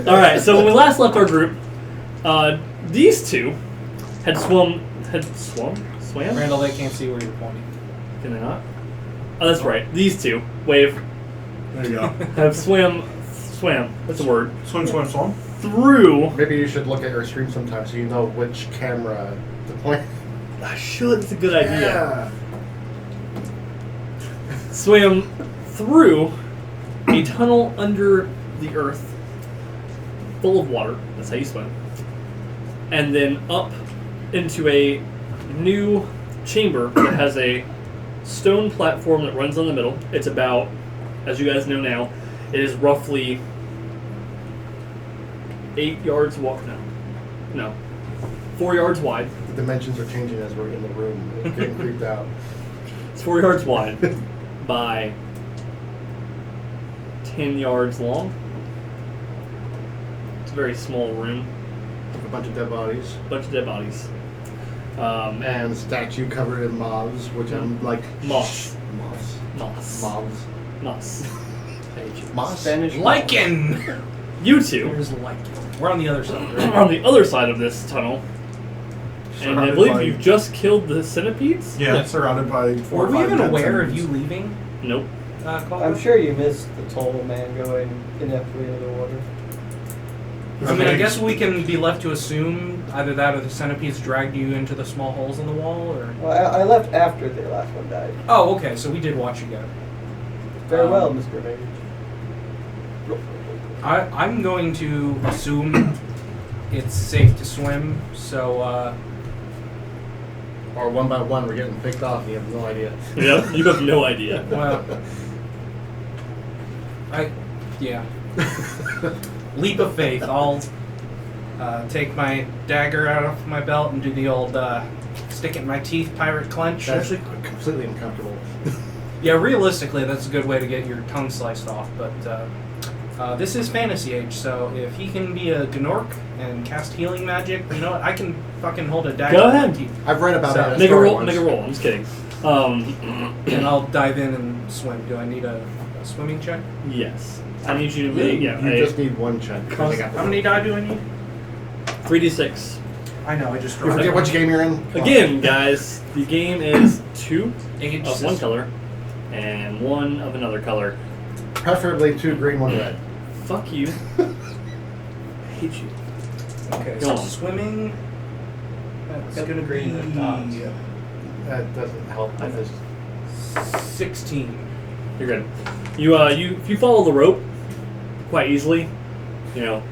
Alright, so when we last left our group, these two had swam? Randall, they can't see where you're pointing. Can they not? Oh, that's right. These two, wave, There you go. have swam, that's a word, Swim. through. Maybe you should look at your stream sometime so you know which camera to point. I should, it's a good idea. Yeah. Swam through a tunnel under the earth, full of water, that's how you swim, and then up into a new chamber that has a stone platform that runs on the middle. It's about, as you guys know now, it is roughly 8 yards wide. No, 4 yards wide. The dimensions are changing as we're in the room. It's getting creeped out. It's 4 yards wide by 10 yards long. It's a very small room. A bunch of dead bodies. And a statue covered in moths, which I'm like... Moss. Moths. Moss. Spanish. Lichen! You two There's lichen. We're on the other side, right? are on the other side of this tunnel. And I Surrounded believe by- you've just killed the centipedes? Yeah, surrounded by 4 Were or we 5 even dead aware of centipedes. you leaving? Nope. I'm sure you missed the tall man going ineptly into the water. I mean, I guess we can be left to assume either that or the centipedes dragged you into the small holes in the wall, or... Well, I left after the last one died. Oh, okay, so we did watch you go. Farewell, Mr. Mage. I'm going to assume it's safe to swim, so, Or one by one, we're getting picked off and you have no idea. Yep, you have no idea. well... Yeah. Leap of faith. I'll take my dagger out of my belt and do the old stick it in my teeth pirate clench. That's completely uncomfortable. Yeah, realistically, that's a good way to get your tongue sliced off, but this is Fantasy Age, so if he can be a Gnorc and cast healing magic, you know what, I can fucking hold a dagger Go in my ahead. teeth. I've read about So, that. Make a story roll. once. Make a roll. I'm just kidding. And I'll dive in and swim. Do I need a swimming check? Yes. I need you to You, make you just need one check. because I got the How many die do I need? 3d6. I know, I just You dropped forget it. which game you're in? Again, guys, the game is 2 Age of one system. color and 1 of another color. Preferably 2 green, 1 red. Fuck you. I hate you. Okay, Go so on. swimming. That's Got gonna green be and dots. That doesn't help. I know. 16. You're good. If you follow the rope quite easily, you know,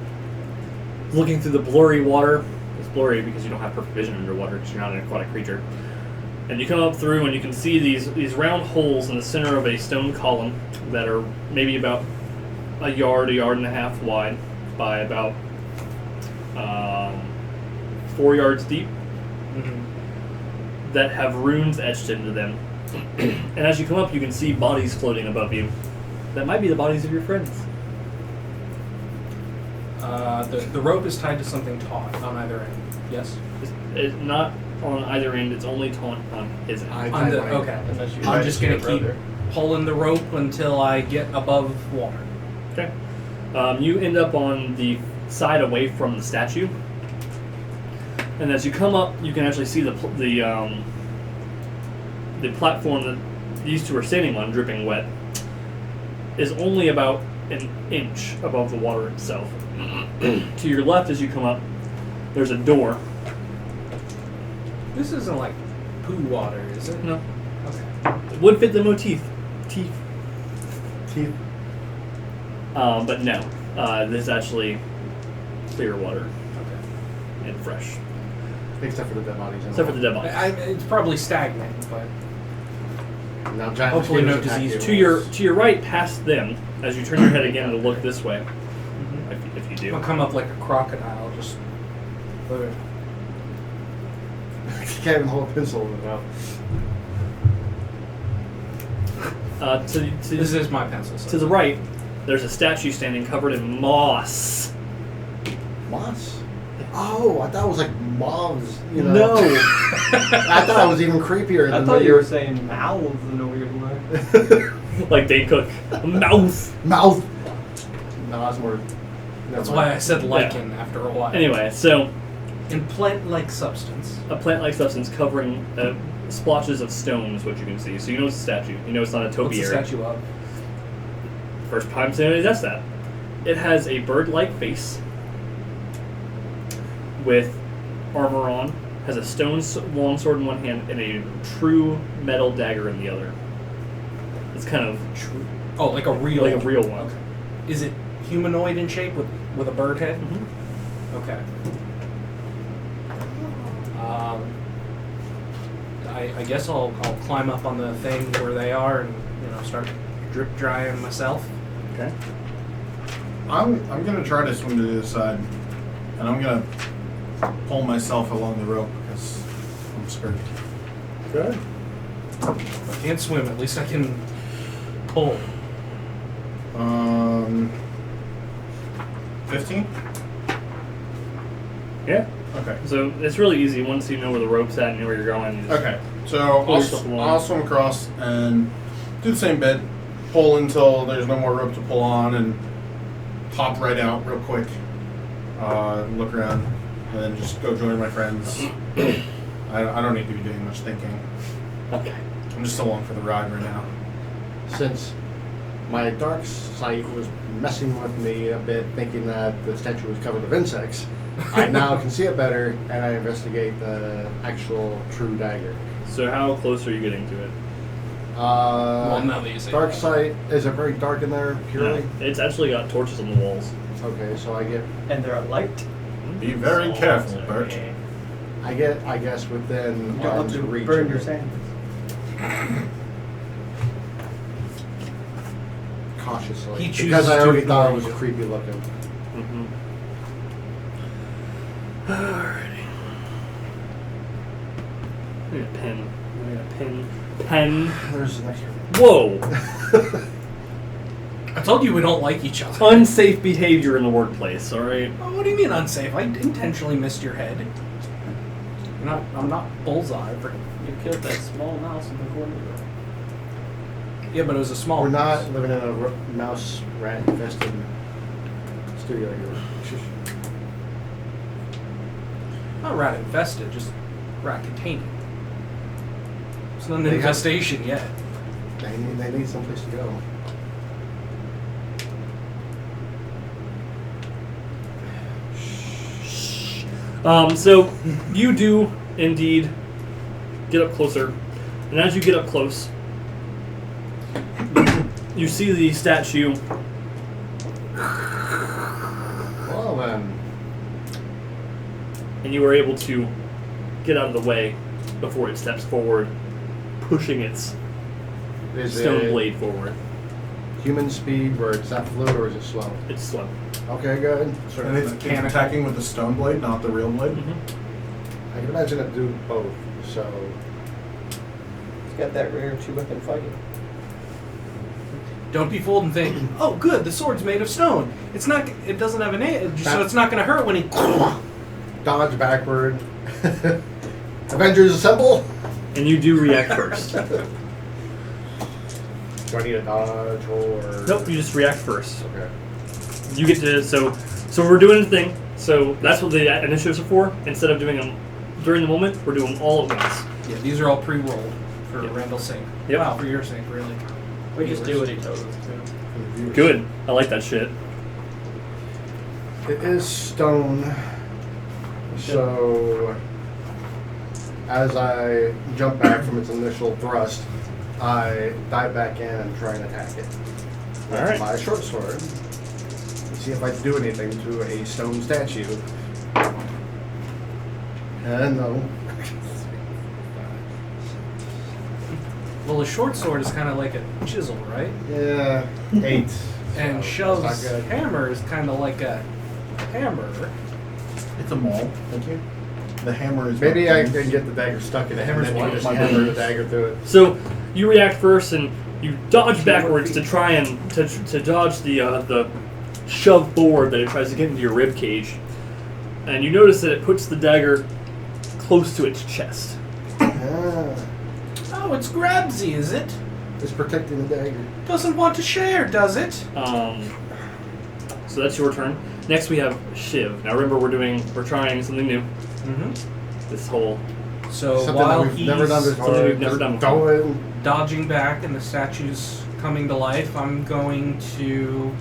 looking through the blurry water. It's blurry because you don't have perfect vision underwater because you're not an aquatic creature. And you come up through and you can see these round holes in the center of a stone column that are maybe about a yard and a half wide by about 4 yards deep Mm-hmm. that have runes etched into them. And as you come up, you can see bodies floating above you. That might be the bodies of your friends. The rope is tied to something taut on either end. Yes. It's not on either end. It's only taut on his end. On the, okay. Unless you I'm just gonna your keep brother. pulling the rope until I get above water. Okay. You end up on the side away from the statue, and as you come up, you can actually see the platform that these two are standing on, dripping wet, is only about an inch above the water itself. To your left, as you come up, there's a door. This isn't like poo water, is it? No, Okay. it would fit the motif. Teeth. Teeth. But no, this is actually clear water Okay. and fresh, Except for the dead bodies. except for the dead bodies. It's probably stagnant, but Now, giant hopefully no mosquitoes attack disease. you. To your right, past them, as you turn your head again to look this way, if you do. I'll come up like a crocodile, just. You can't even hold a pencil in the mouth. This is my pencil. To the right, there's a statue standing covered in moss. Moss? Oh, I thought it was like moths. You know? No. I thought it was even creepier. I than thought what you were saying mouths in a weird way. Like they cook a mouse. Mouth. No, that's more That's why I said lichen after a while. Anyway, so In plant-like substance. a plant-like substance covering splotches of stone is what you can see. So you know it's a statue. You know it's not a What's the topiary. statue of? First time somebody does that. It has a bird-like face with armor on, has a stone longsword in one hand, and a true metal dagger in the other. It's kind of Oh, like a real... like a real one. Is it humanoid in shape with a bird head? Mm-hmm. Okay. I guess I'll climb up on the thing where they are and start drip drying myself. Okay. I'm gonna try to swim to the other side, and I'm gonna pull myself along the rope because I'm scared. Good. If I can't swim, at least I can pull. 15? Yeah. Okay. So it's really easy once you know where the rope's at and you know where you're going. You just Okay. So pull yourself along. I'll swim across and do the same bit. Pull until there's no more rope to pull on, and pop right out real quick. Look around, and then just go join my friends. I don't need to be doing much thinking. Okay. I'm just along for the ride right now. Since my dark sight was messing with me a bit, thinking that the statue was covered with insects, I now can see it better, and I investigate the actual true dagger. So how close are you getting to it? Well, now that you say Dark that. sight, is it very dark in there, purely? No, it's actually got torches on the walls. Okay, so I get, And they're light. Be very careful, Bert. I guess, within You don't want arm's to reach. burn of your it. sandals. Cautiously. He chooses because I to already thought it ignore was you. creepy looking. Mm-hmm. Alrighty. I need a pen. I need a pen. Pen. There's an extra. Whoa! I told you we don't like each other. Unsafe behavior in the workplace, alright? Oh, what do you mean unsafe? I intentionally missed your head. I'm not bullseye. You killed that small mouse in the corner. Yeah, but it was a small. We're not living in a mouse rat infested studio here. Not rat infested, just rat containing. It's not an They have- infestation yet. They need someplace to go. So you do indeed get up closer, and as you get up close, you see the statue. Well then, And you are able to get out of the way before it steps forward, pushing its is stone it blade forward. human speed where it's that fluid or is it slow? It's slow. Okay, good. And it's attacking with the stone blade, not the real blade. Mm-hmm. I can imagine it do both. So It's got that rare two-weapon fighting. Don't be fooled and think, oh, good, the sword's made of stone. It's not. It doesn't have an edge, so it's not going to hurt when he. dodge backward. Avengers assemble. And you do react first. Do I need a dodge or? Nope, you just react first. Okay. You get to so we're doing a thing. So that's what the initiatives are for. Instead of doing them during the moment, we're doing them all at once. Yeah, these are all pre-rolled for Yep. Randall's sake. Yep. Wow, for your sake, really. We just do what he tells us to. Good. I like that shit. It is stone. So as I jump back from its initial thrust, I dive back in and try and attack it. With Alright. my short sword. See if I can do anything to a stone statue. And no. Well, a short sword is kind of like a chisel, right? Yeah. 8. And So, that's Shuv's not good. hammer is kind of like a hammer. It's a maul. Thank you. The hammer is. Maybe I can get the dagger stuck in it, and hammer's then you what? just My hammer hammer the is- dagger through it. So you react first, and you dodge backwards to try and to dodge the shove forward that it tries to get into your rib cage, and you notice that it puts the dagger close to its chest. Ah, Oh, it's Grabsy, is it? it's protecting the dagger. Doesn't want to share, does it? So that's your turn. Next we have Shiv. Now remember we're trying something new. Mm-hmm. This whole So Something while that we've he's never done before. something we've never done before. Go in. dodging back and the statue's coming to life, I'm going to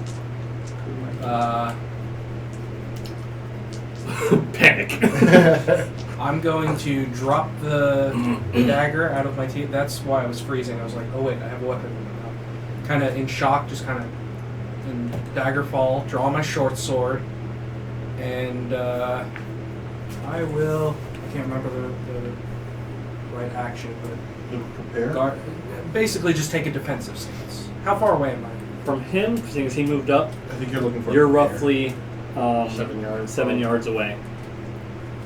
panic. I'm going to drop the dagger out of my teeth. That's why I was freezing. I was like, oh wait, I have a weapon. Kind of in shock, just kind of in dagger fall, draw my short sword, and I will. I can't remember the right action, but Prepare. basically just take a defensive stance. How far away am I? From him, seeing as he moved up, I think you're looking for. you're prepare. roughly 7 yards. 7 yards away.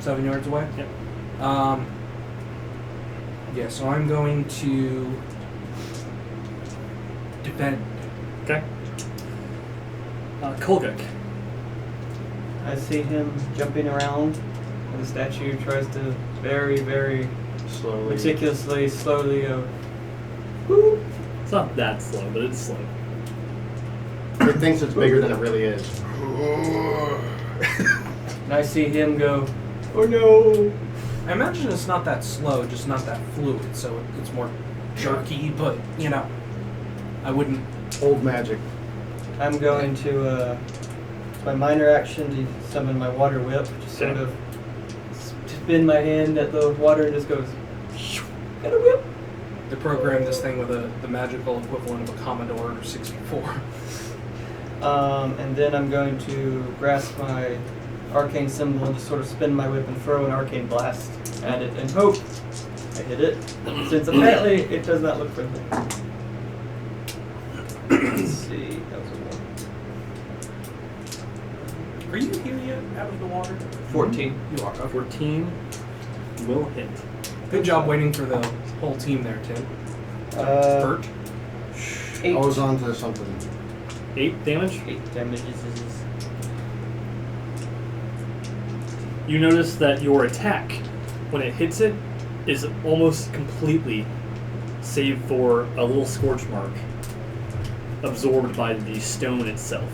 7 yards away? Yep. Yeah, so I'm going to defend. Okay. Kolgak. I see him jumping around, and the statue tries to very, very Slowly. meticulously, slowly go. Whoop. It's not that slow, but it's slow. It thinks it's bigger than it really is. And I see him go. Oh no! I imagine it's not that slow, just not that fluid, so it's more jerky, but, you know, I wouldn't... Old magic. I'm going to my minor action to summon my water whip. Just sort of spin my hand at the water and just goes. Got a whip. To program this thing with the magical equivalent of a Commodore 64. And then I'm going to grasp my arcane symbol and just sort of spin my whip and throw an arcane blast at it and hope I hit it. Since apparently it does not look friendly. Let's see. That was a 1. Are you here yet, out of the water? 14. You are. Okay. 14 will hit. Good job waiting for the whole team there, Tim. Bert. 8. I was on to something. 8 damage. 8 damages. You notice that your attack, when it hits it, is almost completely, save for a little scorch mark, absorbed by the stone itself.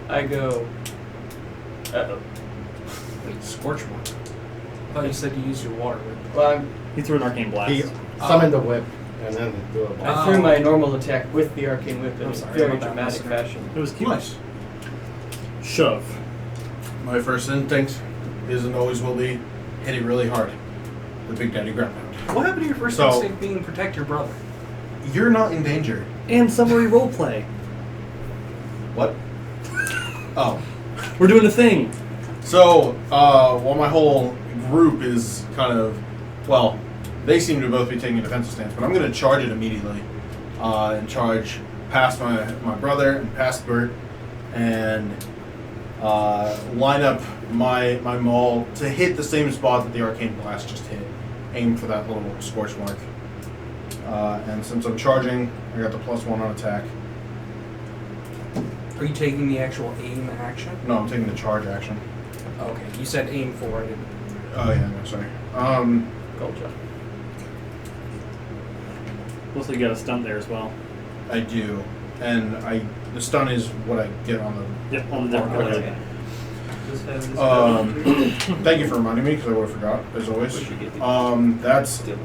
I go. Uh-oh. Wait, scorch mark. I thought you said you used your water whip. Well, He threw an arcane blast. He summoned the whip and then threw a I blast. threw my normal attack with the arcane whip in I'm a sorry, very I'm a bad dramatic listener. fashion. It was cute. Nice. Shove. My first instinct is and always will be hit it really hard. The Big Daddy ground pound. What happened to your first So- instinct being protect your brother? You're not in danger. And summary roleplay. What? Oh. We're doing a thing. So, while my whole group is kind of, well, they seem to both be taking a defensive stance, but I'm going to charge it immediately. And charge past my brother and past Bert, and line up my maul to hit the same spot that the arcane blast just hit. Aim for that little scorch mark. And since I'm charging, I got the +1 on attack. Are you taking the actual aim action? No, I'm taking the charge action. Okay, you said aim for it. Oh yeah, no, sorry. Gold job. Looks like you got a stunt there as well. I do, and the stun is what I get on the. Yep, on the different Okay. color. Just have this Thank you for reminding me because I would have forgot as always. That's Still.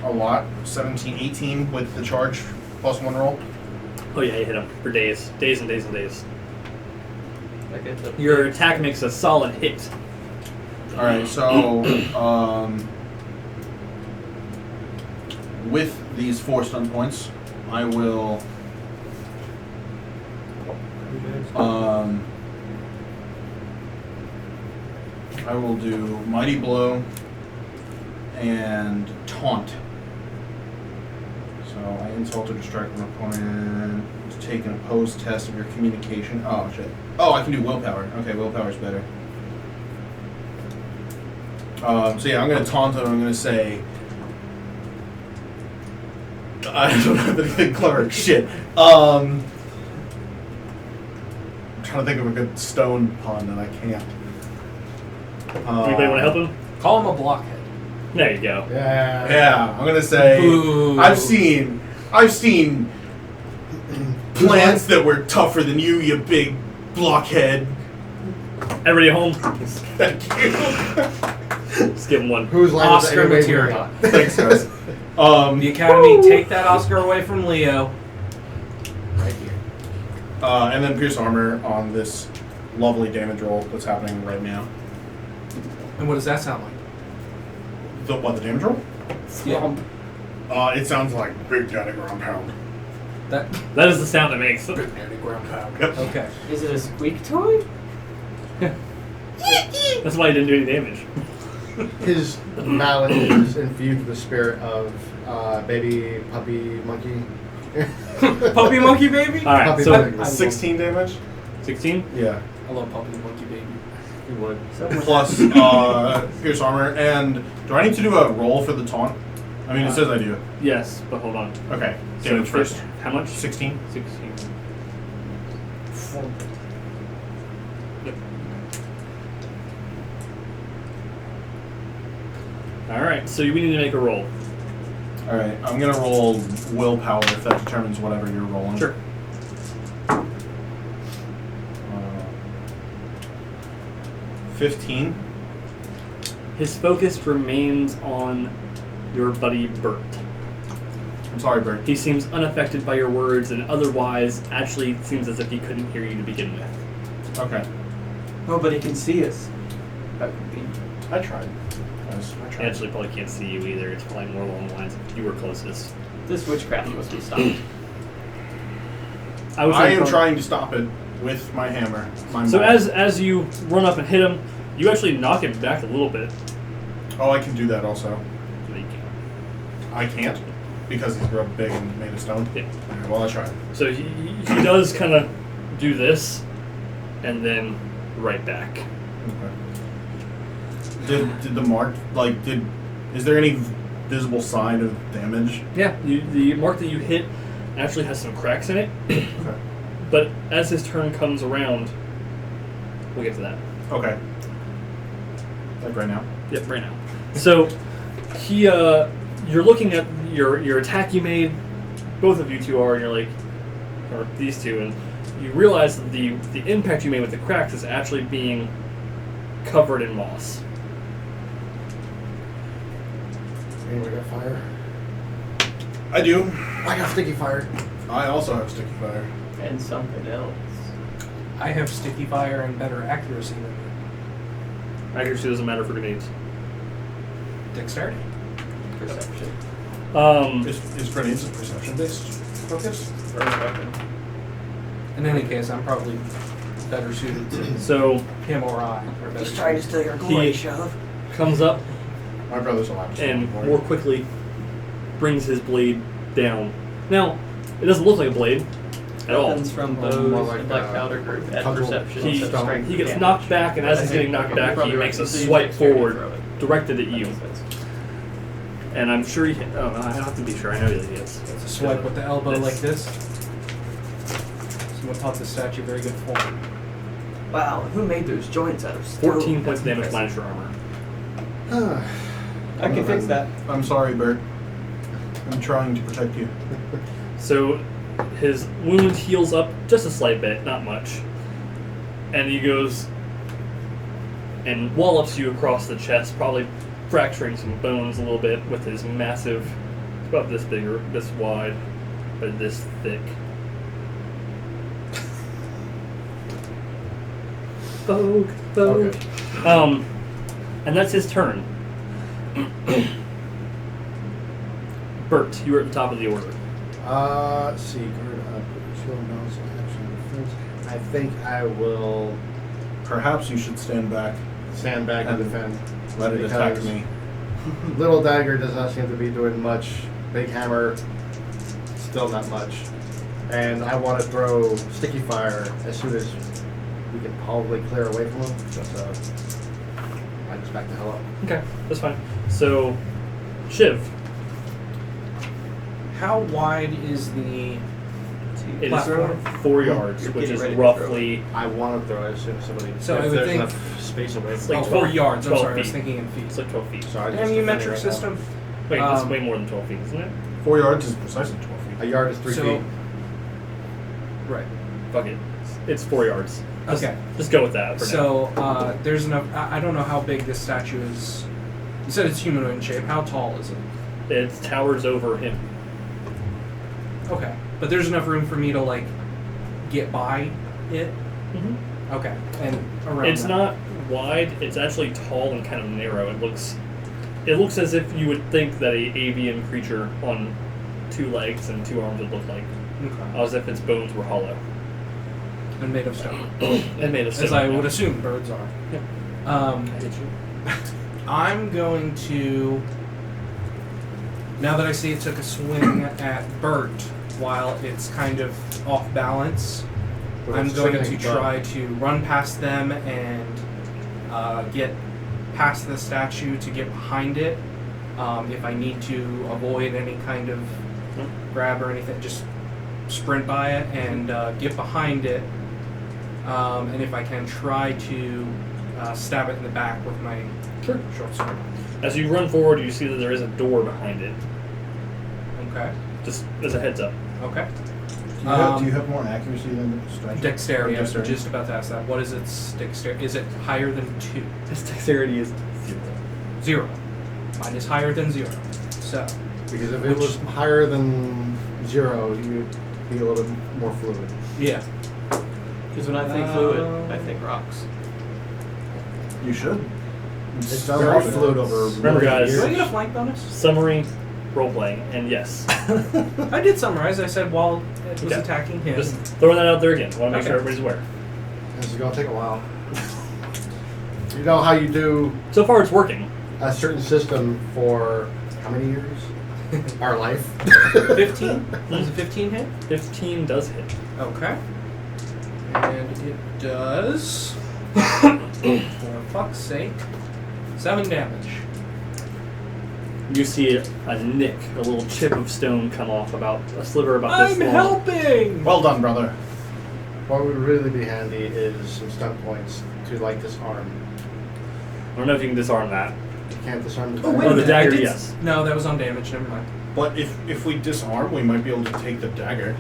a lot. 17, 18 with the charge +1 roll. Oh yeah, you hit him for days. Days and days and days. I get the Your attack makes a solid hit. All right, so with these 4 stun points, I will do Mighty Blow and Taunt. So I insult or distract an opponent to take an opposed test of your communication. Oh shit. Oh, I can do willpower. Okay, willpower's better. So yeah, I'm gonna taunt him. I'm gonna say, I don't have anything clever. Shit. I'm trying to think of a good stone pun and I can't. Anybody want to help him? Call him a blockhead. There you go. Yeah. Yeah, I'm gonna say Boo. I've seen plants that were tougher than you big blockhead. Everybody home. Thank you. Just give him one. Whose line is Oscar anyway material. not? Thanks, guys. The Academy, take that Oscar away from Leo. Right here. And then Pierce Armor on this lovely damage roll that's happening right now. And what does that sound like? The damage roll? Yeah. It sounds like Big Daddy Ground Pound. That is the sound it makes. Big Daddy Ground Pound. Yep. Okay. Is it a squeak toy? That's why he didn't do any damage. His mallet is infused with the spirit of baby puppy monkey. Puppy monkey baby? All right, Puppy so monkey. 16 damage? 16. Yeah. I love puppy monkey baby. You would. Plus Pierce Armor. And do I need to do a roll for the taunt? I mean, it says I do. Yes, but hold on. Okay. So Damage first. How much? 16. 16. Yep. All right, so we need to make a roll. Alright, I'm going to roll willpower if that determines whatever you're rolling. Sure. 15. His focus remains on your buddy Bert. I'm sorry, Bert. He seems unaffected by your words and otherwise actually seems as if he couldn't hear you to begin with. Okay. Nobody can see us. That would be. I tried. Guys, I He tried. actually probably can't see you either. It's probably more along the lines of you were closest. This witchcraft must be stopped. I am trying to stop it with my hammer. So as you run up and hit him, you actually knock him back a little bit. Oh, I can do that also. So you can. I can't because he's real big and made of stone. Yeah. Okay, well, I tried. So he does kind of do this, and then right back. Okay. Did the mark is there any visible sign of damage? Yeah, the mark that you hit actually has some cracks in it. Okay. But as his turn comes around, we'll get to that. Okay. Like right now. Yep, right now. So he, you're looking at your attack you made. Both of you two are, and you're like, or these two, and you realize that the impact you made with the cracks is actually being covered in moss. Anybody got fire? I do. I got sticky fire. I also have sticky fire. And something else. I have sticky fire and better accuracy than you. Accuracy doesn't matter for grenades. Dexterity? Perception. Is grenades a perception based focus? For a weapon. In any case, I'm probably better suited to So him or I. Or better He's trying to steal your glory, Shuv. comes up My brother's alive. and more quickly brings his blade down. Now, it doesn't look like a blade at all. Weapons from More bows like, and black powder group at puzzle. perception. He, instead of strength he gets damage. knocked back, and as he's getting knocked back, he makes a swipe forward, directed at you. And I'm sure he. Oh, I have to be sure. I know that he is. It's a swipe with the elbow This. like this. Someone taught this statue very good form. Wow, who made those joints out of stone? 14 points of That's damage minus impressive. your armor. I can fix that. I'm sorry, Bert. I'm trying to protect you. So his wound heals up just a slight bit, not much. And he goes and wallops you across the chest, probably fracturing some bones a little bit with his massive, it's about this big or this wide, but this thick. Vogue. Okay. And that's his turn. Bert, you were at the top of the order. Let's see. Guard up. Shield, nose, action, defense. I think I will Perhaps you should stand back. stand back and defend. Let it attack Because me. Little dagger does not seem to be doing much. Big hammer, still not much. And I want to throw sticky fire as soon as we can probably clear away from him. So I just back the hell up. Okay, that's fine. So, Shiv. How wide is the It is platform? 4 yards, You're which getting is ready to roughly. I want to throw it as soon as somebody. So if I would there's think- enough space away. It's From like Oh, 12 4 yards. I'm 12 sorry, I was feet. thinking in It's feet. like 12 feet. So I Damn just you, defend it metric right now. system. Wait, that's Um, way more than 12 feet, isn't it? 4 yards is precisely 12 feet. A yard is 3 So- feet. Right. Fuck it. It's 4 yards. Okay. Just go with that for now. So there's enough. I don't know how big this statue is. You said it's humanoid in shape. How tall is it? It towers over him. Okay, but there's enough room for me to like get by it. Mm-hmm. Okay, and around. It's that. not wide. It's actually tall and kind of narrow. It looks as if you would think that a avian creature on 2 legs and 2 arms would look like, Okay. as if its bones were hollow And made of stone, and made of stone. as I yeah. would assume birds are. Yeah. I hit you. I'm going to. Now that I see it took a swing at Bert while it's kind of off balance, I'm going to try to run past them and get past the statue to get behind it. If I need to avoid any kind of grab or anything, just sprint by it and get behind it. And if I can, try to stab it in the back with my short sword. As you run forward, you see that there is a door behind it. Okay. Just as a heads up. Okay. Do you have more accuracy than strength? Dexterity. I was Dexterity. just about to ask that. What is its dexterity? Is it higher than 2? His dexterity is 0. 0. Mine is higher than 0. So. Because if it was higher than 0, you'd be a little bit more fluid. Yeah. Because when I think fluid, I think rocks. You should. It's very fluid over. Remember, guys, Do I get a flank bonus? Summary role-playing, and yes. I did summarize. I said while it was Okay. attacking him. Just throwing that out there again. Want to make Okay. sure everybody's aware. This is going to take a while. You know how you do So far, it's working. a certain system for how many years? Our life. 15? Does a 15 hit? 15 does hit. Okay. And it does. For fuck's sake. 7 damage. You see a nick, a little chip of stone come off about a sliver about this I'm long. helping! Well done, brother. What would really be handy is some stun points to like disarm. I don't know if you can disarm that. You can't disarm the Oh, wait Oh, a the minute. dagger, I did yes. No, that was on damage. Never mind. But if we disarm, we might be able to take the dagger,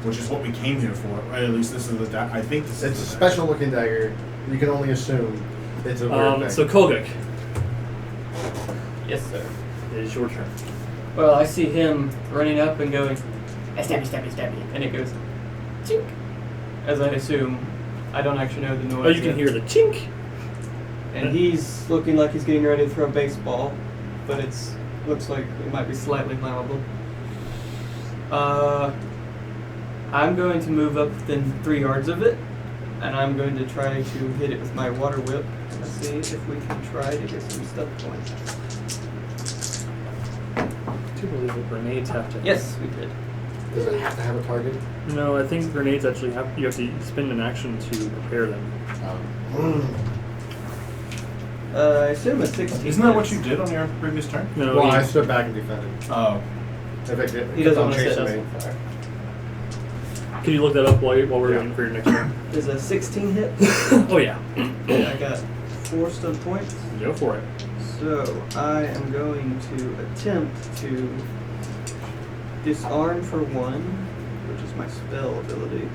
which is what we came here for. Right? At least this is the dagger. I think this It's a is the special looking dagger. You can only assume it's a weird thing. So Koguk, Yes, sir. it is your turn. Well, I see him running up and going, stabby, stabby, stabby. And it goes, chink. As I assume, I don't actually know the noise. Oh, you can yet. hear the chink. And he's looking like he's getting ready to throw a baseball, but it's looks like it might be slightly flammable. I'm going to move up within 3 yards of it, and I'm going to try to hit it with my water whip. Let's see if we can try to get some stuff points. I do believe that grenades have to. Yes, we did. Does it have to have a target? No, I think grenades actually you have to spend an action to prepare them. I assume a 16. Isn't that what you did on your previous turn? No, Well, you- I stood back and defended. Oh. If it kept He doesn't on want to set chasing us me. on fire. can you look that up while we're Yeah. waiting for your next turn? Is a 16 hit? Oh yeah. I got 4 stun points. Go for it. So I am going to attempt to disarm for 1, which is my spell ability.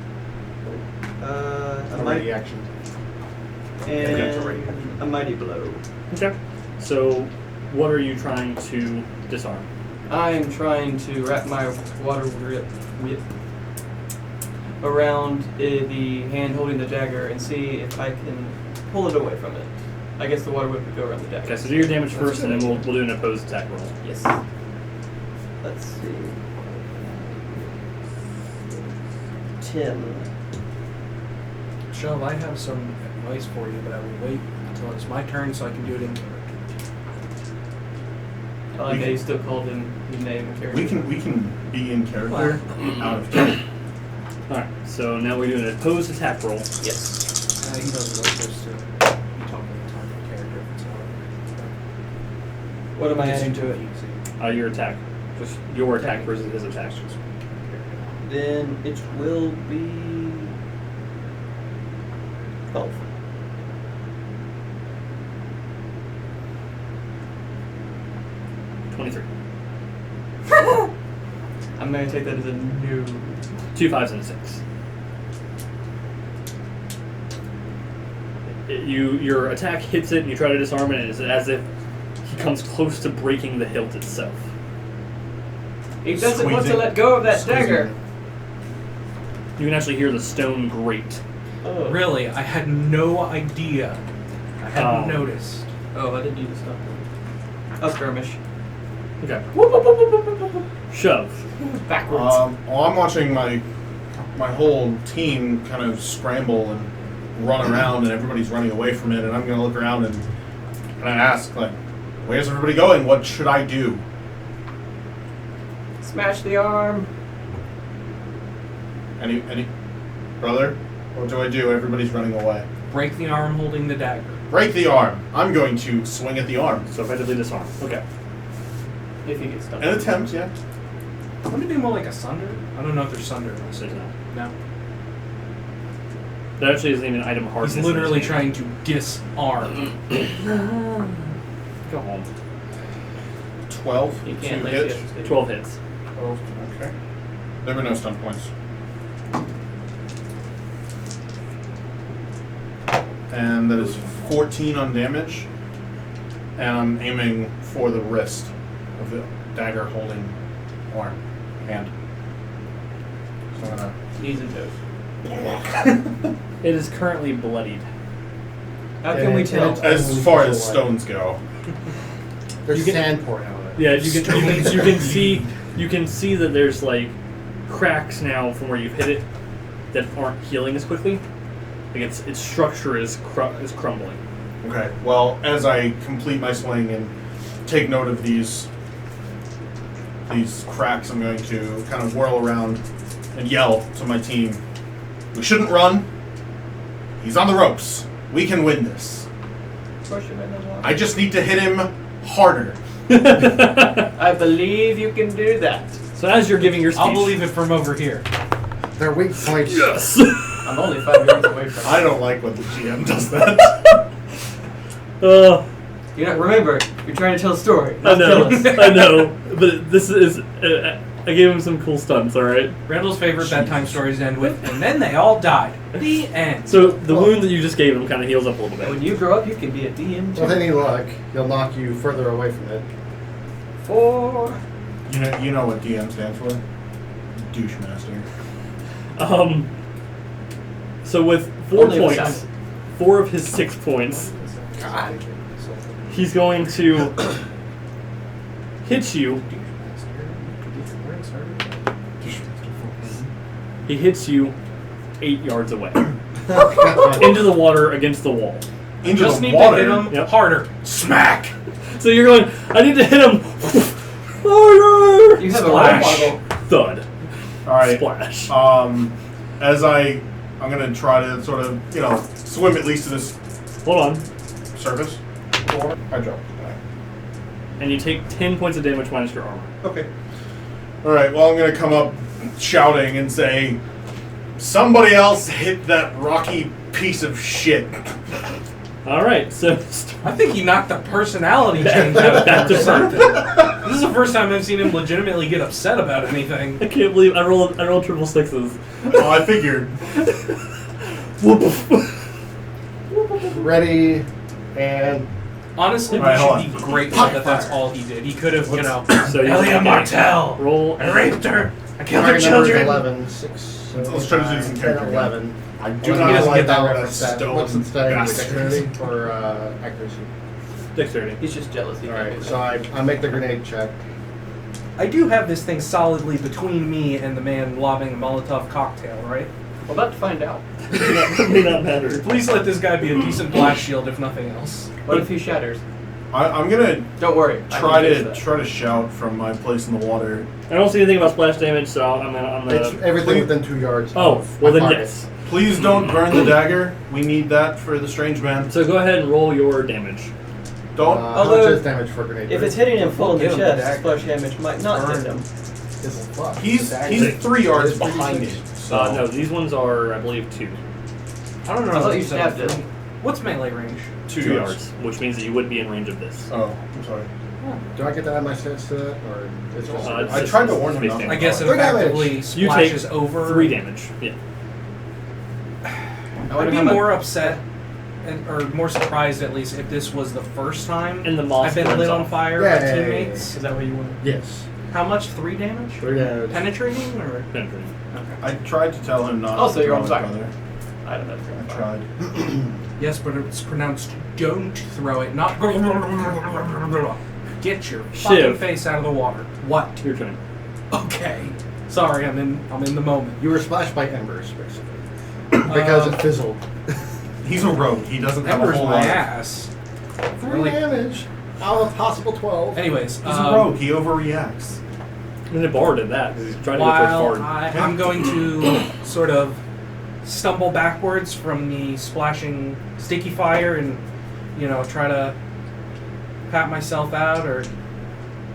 A ready action. And a mighty blow. Okay. So, what are you trying to disarm? I am trying to wrap my water whip around the hand holding the dagger and see if I can pull it away from it. I guess the water whip would go around the dagger. Okay, so do your damage That's first, good. and then we'll do an opposed attack roll. Yes. Let's see. 10. Shuv, I have some advice for you, but I will wait until it's my turn so I can do it in character. I know you still called him the name and character. We can be in character out of turn. Alright, so now we're doing an opposed attack roll. Yes. He doesn't really supposed to be talking to target character if it's not. What am I adding to it? Your attack. Just your attack versus his attack. Then it will be 12. I'm gonna take that as a new. 2 5s and a 6. your attack hits it, and you try to disarm it, and it's as if he comes close to breaking the hilt itself. He doesn't want to Squeezing. let go of that Squeezing. dagger. You can actually hear the stone grate. Oh. Really, I had no idea. I hadn't Oh. noticed. Oh, I didn't use stuff. I'll skirmish. Okay. Whoop, whoop, whoop, whoop, whoop, whoop. Shove. Backwards. Well, I'm watching my whole team kind of scramble and run around, and everybody's running away from it. And I'm gonna look around and I ask, like, "Where's everybody going? What should I do?" Smash the arm. Any brother? What do I do? Everybody's running away. Break the arm holding the dagger. Break the arm. I'm going to swing at the arm. So effectively disarm. Okay. If he gets stuck. An attempt, yeah. Wouldn't it be more like a sunder? I don't know if there's sunder in this. There's not. No. That actually isn't even an item hardness. He's literally trying to disarm. Go home. 12 He to can't hit. lazy 12 hits. 12, okay. There were no stun points. And that is 14 on damage. And I'm aiming for the wrist of the dagger holding arm. Hand. So I'm gonna. Knees and toes. It is currently bloodied. How can we tell? As far as stones go. There's You can- sand pouring out of it. Yeah, you can see that there's like cracks now from where you've hit it that aren't healing as quickly. Like its structure is crumbling. Okay, well, as I complete my swing and take note of these cracks, I'm going to kind of whirl around and yell to my team, "We shouldn't run. He's on the ropes. We can win this. Push him in the water. I just need to hit him harder." I believe you can do that. So as you're giving your speech, I'll believe it from over here. Their weak points. Yes. I'm only 5 yards away from I don't like when the GM does that. You know, remember, you're trying to tell a story. I Not know, kill us. I know, but this is. I gave him some cool stunts. All right. Randall's favorite bedtime stories end with, and then they all died. The end. So the wound that you just gave him kind of heals up a little When bit. you grow up, you can be a DM too. With any luck, he'll knock you further away from it. 4. You know what DM stands for? Douche master. So with 4 Only with points, sound. 4 of his 6 points, God. he's going to hit you. He hits you 8 yards away into the water against the wall. Into Just the need water. to hit him Yep. harder. Smack! So you're going. I need to hit him harder. You have Splash. a role model. Thud. All right. Splash. As I'm gonna try to sort of, swim at least to this Hold on. surface. 4. I dropped. And you take 10 points of damage minus your armor. Okay. All right. Well, I'm gonna come up shouting and say, "Somebody else hit that rocky piece of shit." All right. So I think he knocked the personality change out of Back him to or something. This is the first time I've seen him legitimately get upset about anything. I can't believe I rolled triple sixes. Oh, I figured. Ready, and Honestly, Alright, we hold should be on. grateful that that's all he did. He could have, So you Elia Martell! roll. I raped her! I killed her target number is children! 11, 6, Let's try to do some 10, character 11. I do Well, not he doesn't like get that that reference. stone What's it say? bastard. Dexterity or accuracy? Dexterity. He's just jealous. He can't Alright, do so that. I make the grenade check. I do have this thing solidly between me and the man lobbing a Molotov cocktail, right? We're about to find out. That may not matter. Please let this guy be a decent blast shield, if nothing else. What if he shatters? I'm gonna Don't worry. I try can fix to that. try to shout from my place in the water. I don't see anything about splash damage, so I'm gonna. It's everything please- within 2 yards. Oh, of well my then target. yes. Please don't burn the dagger. We need that for the strange man. So go ahead and roll your damage. Don't. How Although, much is damage for a grenade? If it's hitting him full in the Give him the chest, dagger. splash damage might not hit him. He's 3 yards behind it. So No, these ones are, I believe, 2. I don't know. I thought you if it's stabbed a- it. What's melee range? 2 yards, which means that you would be in range of this. Oh, I'm sorry. Do I get to add my stats to that, or it's just? It's I just tried to warn him space not to. damage. I guess it 3 damage. effectively You take splashes over. 3 damage. Yeah. I'd be more upset or more surprised at least, if this was the first time And the moss I've been burns lit on off. fire by Yay. teammates. Is that what you want? Yes. How much? 3 damage? 3 damage. Penetrating or? Penetrating. Okay. I tried to tell him not Also, to you're throw on it, fire. brother. I don't know. I tried. Yes, but it's pronounced don't throw it, not get your fucking Shiv. face out of the water. What? Your turn. Okay. Sorry, I'm in the moment. You were splashed by embers, basically. Because it fizzled. He's a rogue. He doesn't have a Embers whole my lot. ass. 3 Really? damage out of possible 12. Anyways, He's a rogue. He overreacts. And the bard did that. He's trying to go while for hard. I'm going to sort of stumble backwards from the splashing sticky fire and, try to pat myself out or...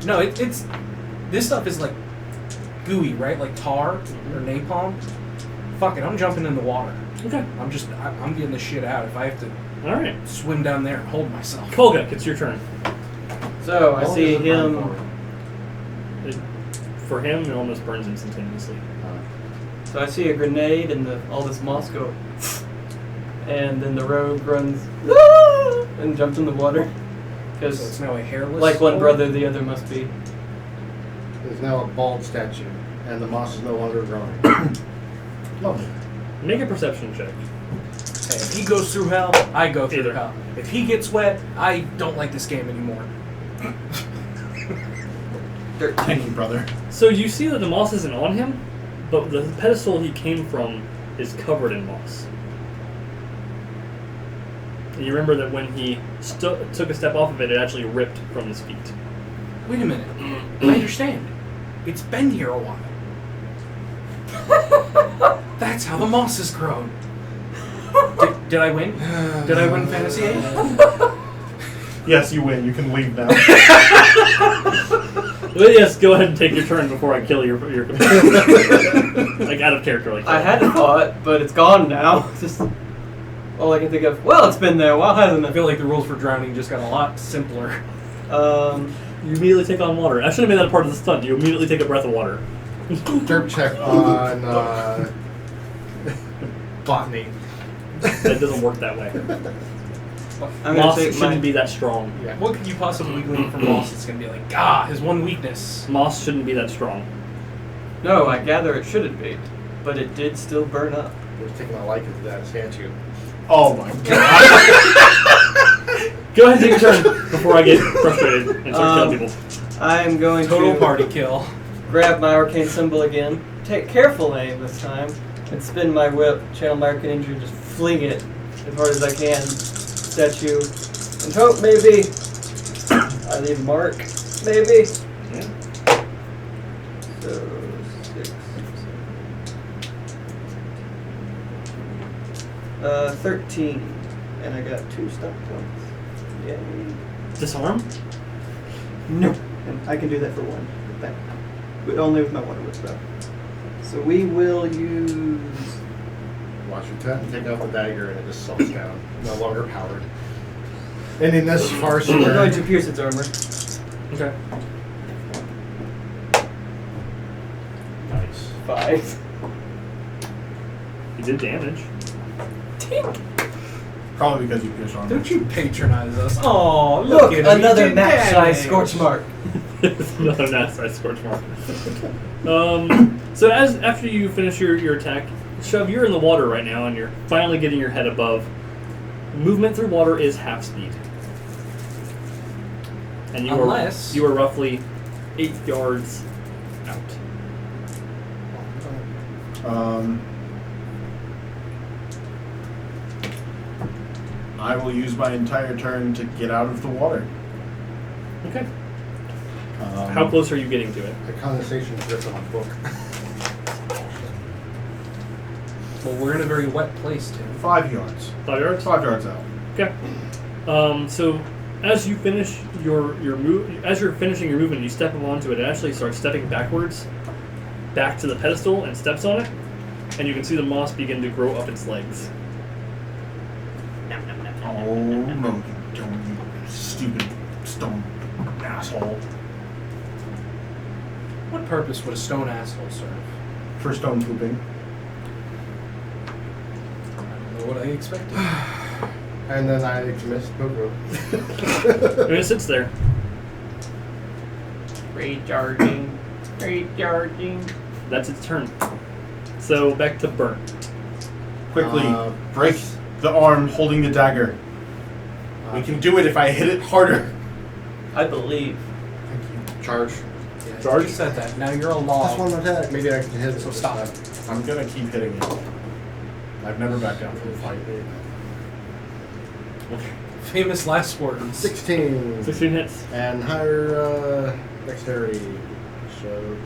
No, it's... This stuff is like gooey, right? Like tar or napalm. Fuck it, I'm jumping in the water. Okay. I'm getting the shit out if I have to All right. swim down there and hold myself. Kolgak, it's your turn. So I How long see does it burn him. It, for him, it almost burns instantaneously. So I see a grenade and all this moss go, and then the rogue runs and jumps in the water So it's because, now a hairless... like one skull? brother, the other must be. There's now a bald statue, and the moss is no longer growing. Lovely. Make a perception check. Hey, if he goes through hell, I go through Either. hell. If he gets wet, I don't like this game anymore. 13, brother. So you see that the moss isn't on him, but the pedestal he came from is covered in moss. And you remember that when he took a step off of it, it actually ripped from his feet. Wait a minute. I understand. It's been here a while. That's how the moss has grown. Did I win? Did I win Fantasy Age? Yes, you win. You can leave now. Well, yes, go ahead and take your turn before I kill your companion. Like out of character like that. I had a thought, but it's gone now. It's just all I can think of. Well, it's been there. Why hasn't I it? feel like the rules for drowning just got a lot simpler. You immediately take on water. I should have made that a part of the stunt. You immediately take a breath of water. Derp check on botany. That doesn't work that way. I'm Moss gonna take shouldn't my. be that strong. Yeah. What could you possibly glean from moss that's going to be like, his one weakness? Moss shouldn't be that strong. No, I gather it shouldn't be, but it did still burn up. We're taking a liking to that statue. Oh my god. Go ahead and take your turn before I get frustrated and start killing people. I'm going Total to party kill. grab my arcane symbol again, take careful aim this time, and spin my whip, channel my arcane energy, just fling it as hard as I can, statue, and hope maybe I leave a mark, maybe. Yeah. So 6, 13, and I got 2 stuck points. Yay. Disarm? No, and I can do that for 1. But only with my water whip though. So we will use. Watch your tent and take out the dagger, and it just sulks down. No longer powered. And in this farce, We're going to pierce its armor. Okay. Nice. 5. You did damage. Probably because you pierced on Don't you patronize us. Oh, Look, at him. another He did match-size damage. scorch mark. Another nasty scorch mark. So after you finish your attack, Shuv, you're in the water right now, and you're finally getting your head above. Movement through water is half speed, and Unless- you are roughly 8 yards out. I will use my entire turn to get out of the water. Okay. How close are you getting to it? The condensation drips on my book. Well, we're in a very wet place, Tim. 5 yards. 5 yards. 5 yards out. Okay. So as you finish your move, as you're finishing your movement, you step onto it. It actually starts stepping backwards, back to the pedestal, and steps on it, and you can see the moss begin to grow up its legs. Oh no, you don't, you stupid stone asshole. What purpose would a stone asshole serve? For stone pooping. I don't know what I expected. And then I commit Pogo. And it sits there. Recharging. Recharging. That's its turn. So back to Burnt. Quickly, break the arm holding the dagger. We can do it if I hit it harder. I believe. Charge. Yeah, Charge? You said that. Now you're a That's log. one attack. Maybe I can hit it. So stop. I'm gonna keep hitting it. I've never backed down from a fight. Famous last words. 16. 16 hits. And higher dexterity. So.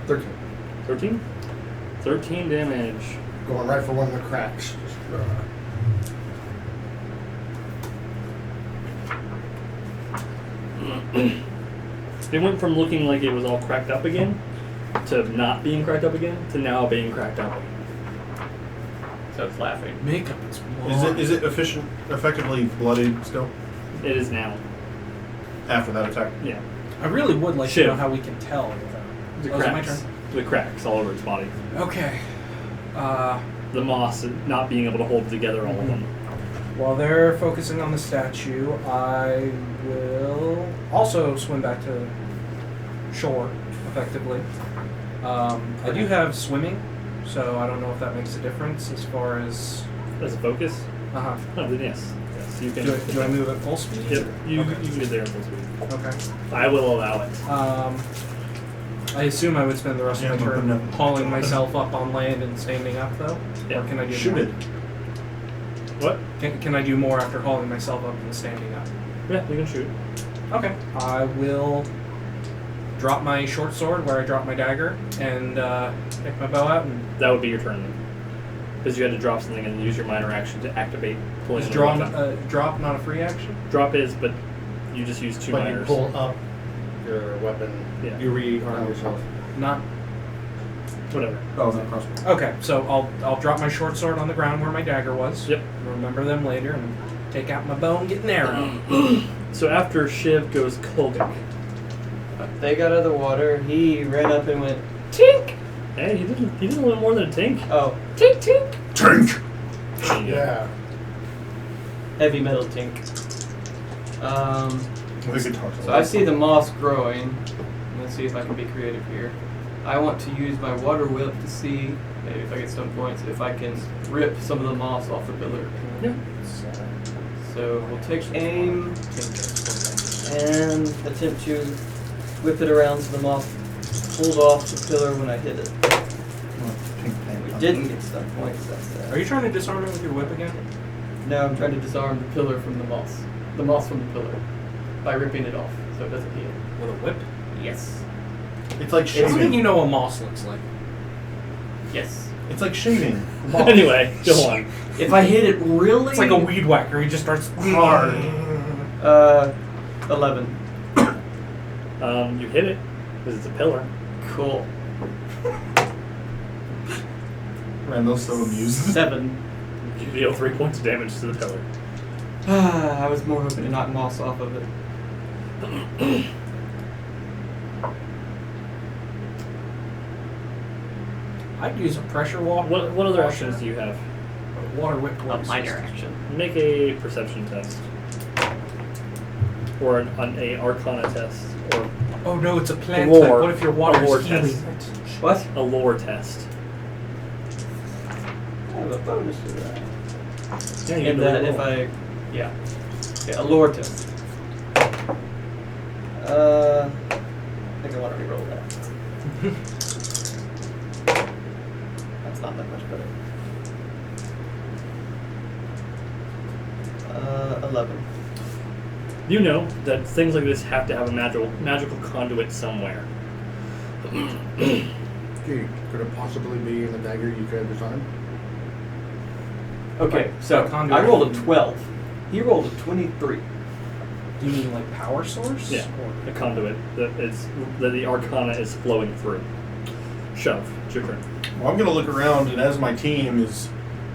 $13. 13? 13 damage. Going right for one of the cracks. It went from looking like it was all cracked up again to not being cracked up again to now being cracked up. So it's laughing. Makeup is Is it effectively bloodied still It is now. after that attack? Yeah. I really would like Shiv. to know how we can tell. The Oh, is it my cracks. turn? The cracks all over its body. Okay. The moss not being able to hold together all of them. While they're focusing on the statue, I will also swim back to shore, effectively. I do have swimming, so I don't know if that makes a difference as far as... As a focus? Uh-huh. No, then yes. Yes, you can. Do I move at full speed? Yep, you Okay. can get there at full speed. Okay. I will allow it. I assume I would spend the rest Yeah, of my but turn no. hauling myself up on land and standing up, though? Yeah. Or can I do Shoot more? it. What? Can I do more after hauling myself up and standing up? Yeah, you can shoot. Okay. I will drop my short sword where I dropped my dagger and take my bow out and That would be your turn then. Because you had to drop something and use your minor action to activate pulling is the draw, weapon. drop not a free action? Drop is, but you just use two But you minors. pull up your weapon. Yeah. You rearm yourself. Not. Whatever. Oh, that crossbow. Okay, so I'll drop my short sword on the ground where my dagger was. Yep. Remember them later and take out my bow and get an arrow. So after Shiv goes Kolvik. They got out of the water. He ran up and went, tink! Hey, he didn't win more than a tink. Oh, tink, tink! Tank! There you go. Yeah. Heavy metal tink. With a guitar. So I see the moss growing. Let's see if I can be creative here. I want to use my water whip to see, maybe if I get some points, if I can rip some of the moss off the pillar. Yeah. So we'll take aim and attempt to whip it around so the moss pulled off the pillar when I hit it. We didn't get some points, that's that. Are you trying to disarm it with your whip again? No, I'm trying to disarm the pillar from the moss from the pillar, by ripping it off so it doesn't heal. With a whip? Yes. It's like I don't think shaving. you know what moss looks like. Yes. It's like shaving. Anyway, go on. If I hit it really... It's like a weed whacker. He just starts hard. 11. You hit it because it's a pillar. Cool. Randall's so amused. 7. You deal 3 points of damage to the pillar. I was more hoping to knock moss off of it. I'd use a pressure walk. What other actions do you have? A water whip. A minor action. Make a perception test. Or an Arcana test. Or Oh no, it's a plant Lore. type. What if your water A lore is healing test. it? What? a lore test. I have a bonus to that. Yeah, you And can that roll. if I... Yeah. Yeah, a lore test. I think I want to reroll that. That's not that much better. 11. You know that things like this have to have a magical conduit somewhere. Gee, could it possibly be in the dagger you could disarm? Okay, so conduit. I rolled a 12. He rolled a 23. Do you mean like power source? Yeah, Or- a conduit that the Arcana is flowing through. Shove. It's your turn. Well, I'm going to look around, and as my team is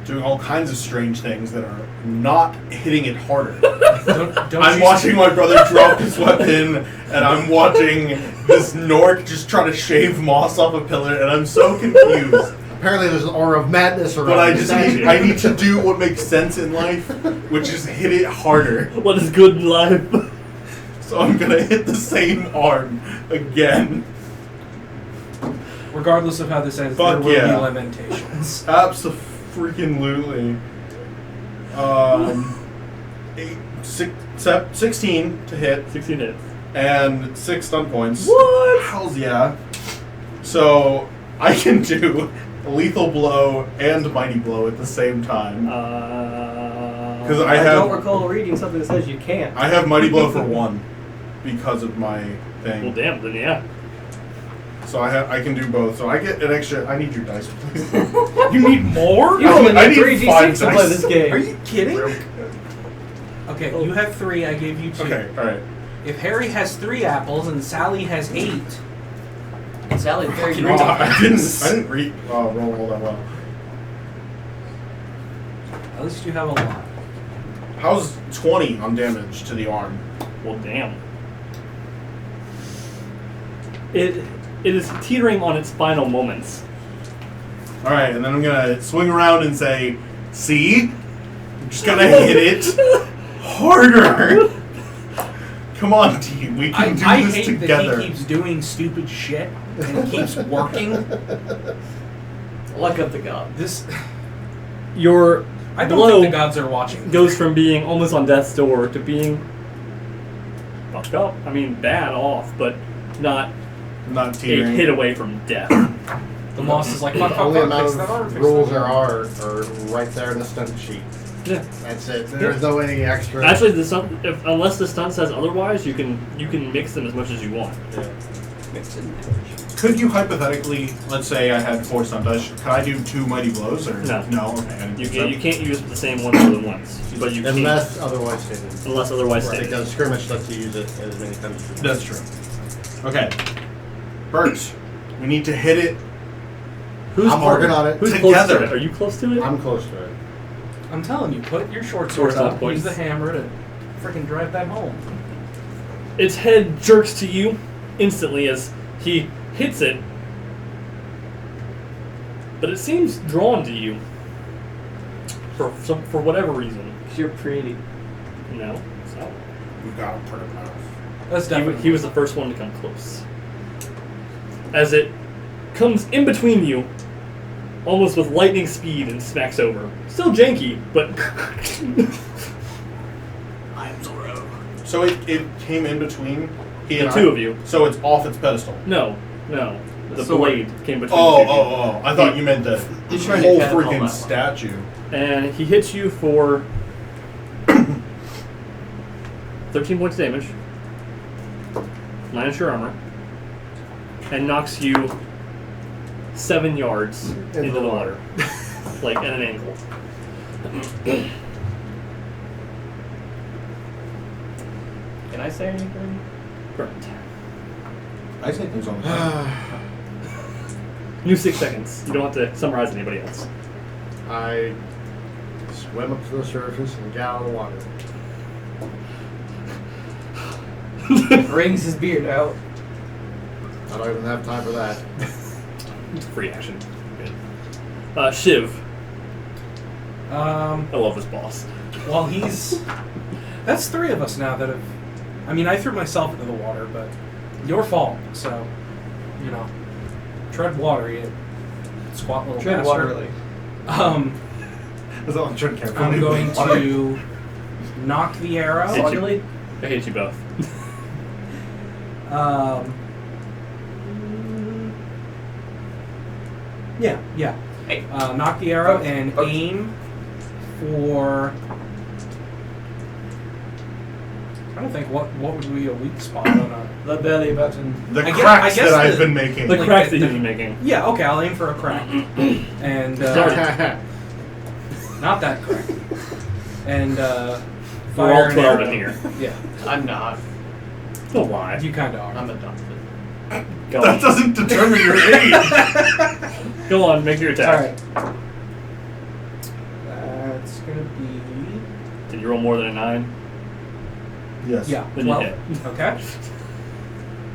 doing all kinds of strange things that are not hitting it harder. Don't I'm you watching my brother drop his weapon, and I'm watching this Nork just try to shave moss off a pillar, and I'm so confused. apparently there's an aura of madness around. But I the just statue. I need to do what makes sense in life, which is hit it harder. What is good in life? So I'm gonna hit the same arm again. Regardless of how this ends, Fuck there will yeah. be lamentations. Abso-freaking-lutely. 16 to hit, 16 hits. and 6 stun points. What? Hells yeah. So I can do lethal blow and mighty blow at the same time. Because I don't have recall reading something that says you can't. I have mighty blow for 1 because of my thing. Well, damn, then yeah. So I can do both. So I get an extra. I need your dice, please. You need more? You only I need need 3 5 d6 to play dice. this game. Are you kidding? Okay, you have 3, I gave you 2. Okay, all right. If Harry has 3 apples and Sally has 8, Sally's very Oh, green. I didn't read roll all that well. at least you have a lot. How's 20 on damage to the arm? Well, damn. It is teetering on its final moments. All right, and then I'm gonna swing around and say, "See, I'm just gonna hit it harder." Come on, team, we can do I this hate together. that he keeps doing stupid shit and keeps working. Luck of the god. This, Your I don't blow think the gods are watching. goes from being almost on death's door to being fucked up. I mean, bad off, but not Not a teetering. hit away from death. The moss is like, fuck, The fuck, only fuck, amount fix that arm, of fix rules that there arm. are right there in the stunt sheet. Yeah. That's it. There's no any extra. Actually, the stunt, unless the stunt says otherwise, you can mix them as much as you want. Mixed in. Could you hypothetically, let's say I had 4 stun dice, could I do 2 mighty blows or No. No, okay. I didn't think You can't use the same one more than once, but you can unless otherwise stated. unless otherwise stated. Because skirmish lets you use it as many times as you want. That's true. Okay, Bert, we need to hit it. Who's I'm working on it. Who's Together. close to it? Are you close to it? I'm close to it. I'm telling you, put your short Short sword sword up, use points. the hammer to freaking drive that home. Its head jerks to you instantly as he hits it, but it seems drawn to you for whatever reason. 'Cause you're pretty. No, so We gotta put it out. That's definitely. he was the first one to come close. As it comes in between you, almost with lightning speed, and smacks over. Still janky, but I am Zoro. So it came in between he The and two I? of you. So it's off its pedestal. No. The sword. blade came between the two of you. I thought you meant the He's trying to whole catapult that freaking one. statue. And he hits you for 13 points of damage, 9 inch armor, and knocks you 7 yards into the water, like at an angle. Can I say anything? Burnt. I say things all the time. New 6 seconds. You don't have to summarize anybody else. I swim up to the surface and get out of the water. Wrings his beard out. I don't even have time for that. Free action. Good. Shiv. I love this boss. Well, that's 3 of us now that have. I mean, I threw myself into the water, but your fault. So, tread water, you squat little Tread bastard. waterly. That's all I'm trying to catch. I'm going to knock the arrow. Hit you. Waterly? I hate you both. Yeah. Hey. Knock the arrow Focus. and Focus. aim for. I don't think what would be a weak spot on a. The belly button. The I cracks guess that I've the- been making. The Like cracks the- that you've been making. Yeah, okay, I'll aim for a crack. And not that crack. And We're all fire an 12 arrow. in here. Yeah, I'm not. Don't lie. you kind of are. I'm adopted. Go That on. doesn't determine your age. Go on, make your All attack. right. That's gonna be Did you roll more than a 9? Yes. yeah. Then you 12. hit. Okay.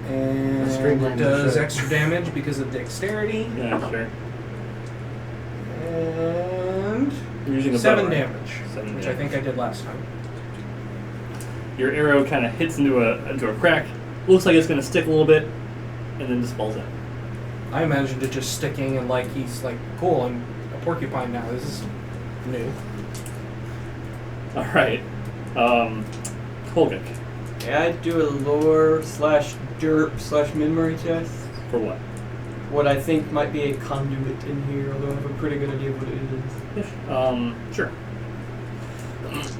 And streamlined it does shit. extra damage because of dexterity. Yeah, sure. And You're using a 7 bow, right? damage, 7 which I think I did last time. Your arrow kind of hits into a crack. Looks like it's going to stick a little bit, and then just falls out. I imagined it just sticking and like he's like, cool, I'm a porcupine now. This is new. All right, Kolgak. Yeah, I do a lore / derp / memory test. For what? What I think might be a conduit in here, although I have a pretty good idea of what it is. Yeah. Sure.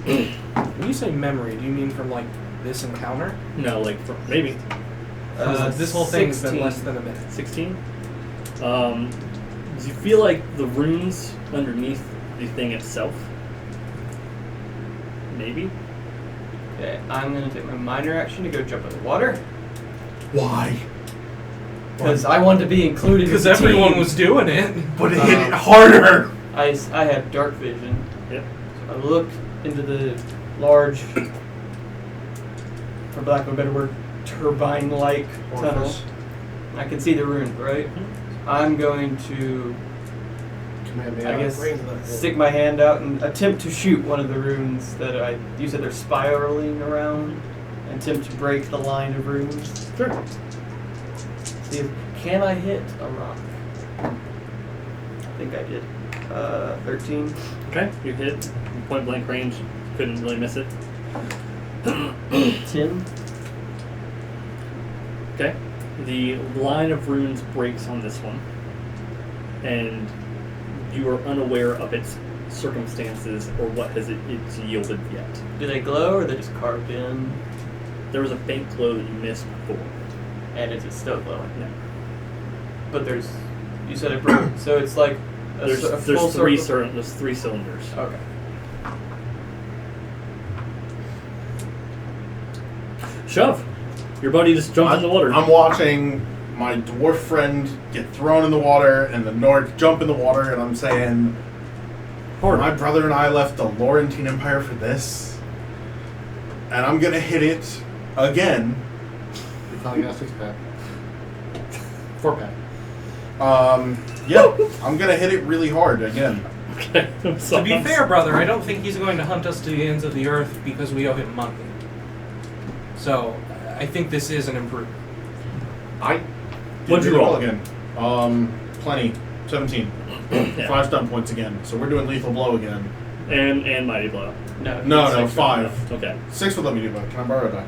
When you say memory, do you mean from like this encounter? No, like maybe This whole thing's been 16. less than a minute. 16. Do you feel like the runes underneath the thing itself? Maybe. Okay, I'm gonna take my minor action to go jump in the water Why? because I want to be included. Because with the everyone team. was doing it. But it hit it harder! I have dark vision. Yep. So I look into the large, for lack of a better word, turbine-like tunnel. Orifice. I can see the runes, right? I'm going to, Command me I out. guess, Right into that hole. stick my hand out and attempt to shoot one of the runes that you said they're spiraling around. Attempt to break the line of runes. Sure. See, can I hit a rock? I think I did. 13. Okay. You hit point blank range. Couldn't really miss it. 10. Okay. The line of runes breaks on this one, and you are unaware of its circumstances or what it's yielded yet. Do they glow or are they just carved in? There was a faint glow that you missed before. And is it still glowing? No. But you said it broke, so it's like a full There's three circle. there's 3 cylinders. Okay. Shove. Your buddy just jumped in the water. I'm watching my dwarf friend get thrown in the water and the Nord jump in the water, and I'm saying, Hard. my brother and I left the Laurentine Empire for this, and I'm gonna hit it again. You're telling us 6-pack. 4-pack. Yeah, I'm gonna hit it really hard again. Okay. To be fair, brother, I don't think he's going to hunt us to the ends of the earth because we owe him money. So, I think this is an improvement. I What'd you did it roll? all again? Plenty. 17. Yeah. 5 stun points again. So we're doing lethal blow again. And mighty blow. No. No, it's 5. Okay. 6 would let me do both. Can I borrow a die?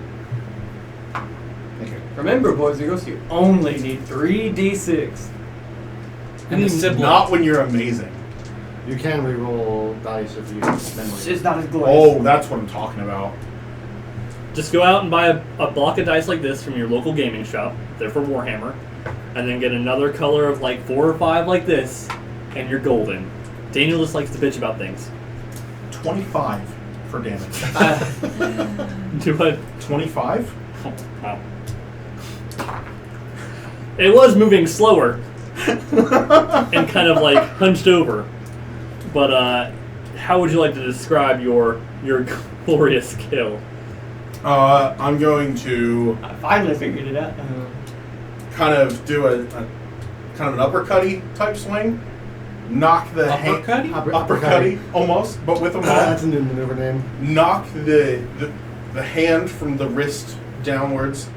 Thank you. Remember, boys and girls, you only need 3d6. And the sibling. Not when you're amazing. You can re-roll dice if you use memory. It's just not as glorious. Oh, that's what I'm talking about. Just go out and buy a block of dice like this from your local gaming shop. They're for Warhammer. And then get another color of like 4 or 5 like this, and you're golden. Daniel just likes to bitch about things. 25 for damage. Do what? 25? Oh, wow. It was moving slower and kind of like hunched over. But how would you like to describe your glorious kill? I'm going to I finally figured it out. kind of do a kind of an uppercutty type swing. Knock the Uppercutty? uppercutty almost, but with a That's a maul. new maneuver name. Knock the hand from the wrist downwards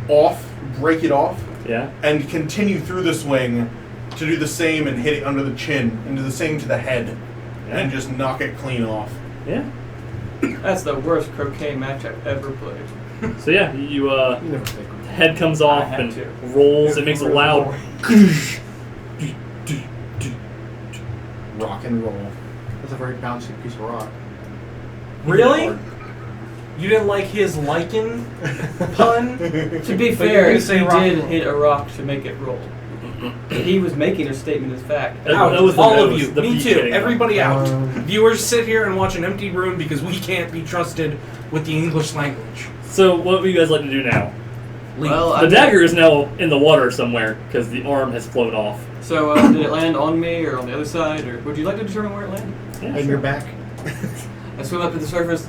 off, break it off, Yeah? and continue through the swing to do the same and hit it under the chin, and do the same to the head, and just knock it clean off. Yeah? That's the worst croquet match I've ever played. So yeah, you You never take one. head comes off I had and to. rolls. It makes a loud. Rock and roll. That's a very bouncy piece of rock. Really? You didn't like his lichen pun? To be But you're fair, gonna he say rock did and roll. hit a rock to make it roll. He was making a statement as fact. That Out, was the all of nose, you. the Me beak too. hitting Everybody out. Um, Viewers sit here and watch an empty room because we can't be trusted with the English language. So what would you guys like to do now? Leave. Well, The dagger is now in the water somewhere because the arm has flown off. So, did it land on me or on the other side, or would you like to determine where it landed? Yeah, And sure. you're back. I swim up to the surface.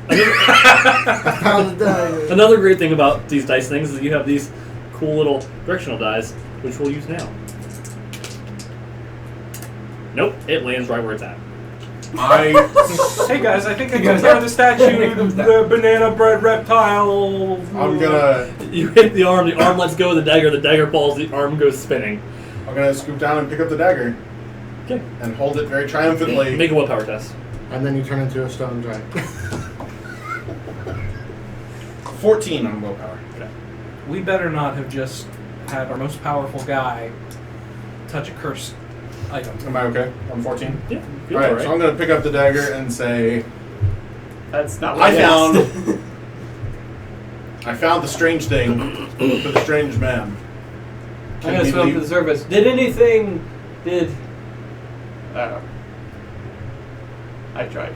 Found the dagger. Another great thing about these dice things is you have these cool little directional dies, which we'll use now. Nope, it lands right where it's at. Hey guys, I think I can tear the statue, the banana bread reptile. I'm gonna You hit the arm lets go of the dagger falls, the arm goes spinning. scoop down and pick up the dagger. Okay. And hold it very triumphantly. Make a willpower test. And then you turn into a stone giant. 14 on willpower. Okay. We better not have just had our most powerful guy touch a cursed item. Am I okay? I'm 14? Yeah. Alright, so I'm going to pick up the dagger and say, That's not I what found I found the strange thing for the strange man. I'm Can gonna we swim leave- to the surface. Did I tried.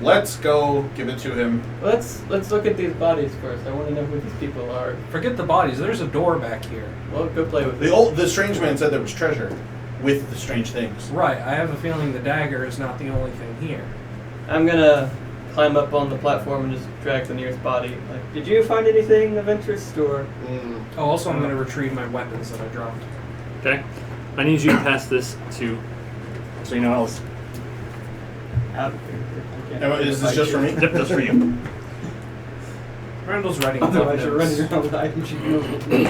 Let's go give it to him. Let's look at these bodies first. I want to know who these people are. Forget the bodies. There's a door back here. Well, go play with it. The strange man said there was treasure with the strange things. Right. I have a feeling the dagger is not the only thing here. I'm gonna climb up on the platform and just drag the nearest body. Like, did you find anything of interest or? Oh, also I'm going to retrieve my weapons that I dropped. Okay. I need you to pass this to so you know else. Out of here. I can't Now, is this just for me? Yep, that's for you. Randall's writing Otherwise, you're running notes. around with items you know with me.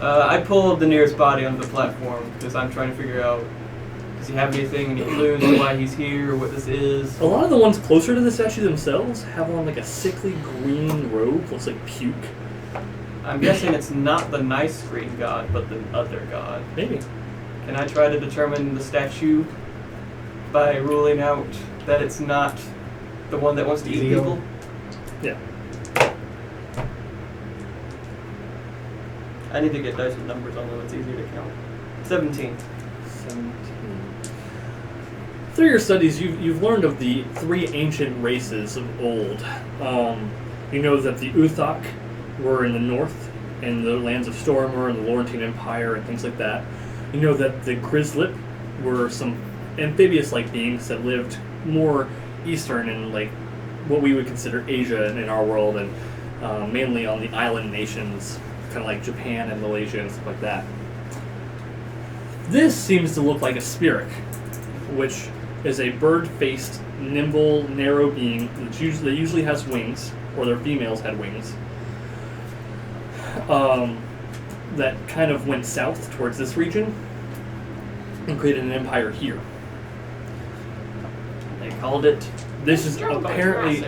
I pulled the nearest body onto the platform because I'm trying to figure out, does he have anything, any clues to why he's here, or what this is? A lot of the ones closer to the statue themselves have on like a sickly green robe, looks like puke. I'm guessing it's not the nice green god, but the other god. Maybe. Can I try to determine the statue by ruling out that it's not the one that wants to eat Ililio? people? Yeah. I need to get dice with numbers on them. It's easier to count. 17. 17. Through your studies, you've learned of the three ancient races of old. You know that the Uthak were in the north, in the lands of Stormer and the Laurentine Empire and things like that. You know that the Grizzlip were some amphibious-like beings that lived more eastern in like what we would consider Asia in our world, and mainly on the island nations, kind of like Japan and Malaysia and stuff like that. This seems to look like a spirit, which is a bird-faced, nimble, narrow being that usually has wings, or their females had wings, that kind of went south towards this region and created an empire here. They called it. This is apparently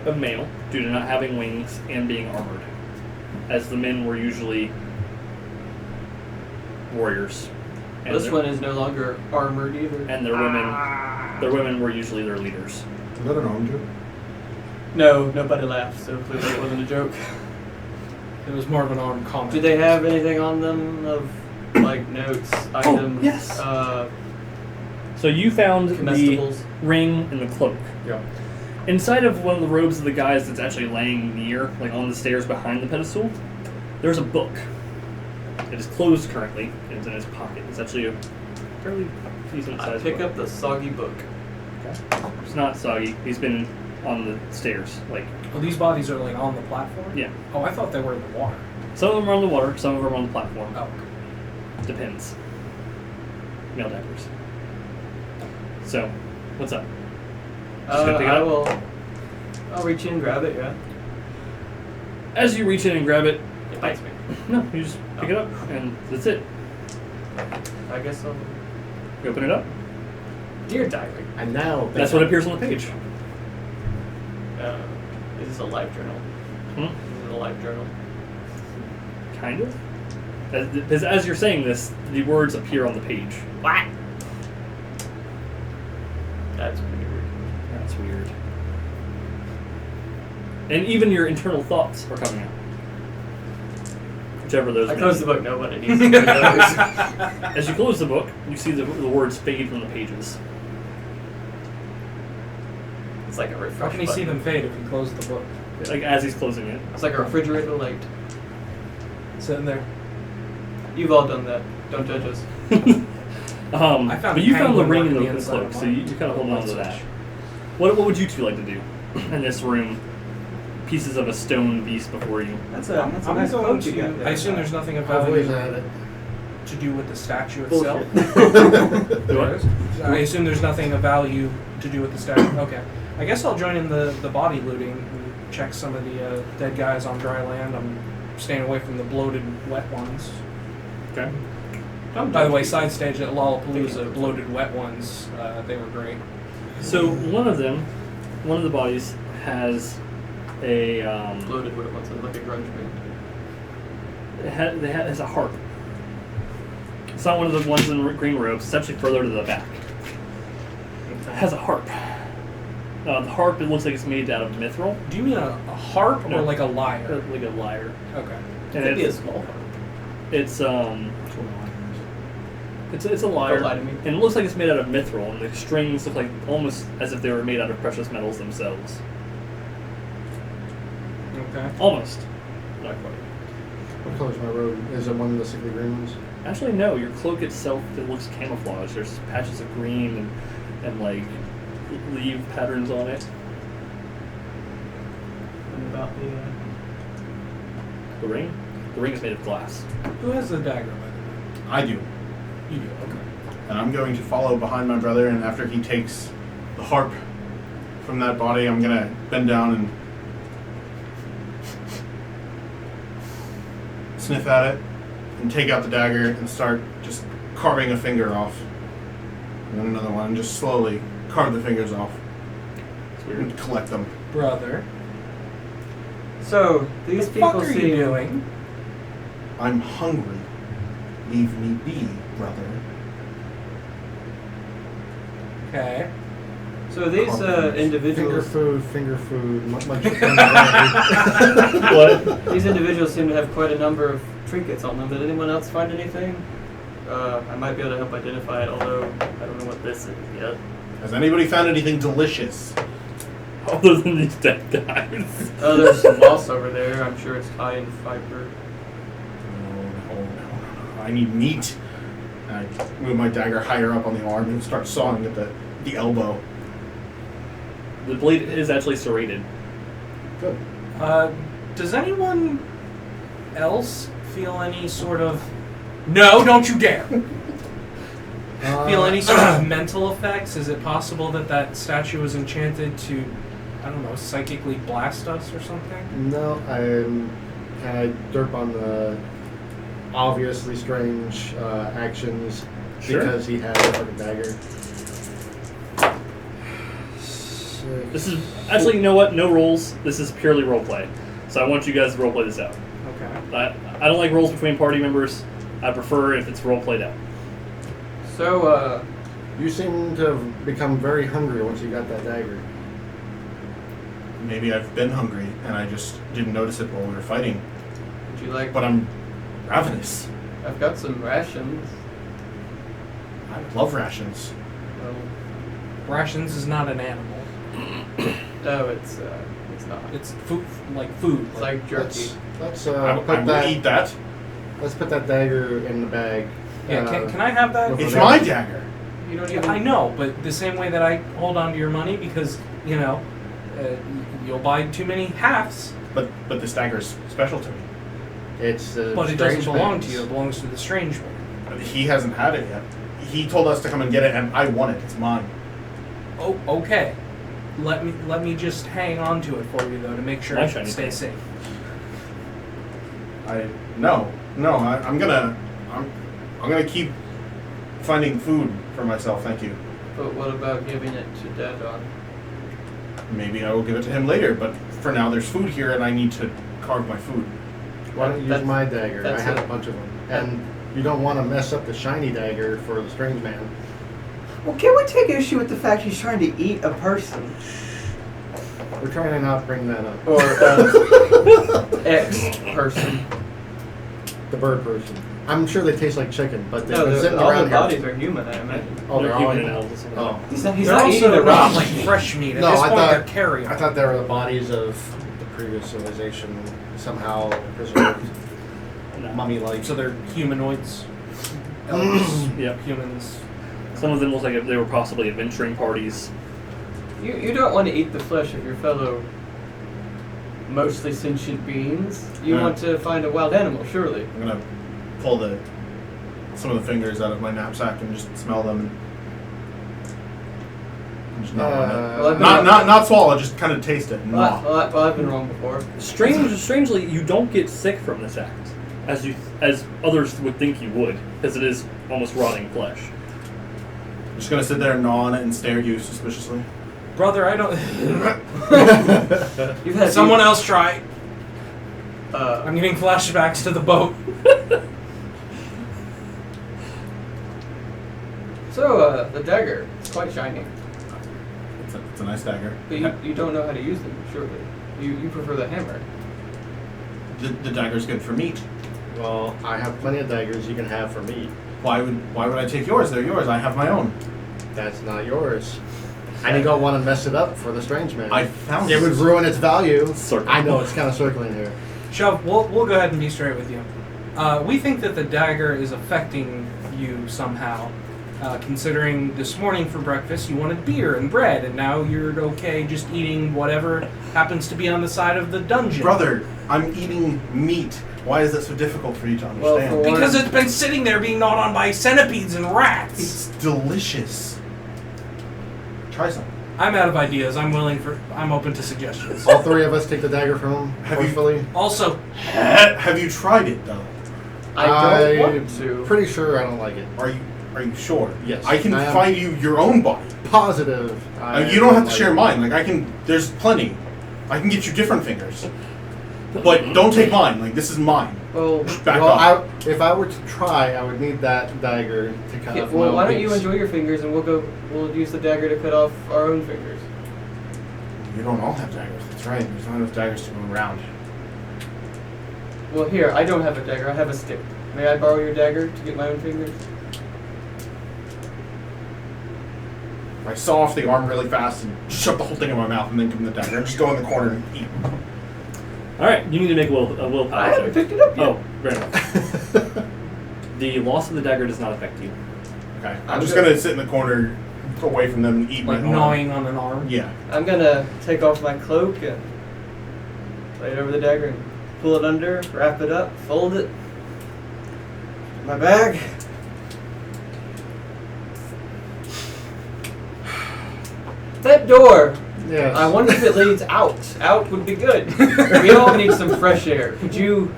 a male due to not having wings and being armored, as the men were usually warriors. And This one is no longer armored either. and their women were usually their leaders. Is that an arm joke? No, nobody laughed, so clearly it wasn't a joke. It was more of an armed comment. Do they have anything on them of, like, notes, items? yes. Uh, So you found the comestibles? ring and the cloak. Yeah. Inside of one of the robes of the guys that's actually laying near, like on the stairs behind the pedestal, there's a book. It is closed currently, and it's in his pocket. It's actually a fairly decent I sized pick book. up the soggy book. It's not soggy. He's been on the stairs. Like, Oh, these bodies are like on the platform? yeah. Oh, I thought they were in the water. Some of them are on the water, some of them are on the platform. Oh. Depends. Male daggers. So, what's up? Just gonna pick it up? I'll reach in and grab it, yeah. As you reach in and grab it, It bites me. no, you just pick it up, and that's it. I guess I'll... You open it up. Dear diary. And now That's what appears on the page. Is this a life journal? Hmm? Is it a life journal? Kind of. Because as you're saying this, the words appear on the page. What? That's weird. That's weird. And even your internal thoughts are coming out. Whichever those I may closed be. the book, nobody needs to read those. As you close the book, you see the words fade from the pages. It's like a How refresh can you see button. them fade if you close the book? Like as he's closing it. It's like a refrigerator light. Sitting there. You've all done that. Don't judge us. I found but a you found the penguin ring marked in on the the inside cloak, of so mine. you kind of hold on to Switch. that. What would you two like to do in this room? Pieces of a stone beast before you. That's a I'm nice going cloak you to. got there. I assume there's nothing I've above always you. had it. to do with the statue itself? Bullshit. There is? I assume there's nothing of value to do with the statue. Okay. I guess I'll join in the body looting and check some of the dead guys on dry land. I'm staying away from the bloated, wet ones. Okay. By the way, side stage at Lollapalooza, bloated, wet ones, they were great. So one of the bodies has a Loaded with it once. Like a grunge band. it has a harp. It's not one of the ones in green robes. It's actually further to the back. It has a harp. The harp, it looks like it's made out of mithril. Do you mean a harp No. or like a lyre? Like a lyre. Okay. And Could be a it's small one. it's a lyre, Don't lie to me. and it looks like it's made out of mithril, and the strings look like almost as if they were made out of precious metals themselves. Okay. Almost. Not quite. What color's my robe? Is it one of the sickly green ones? Actually, no. Your cloak itself, it looks camouflage. There's patches of green and like leaf patterns on it. And about The ring? The ring is made of glass. Who has the dagger, by the way? I do. You do, okay. And I'm going to follow behind my brother, and after he takes the harp from that body, I'm going to bend down and sniff at it and take out the dagger and start just carving a finger off. And then another one, and just slowly carve the fingers off It's weird. and collect them. Brother. So these What the people fuck are you seem doing? I'm hungry. Leave me be, brother. Okay. So these individuals, Finger food, much like What? these individuals seem to have quite a number of trinkets on them. Did anyone else find anything? I might be able to help identify it, although I don't know what this is yet. Has anybody found anything delicious? Other than these dead guys. There's some moss over there. I'm sure it's high in fiber. No. I need meat. And I move my dagger higher up on the arm and start sawing at the elbow. The blade is actually serrated. Good. Does anyone else feel any sort of... No, don't you dare! Feel any sort of mental effects? Is it possible that that statue was enchanted to, I don't know, psychically blast us or something? No, I'm kind of derp on the obviously strange actions Sure. because he has a fucking dagger. This is actually, you know what? No rolls. This is purely roleplay. So I want you guys to roleplay this out. Okay. I don't like rolls between party members. I prefer if it's roleplayed out. So, You seem to have become very hungry once you got that dagger. Maybe I've been hungry and I just didn't notice it while we were fighting. would you like? But I'm ravenous. I've got some rations. I love rations. Well, Rations is not an animal. no, it's not. It's food, like food. It's like jerky. Let's I put will that. eat that. Let's put that dagger in the bag. Yeah, can I have that? It's my dagger. You don't Yeah, even. I know, but the same way that I hold on to your money because, you know, you'll buy too many halves, But this dagger's special to me. It's but it doesn't belong to you. It belongs to the strange one. He hasn't had it yet. He told us to come and get it, and I want it. It's mine. Oh, okay. Let me just hang on to it for you though to make sure My it shiny stays thing. safe. I'm gonna keep finding food for myself. Thank you. But what about giving it to Dadon? Maybe I will give it to him later. But for now, there's food here, and I need to carve my food. Why don't you use That's- my dagger? I that's have it. a bunch of them. And you don't want to mess up the shiny dagger for the strange man. Well, can we take issue with the fact he's trying to eat a person We're trying to not bring that up. or ex-person? The bird person. I'm sure they taste like chicken, but they've No, been sitting all around the here. bodies are human, I imagine. Oh, they're all human in. and elves. Oh. He's They're not eating also the not raw. like fresh meat. At No, this I point, thought- they're carrion. I thought they were the bodies of the previous civilization somehow preserved, mummy-like. So they're humanoids. Elves, Yep. humans. Some of them look like they were possibly adventuring parties. You don't want to eat the flesh of your fellow mostly sentient beings. You Yeah. want to find a wild animal, surely. I'm gonna pull the some of the fingers out of my knapsack and just smell them. And just gnaw on it. Not swallow, just kind of taste it. And gnaw. Well, I've been wrong before. Strangely, you don't get sick from this act, as others would think you would, because it is almost rotting flesh. I'm just gonna sit there and gnaw on it and stare at you suspiciously. Brother, I don't. You've had Someone else try. I'm I'm getting flashbacks to the boat. So, the dagger. It's quite shiny. It's a nice dagger. But you don't know how to use them, surely. You prefer the hammer. The dagger's good for meat. Well, I have plenty of daggers you can have for meat. Why would I take yours? They're yours. I have my own. That's not yours. And you don't want to mess it up for the strange man. I found it would ruin its value. Circle. I know, it's kind of circling here. Shuv, we'll go ahead and be straight with you. We think that the dagger is affecting you somehow. Considering this morning for breakfast you wanted beer and bread, and now you're okay just eating whatever happens to be on the side of the dungeon. Brother, I'm eating meat. Why is that so difficult for you to Well, understand? for Because it's been sitting there being gnawed on by centipedes and rats. It's delicious. Try some. I'm out of ideas. I'm open to suggestions. All three of us take the dagger from him, Have you- forcefully. Also, Have you tried it though? I don't want to. Pretty sure I don't like it. Are you sure? Yes. I can I am. find you your own body. Positive. You don't have to share mine. Like there's plenty. I can get you different fingers. But don't take mine. Like this is mine. Well, Back up. If I were to try, I would need that dagger to cut off my well, own why don't you piece. enjoy your fingers and we'll use the dagger to cut off our own fingers. You don't all have daggers. That's right. There's not enough daggers to go around. Well, here, I don't have a dagger. I have a stick. May I borrow your dagger to get my own fingers? I saw off the arm really fast and shove the whole thing in my mouth and then give him the dagger and just go in the corner and eat. All right, you need to make a willpower I haven't check. picked it up yet. Oh, very enough. The loss of the dagger does not affect you. Okay. I'm just gonna sit in the corner away from them and eat like my arm. gnawing on an arm. Yeah. I'm gonna take off my cloak and lay it over the dagger and pull it under, wrap it up, fold it. My bag. That door. Yes. I wonder if it leads out. Out would be good. We all need some fresh air. Could you,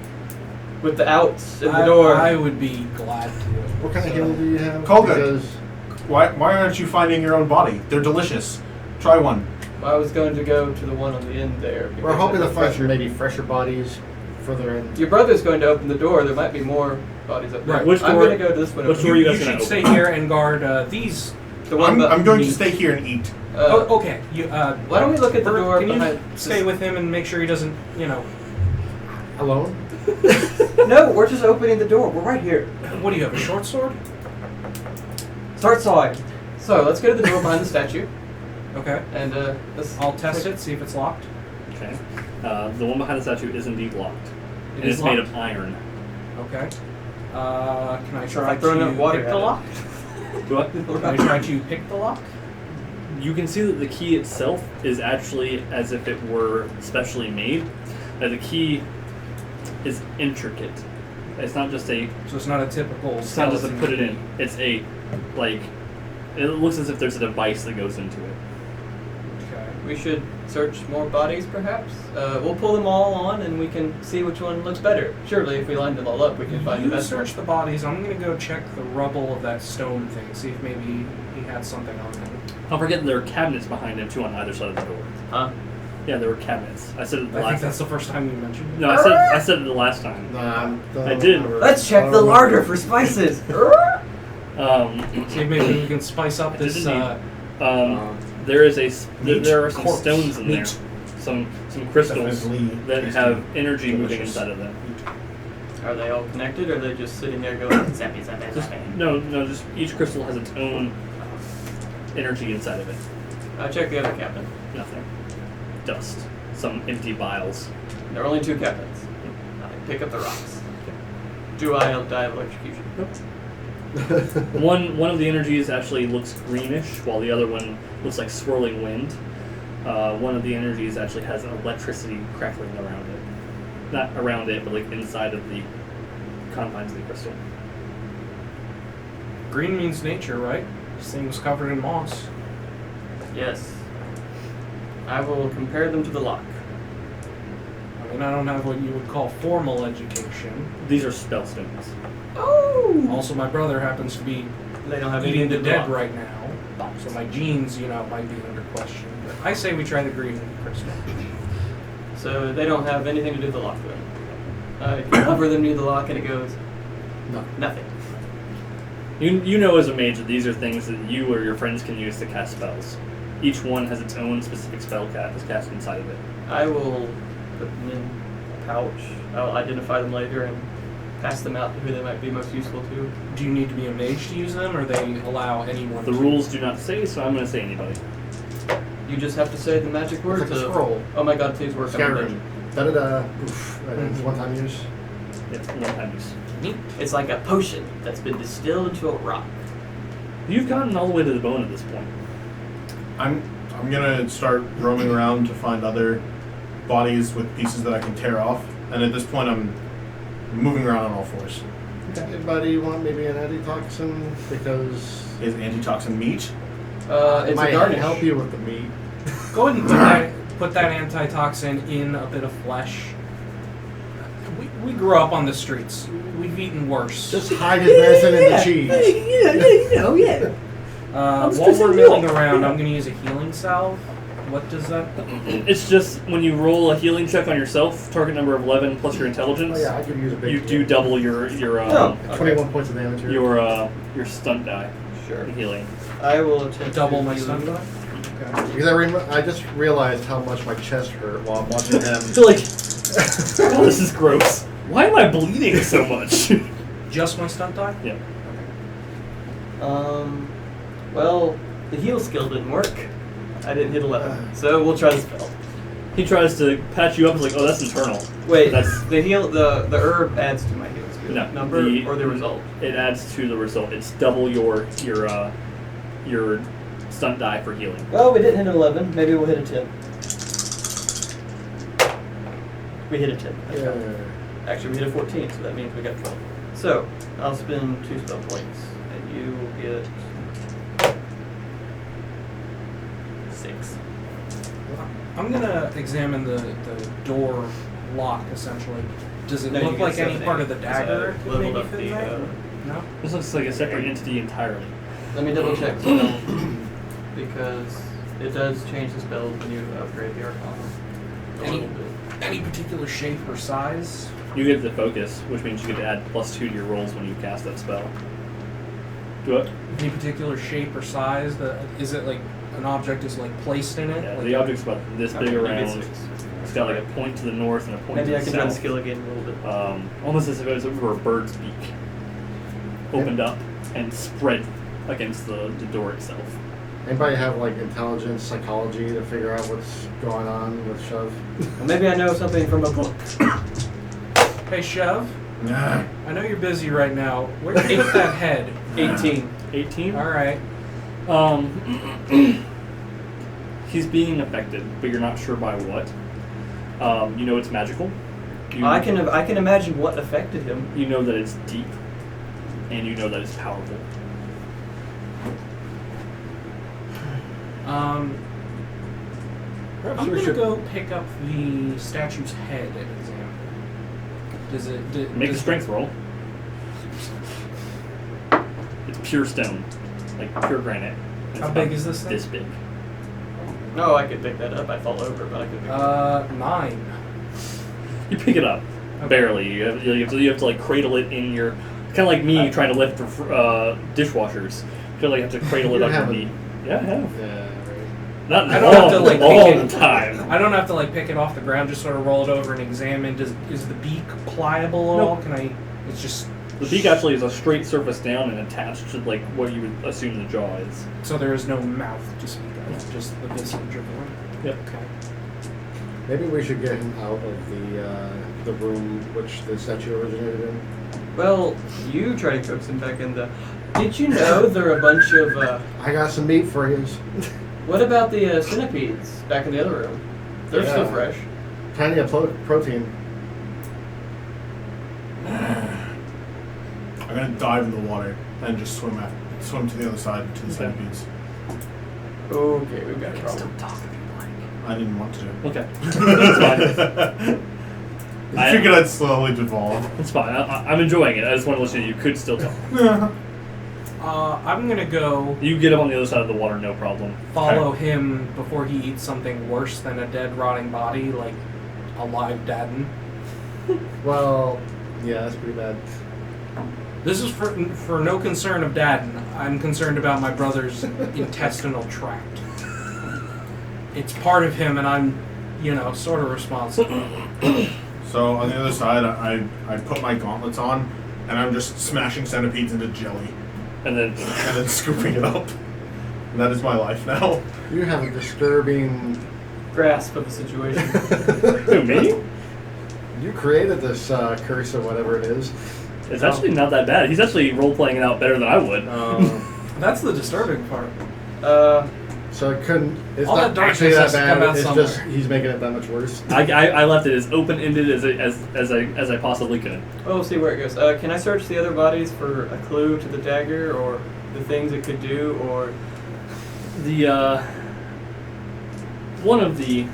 with the outs in the door? I would be glad to. What kind of heal do you have? Colgan. Because Why aren't you finding your own body? They're delicious. Try one. I was going to go to the one on the end there. we're hoping to find fresher. maybe fresher bodies further in. Your brother's going to open the door. There might be more bodies up there. Right. Which I'm door- going to go to this one. which over door here. you You guys should gonna stay open? here and guard these. The one I'm going to meat. stay here and eat. Oh, okay. You. Why don't we look at the Bert, door Can behind? you stay with him and make sure he doesn't, Alone? No, we're just opening the door. We're right here. What do you have? A short sword? Start sawing. So let's go to the door behind the statue, Okay. and let's. I'll test it. See if it's locked. Okay. The one behind the statue is indeed locked. It and is it's made locked. of iron. Okay. Can I try throwing to up water pick at the it. lock? What? Can I try to pick the lock? You can see that the key itself is actually as if it were specially made. The key is intricate. It's not just a. So it's not a typical. It's not just a skeleton put it key. in. It's a, like, it looks as if there's a device that goes into it. Okay. We should search more bodies, perhaps. We'll pull them all on, and we can see which one looks better. Surely, if we line them all up, we can find the You best one. search the bodies. I'm gonna go check the rubble of that stone thing. See if maybe he had something on him. Don't forget there are cabinets behind him too on either side of the door. Huh? Yeah, there were cabinets. I said it the I think last that's time. the first time you mentioned it. No, I said it the last time. I did. Let's check the larder for spices. See if maybe we can spice up I this. didn't there is there are some corpse, stones in there, meat. some crystals Definitely that tasty. have energy moving Delicious. inside of them. Are they all connected, or are they just sitting there going zappy, zappy, Just, zappy? no, just each crystal has its own energy inside of it. I'll check the other cabinet. Nothing. Dust. Some empty vials. There are only two cabinets. I pick up the rocks. Do I die of electrocution? One of the energies actually looks greenish, while the other one looks like swirling wind. One of the energies actually has electricity crackling around it. Not around it, but like inside of the confines of the crystal. Green means nature, right? This thing was covered in moss. Yes. I will compare them to the lock. I mean, I don't have what you would call formal education. These are spell stones. Oh! Also, my brother happens to be They don't have eating anything the to do with the dead lock. right now. So my genes, might be under question. But I say we try the green crystal. So they don't have anything to do with the lock then. I can hover them near the lock and it goes No. nothing. You know as a mage that these are things that you or your friends can use to cast spells. Each one has its own specific spell cast inside of it. I will put them in a pouch. I'll identify them later and pass them out to who they might be most useful to. Do you need to be a mage to use them, or they allow anyone The to? rules do not say, so I'm going to say anybody. You just have to say the magic words It's like a of, scroll. oh my god, please work on the Skyrim. dungeon. Da-da-da. Oof. And it's one-time use. It's one-time use. Neat. It's like a potion that's been distilled into a rock. You've gotten all the way to the bone at this point. I'm gonna start roaming around to find other bodies with pieces that I can tear off, and at this point I'm moving around on all fours. Anybody want maybe an antitoxin? Because Is antitoxin meat? it It's a might garnish. help you with the meat. Go ahead and put that antitoxin in a bit of flesh. We grew up on the streets. We've eaten worse. Just hide his medicine in the cheese. Yeah. While supposed we're to milling do it. around, I'm going to use a healing salve. What does that? It's just when you roll a healing check on yourself, target number of 11 plus your intelligence, Oh yeah, I could use a big. you do double your Oh, okay. 21 points of damage here. your stunt die Sure. in healing. I will attempt Double to my heal stun you. die? Okay. Because I just realized how much my chest hurt while I'm watching them. I feel like, oh, this is gross. Why am I bleeding so much? Just my stunt die? Yeah. Well, the heal skill didn't work. I didn't hit 11, so we'll try the spell. He tries to patch you up. He's like, oh, that's internal. Wait, That's- the herb adds to my heal skill No, number or the result. It adds to the result. It's double your stunt die for healing. Well, we didn't hit an 11. Maybe we'll hit a 10. We hit a 10. That's Yeah. fine. Actually, we hit a 14, so that means we got 12. So, I'll spend 2 spell points, and you will get 6. I'm going to examine the door lock, essentially. Does it No, you look get like any 7 part of the damage. dagger It's, could leveled maybe up fit the, that? No? This looks like a separate entity entirely. Let me double check the spell, because it does change the spells when you upgrade the Arcana. A Any- little bit. Any particular shape or size? You get the focus, which means you get to add +2 to your rolls when you cast that spell. Do it. Any particular shape or size? Is it like an object is like placed in it? Yeah, Like the object's about this Okay, big you get around. 6. It's got like a point to the north and a point Maybe to I the can south. try the skill again a little bit. Almost as if it were a bird's beak. Opened up and spread against the door itself. Anybody have like intelligence, psychology to figure out what's going on with Shuv? Well, maybe I know something from a book. Hey, Shuv, Nah. I know you're busy right now. Where'd you put that head? 18. 18? All right. He's being affected, but you're not sure by what. You know it's magical. I can imagine what affected him. You know that it's deep, and you know that it's powerful. Perhaps I'm we gonna should go pick up the statue's head and examine it. Does it Make a strength roll. It's pure stone, like pure granite. It's How big about is this thing? This big. No, I could pick that up. I'd fall over, but I could pick it up. 9. You pick it up, Okay. barely. You have to like cradle it in your. Kind of like me trying to lift dishwashers. You feel like you have to cradle it You up your haven't. knee. Yeah, I have. Yeah, right. Not I don't have to, like, all pick the it. time. I don't have to like pick it off the ground. Just sort of roll it over and examine. Is the beak pliable at Nope. all? Can I? It's just The beak actually is a straight surface down and attached to like what you would assume the jaw is. so there is no mouth to speak of. Just the visage of one. Yep. Okay. Maybe we should get him out of the room which the statue originated in. Well, you try to coax him back in the... Did you know there are a bunch of... I got some meat for you. What about the centipedes back in the other room? They're still Yeah. fresh. Tiny of protein. I'm gonna dive in the water and just swim to the other side to the centipedes. Okay, we've got a Still problem. talk if you like. I didn't want to. Okay. That's fine. I figured I'd slowly devolve. It's fine. I'm enjoying it. I just want to listen to you. You could still talk. I'm gonna go You get up on the other side of the water, no problem. follow him before he eats something worse than a dead, rotting body, like a live Dadden. Well, yeah, that's pretty bad. This is for no concern of Dadden. I'm concerned about my brother's intestinal tract. It's part of him, and I'm, sort of responsible. So on the other side, I put my gauntlets on, and I'm just smashing centipedes into jelly, And then and then scooping it up. And that is my life now. You have a disturbing. Grasp of the situation. who, me? You created this curse or whatever it is. It's actually not that bad. He's actually role playing it out better than I would. That's the disturbing part. So it couldn't. It's All not that actually darkness that has to come bad. out It's somewhere. just he's making it that much worse. I left it as open ended as I possibly could. Well, we'll see where it goes. Can I search the other bodies for a clue to the dagger or the things it could do, or The one of the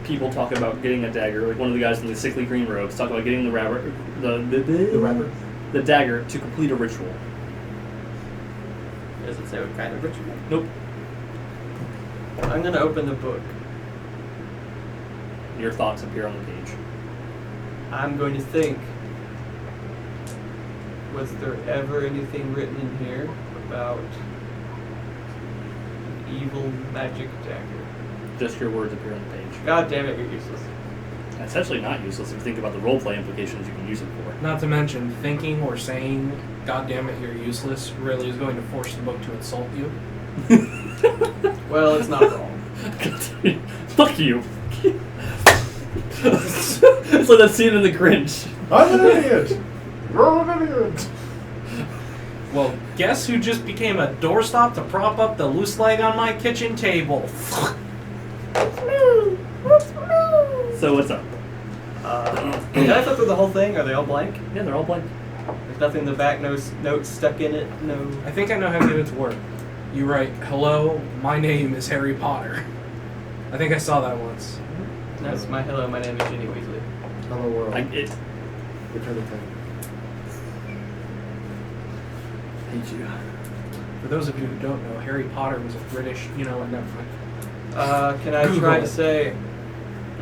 people talk about getting a dagger, like one of the guys in the sickly green robes talk about getting the dagger to complete a ritual. does it say what kind of ritual? Nope. I'm gonna open the book. Your thoughts appear on the page. I'm going to think. Was there ever anything written in here about an evil magic dagger? Just your words appear on the page. God damn it, you're useless. It's actually not useless if you think about the roleplay implications you can use it for. Not to mention, thinking or saying, "God damn it, you're useless," really is going to force the book to insult you. Well, it's not wrong. Fuck you. It's like that scene in The Grinch. I'm an idiot. You're an idiot. Well, guess who just became a doorstop to prop up the loose leg on my kitchen table? So what's up? Did I flip through the whole thing? Are they all blank? Yeah, they're all blank. There's nothing in the back, no notes stuck in it, no... I think I know how to get it to work. You write, "Hello, my name is Harry Potter." I think I saw that once. That's my hello, my name is Ginny Weasley. Hello world. Return Return to time. hate you. For those of you who don't know, Harry Potter was a British, never mind. Can I Google try it. to say,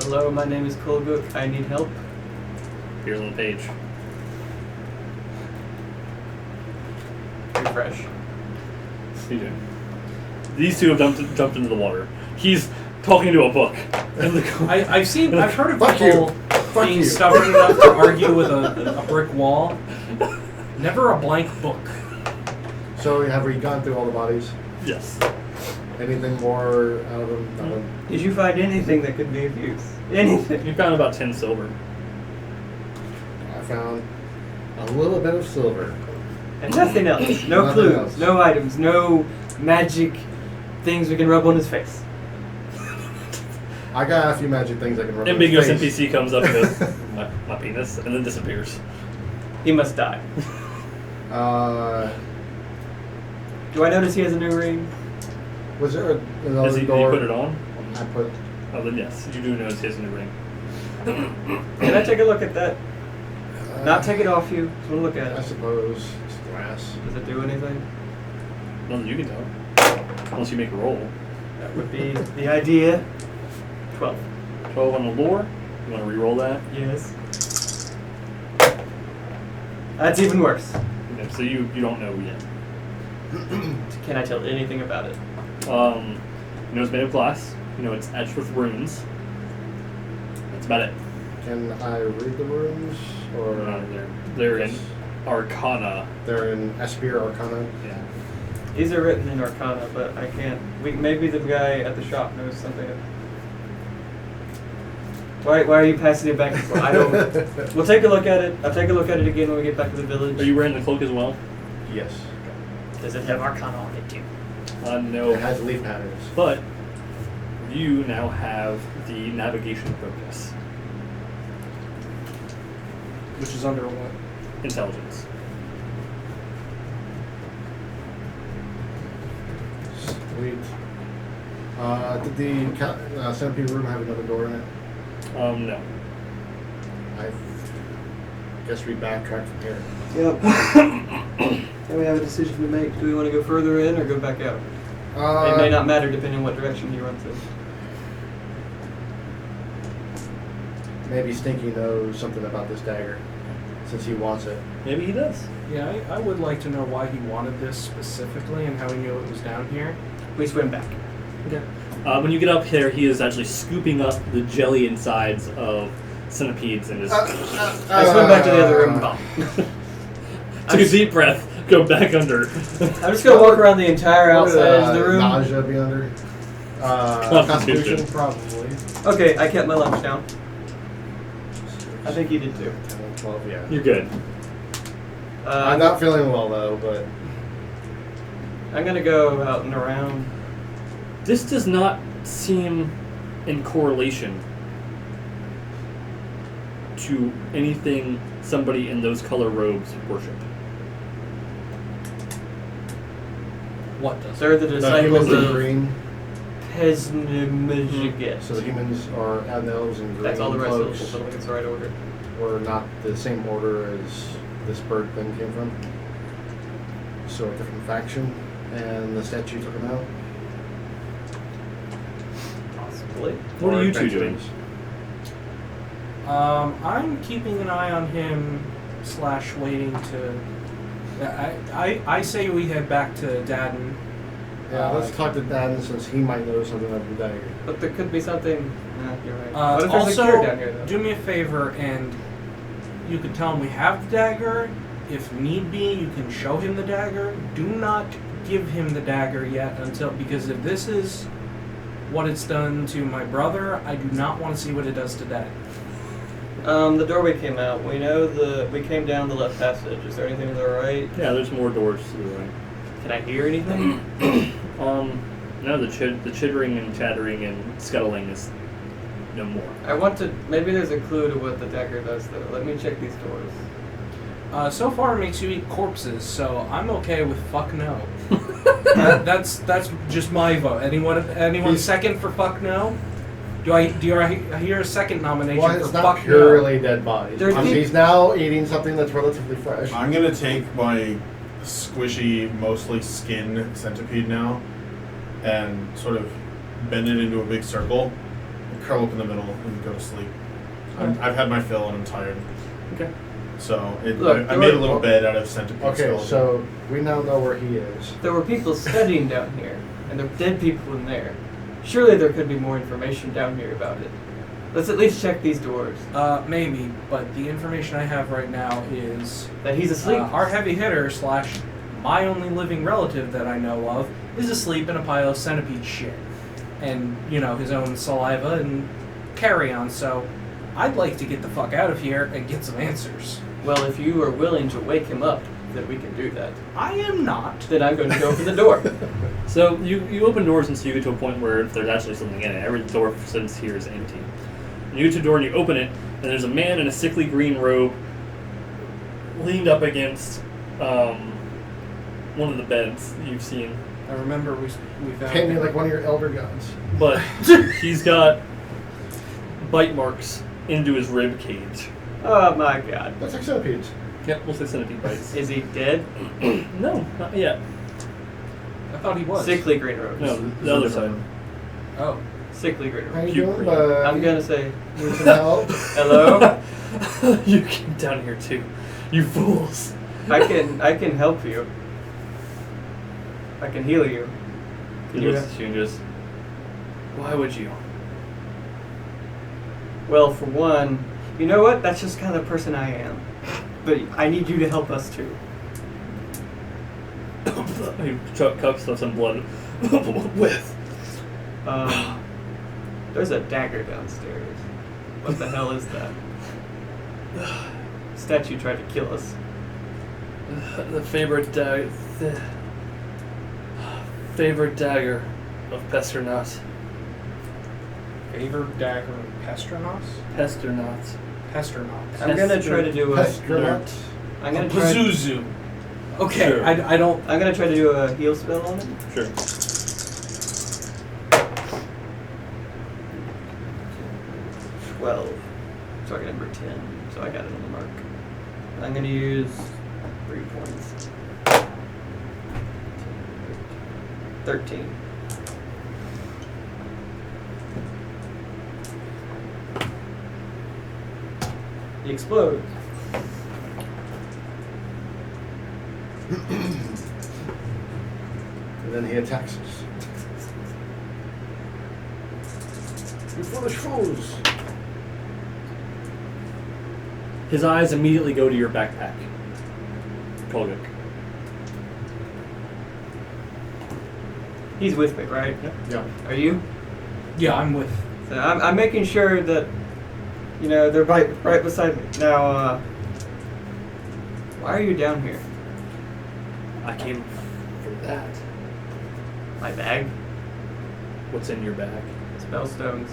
hello, my name is Kolguk, I need help? Appears on the page. Refresh. You do. These two have jumped into the water. He's talking to a book. In the I've heard of Fuck people Fuck being you. stubborn enough to argue with a brick wall. Never a blank book. So have we gone through all the bodies? Yes. Anything more out of them? Nothing. Did you find anything that could be of use? Anything? You found about 10 silver. I found a little bit of silver. And nothing else. No Nothing clues, else. no items, no magic things we can rub on his face. I got a few magic things I can rub on Ambiguous his face. NPC comes up and goes, my penis, and then disappears. He must die. Do I notice he has a new ring? Was there Does he, did door? he put it on? I put. Oh, then yes. You do notice he has a new ring. Can I take a look at that? Not take it off you. Just want to look at I it. suppose it's glass. Does it do anything? Nothing you can tell. Unless you make a roll. That would be the idea. 12. 12 on the lore. You want to re-roll that? Yes. That's even worse. Okay, so you don't know yet. Can I tell anything about it? You know it's made of glass. You know it's etched with runes. That's about it. Can I read the runes? Or They're in Arcana. they're in Espir Arcana? Yeah. These are written in Arcana, but I can't. Maybe the guy at the shop knows something. Why are you passing it back and forth? I don't. We'll take a look at it. I'll take a look at it again when we get back to the village. Are you wearing the cloak as well? Yes. Does it have Arcana on it too? No. It has leaf patterns. But you now have the navigation focus. Which is under what? Intelligence. Sweet. Did the centipede room have another door in it? No. I guess we backtrack from here. Yep. And we have a decision to make. Do we want to go further in or go back out? It may not matter depending on what direction you run to. Maybe Stinky knows something about this dagger, since he wants it. Maybe he does. Yeah, I would like to know why he wanted this specifically and how he knew it was down here. We swim back. Okay. When you get up here, he is actually scooping up the jelly insides of centipedes and is I swim back to the other room. take a deep breath, go back under. I'm just gonna walk around the entire outside of the room. Nausea be under? Constitution, probably. Okay, I kept my lunch down. I think you did too. 10, 12, yeah. You're good. I'm not feeling well though, but I'm gonna go out and around. This does not seem in correlation to anything somebody in those color robes worship. What does? They're the the disciples humans are of green. Pesnimajigit. So the humans are and the elves in green That's all the rest cloaks. of them. I think it's the right order. Were not the same order as this bird thing came from. So a different faction, and the statue took them out. Possibly. What Or are you two doing? adventurers. I'm keeping an eye on him / waiting to. I say we head back to Dadden. Yeah, let's talk to Dan since he might know something about the dagger. But there could be something. Nah, you're right. What if there's Also, a cure down here, though? do me a favor and you could tell him we have the dagger. If need be, you can show him the dagger. Do not give him the dagger yet because if this is what it's done to my brother, I do not want to see what it does to Dad. The doorway came out. We know we came down the left passage. Is there anything to the right? Yeah, there's more doors to the right. Can I hear anything? No, the chittering and chattering and scuttling is no more. I want to. Maybe there's a clue to what the dagger does, though. Let me check these doors. So far, it makes you eat corpses, so I'm okay with fuck no. That's just my vote. Anyone second for fuck no? Do I hear a second nomination Well, for it's not fuck purely dead bodies. There's He's now eating something that's relatively fresh. I'm gonna take my squishy, mostly skin centipede now, and sort of bend it into a big circle, and curl up in the middle, and go to sleep. I've had my fill, and I'm tired. Okay. So Look, I made a little bed out of centipede Okay, skeleton. so we now know where he is. There were people studying down here, and there are dead people in there. Surely there could be more information down here about it. Let's at least check these doors. Maybe, but the information I have right now is That he's asleep. our heavy hitter / my only living relative that I know of is asleep in a pile of centipede shit. And, his own saliva and carry-on, so I'd like to get the fuck out of here and get some answers. Well, if you are willing to wake him up, then we can do that. I am not. Then I'm going to go for the door. So you open doors until you get to a point where there's actually something in it. Every door since here is empty. You get to a door and you open it, and there's a man in a sickly green robe leaned up against one of the beds you've seen. I remember we found Paint me him. like one of your elder gods. But he's got bite marks into his rib cage. Oh my god. That's like centipedes. Yep, we'll say centipede bites. Is he dead? No, not yet. I thought he was. Sickly green robes. No, the other side. Oh. Sickly green How robes. you doing, bud? I'm gonna say, Need some help? hello? You came down here too, you fools. I can help you. I can heal you. He looks at you and goes, "Why would you?" Well, for one, you know what? That's just kind of the person I am. But I need you to help us too. He cups up some blood. With. There's a dagger downstairs. What the hell is that? Statue tried to kill us. The favorite dagger of Pestronaut. Favored dagger of Pestronaut? Pestronaut. Pestronaut. I'm gonna try to do a. Pestronaut. I'm gonna try. Pazuzu. Okay, Sure. I don't. I'm gonna try to do a heal spell on it. Sure. 12. Target number 10. So I got it on the mark. I'm going to use 3 points. 13. He explodes. And then he attacks us. You foolish fools! His eyes immediately go to your backpack. Kolguk. He's with me, right? Yeah. Are you? Yeah, I'm with. So I'm making sure that, they're right beside me. Now, why are you down here? I came for that. My bag? What's in your bag? Spellstones.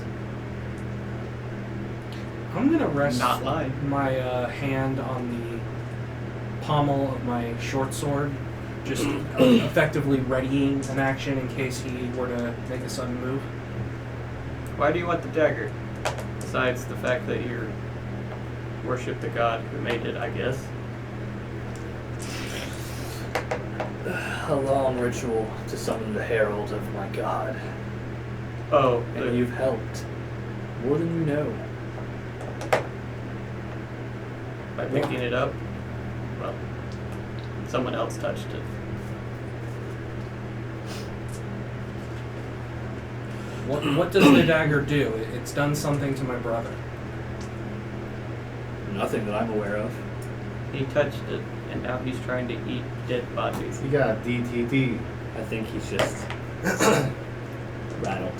I'm gonna rest Not lying. my hand on the pommel of my short sword, just effectively readying an action in case he were to make a sudden move. Why do you want the dagger? Besides the fact that you worship the god who made it, I guess. A long ritual to summon the herald of my god. Oh, And you've helped. More than you know. by picking it up? Well, someone else touched it. What does the dagger do? It's done something to my brother. Nothing that I'm aware of. He touched it, and now he's trying to eat dead bodies. He got DTD. I think he's just rattled.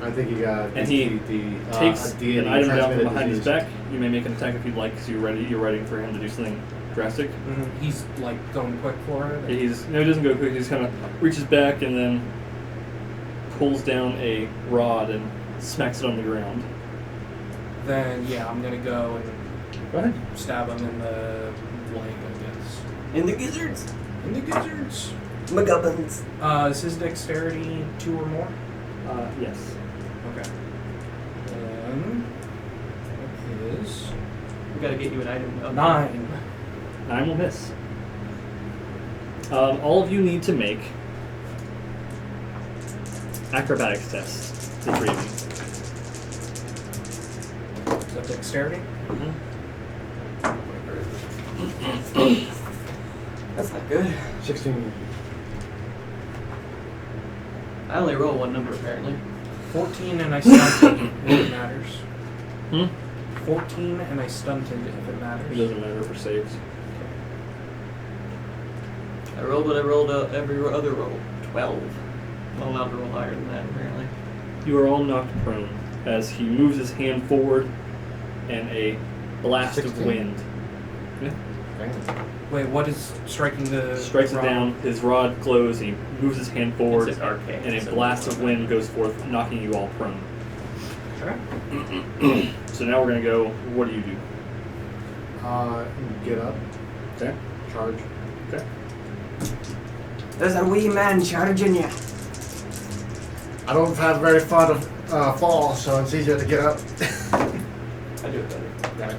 I think he got And he DTD. Takes a deity an item down from transmitted behind his disease. back. You may make an attack if you'd like, because you're ready for him to do something drastic. He's like going quick for it. He doesn't go quick. He just kind of reaches back and then pulls down a rod and smacks it on the ground. Then yeah, I'm gonna go and Go ahead. stab him in the leg, I guess. In the gizzards! In the gizzards. McGubbins! Is his dexterity 2 or more? Yes. Okay. Then it is We gotta get you an item. 9. 9 will miss. All of you need to make acrobatics tests. The 3 of Is that dexterity? you. That's not good. 16. I only roll one number, apparently. 14 and I stunted if it matters. Hmm? 14 and I stunted if it matters. It doesn't matter for saves. I rolled what I rolled every other roll. 12. I'm not allowed to roll higher than that, apparently. You are all knocked prone as he moves his hand forward and a blast 16? of wind Wait, what is striking the strikes it rock? down. His rod glows. He moves his hand forward, It's an arcane, and a so- blast of wind goes forth, knocking you all prone. Okay. So now we're gonna go. What do you do? Get up. Okay. Charge. Okay. There's a wee man charging you. I don't have very far to fall, so it's easier to get up. I do it better. Got it.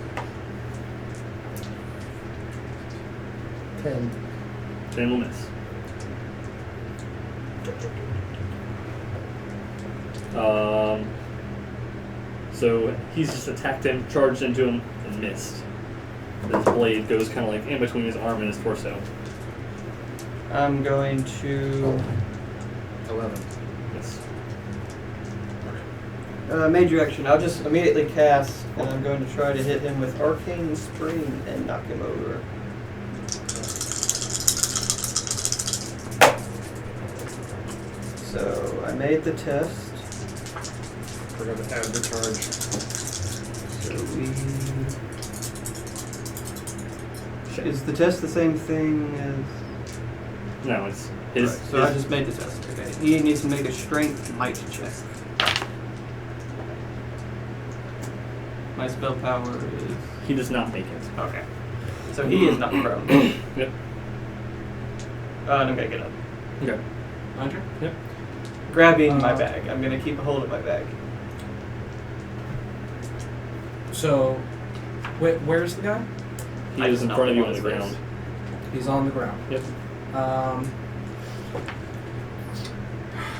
10. 10 will miss. So he's just attacked him, charged into him, and missed. His blade goes kind of like in between his arm and his torso. I'm going to 11. Yes. major action. I'll just immediately cast, and I'm going to try to hit him with Arcane Spring and knock him over. So I made the test. We're going to add the charge. So is the test the same thing as? No, it's his. Right, so I just made the test. Okay. He needs to make a strength might check. My spell power is. He does not make it. Okay. So he is not prone. Yep. And I'm gonna get up. Okay. Hunter? Yep. Grabbing my bag. I'm gonna keep a hold of my bag. So, where's the guy? He I is just in knocked front of him you on on the his ground. face. He's on the ground. Yep.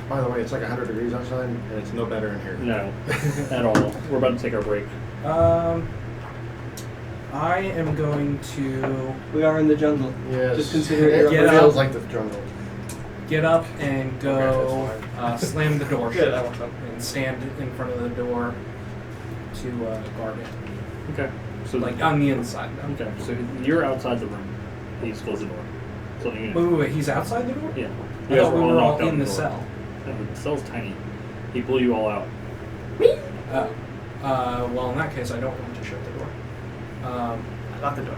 By the way, it's like 100 degrees outside, and it's no better in here. No, at all. We're about to take our break. I am going to We are in the jungle. Yes. Just consider it it your feels upper- like the jungle. get up and go Okay, that's slam the door Good, I shut want some. and stand in front of the door to guard it. Okay. So Like on the inside, though. Okay. So you're outside the room. He's closed the door. So you know. Wait, he's outside the door? Yeah. I You guys thought we were all knocked out in the door. cell. No, the cell's tiny. He blew you all out. Oh. Well, in that case, I don't want to shut the door. Lock the door.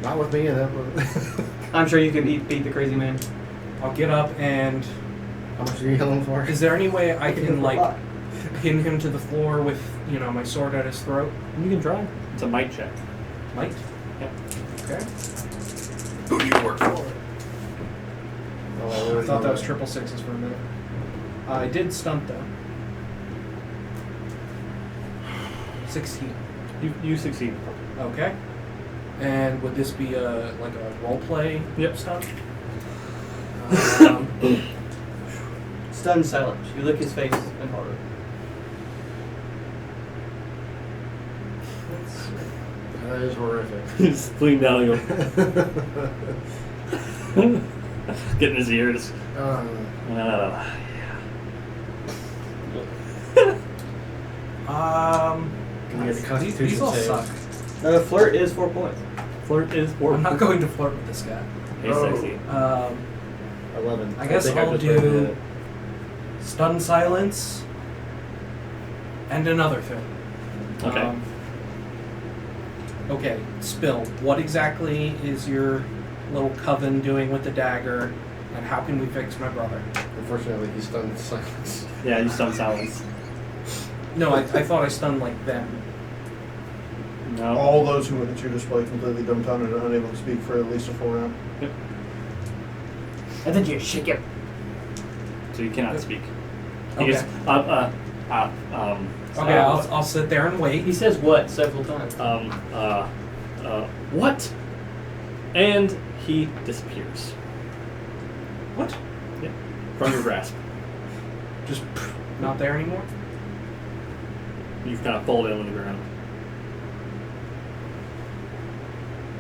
Not with me, and that. I'm sure you can beat the crazy man. I'll get up and... How much are you healing for? Is there any way I Hit him can, for a like, lot. pin him to the floor with, my sword at his throat? You can try. It's a might check. Might? Yep. Okay. Who do you work for? I thought that was triple sixes for a minute. I did stunt, though. 16. You succeed. Okay. And would this be like a role play stunt? Stunned silence. You lick his face and horror. That is horrific. He's leaning down and go, getting his ears. Can we get a These constitution all save? suck. Flirt is 4 points. Flirt is four. I'm not going to flirt with this guy. Hey, sexy. 11. I guess think I'll just read do it. stun silence and another thing. Okay. Okay, Spill. What exactly is your little coven doing with the dagger, and how can we fix my brother? Unfortunately, he's stunned silence. Yeah, you stun silence. No, I thought I stunned like them. No. All those who witness your display completely dumbfounded and unable to speak for at least a full round. Yep. And then you shake him. So you cannot speak. He Okay. just, Okay, I'll sit there and wait. He says what several times. what? And he disappears. What? Yep. From your grasp. Just not there anymore? You've kind of fallen down on the ground.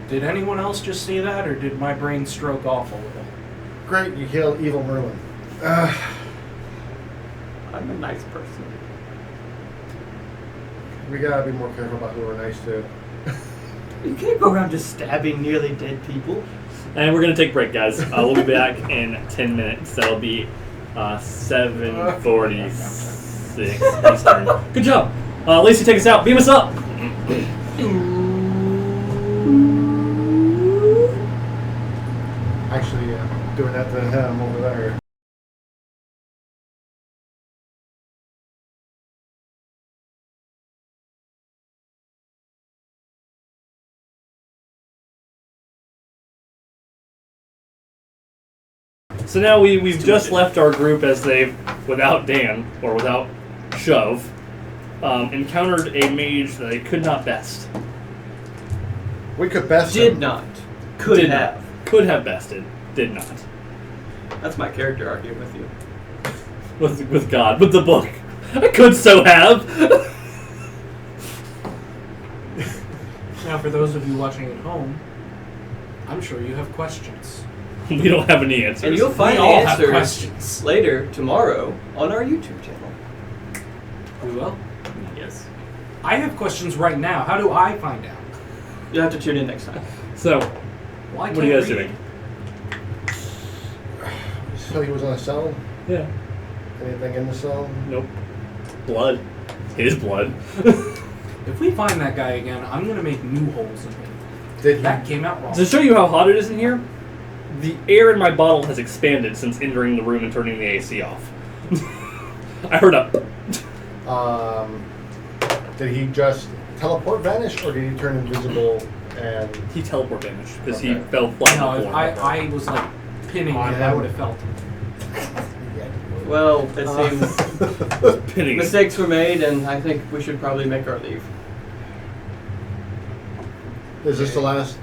Did anyone else just see that, or did my brain stroke off a little? Great, you killed Evil Merlin. I'm a nice person. We gotta be more careful about who we're nice to. You can't go around just stabbing nearly dead people. And we're going to take a break, guys. We'll be back in 10 minutes. That'll be 7:46 Eastern. Good job. Lacey, take us out. Beam us up. Actually, doing that to him over there. So now we've just left our group as they've, without Dan, or without Shuv, encountered a mage that they could not best. We could best Did him. not. Could Did have. not. Could have bested. Did not. That's my character arguing with you. With God. With the book. I could so have. Now, for those of you watching at home, I'm sure you have questions. We don't have any answers. And you'll find We all have answers questions. later tomorrow on our YouTube channel. We will. Yes. I have questions right now. How do I find out? You'll have to tune in next time. So, Well, I what are you can't guys read. doing? So he was on a cell? Yeah. Anything in the cell? Nope. Blood. His blood. If we find that guy again, I'm gonna make new holes in him. Did That he? came out wrong. To show you how hot it is in here, the air in my bottle has expanded since entering the room and turning the AC off. I heard a... Did he just teleport vanish, or did he turn invisible and... He teleport damage because he Okay. fell flat No, on the if floor. I was like pinning On him, I him. would have felt him. Well, it seems Pinning it. mistakes were made, and I think we should probably make our leave. Is this the last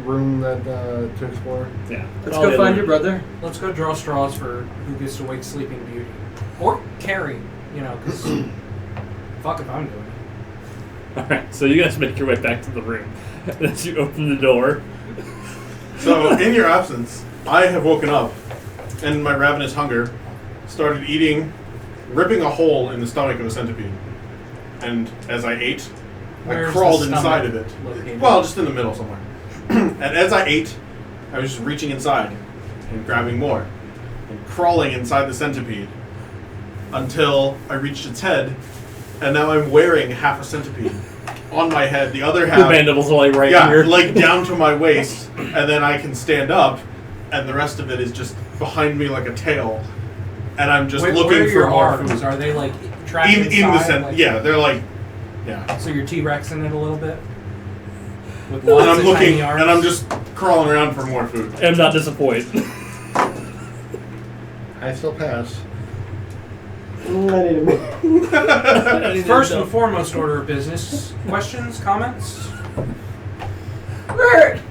room that to explore? Yeah. Let's All go the find other- your brother. Let's go draw straws for who gets to wake Sleeping Beauty. Or Carrie, you know, because fuck if I'm doing it. Alright, so you guys make your way back to the room. As you open the door. So, in your absence, I have woken up, and my ravenous hunger started eating, ripping a hole in the stomach of a centipede. And as I ate, Where's I crawled the inside stomach of it. located? Well, just in the middle somewhere. And as I ate, I was just reaching inside and grabbing more, and crawling inside the centipede until I reached its head, and now I'm wearing half a centipede on my head. The other half, Your mandibles are like right yeah, here. like down to my waist, and then I can stand up, and the rest of it is just behind me like a tail, and I'm just Where looking are for your more arms? food. Are they like trapped In the inside, center, yeah, they're like, yeah. So you're T-Rexing it a little bit. With And lots I'm of looking, tiny arms. and I'm just crawling around for more food. I'm not disappointed. I still pass. I need a minute. First and foremost order of business. Questions, comments? Bird!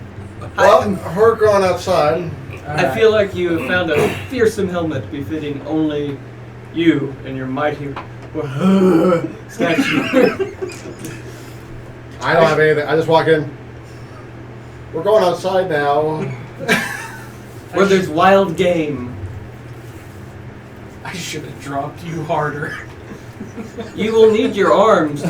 Well, her going outside. I feel like you have found a fearsome helmet befitting only you and your mighty statue. I don't have anything. I just walk in. We're going outside now. Where there's wild game. I should have dropped you harder. You will need your arms.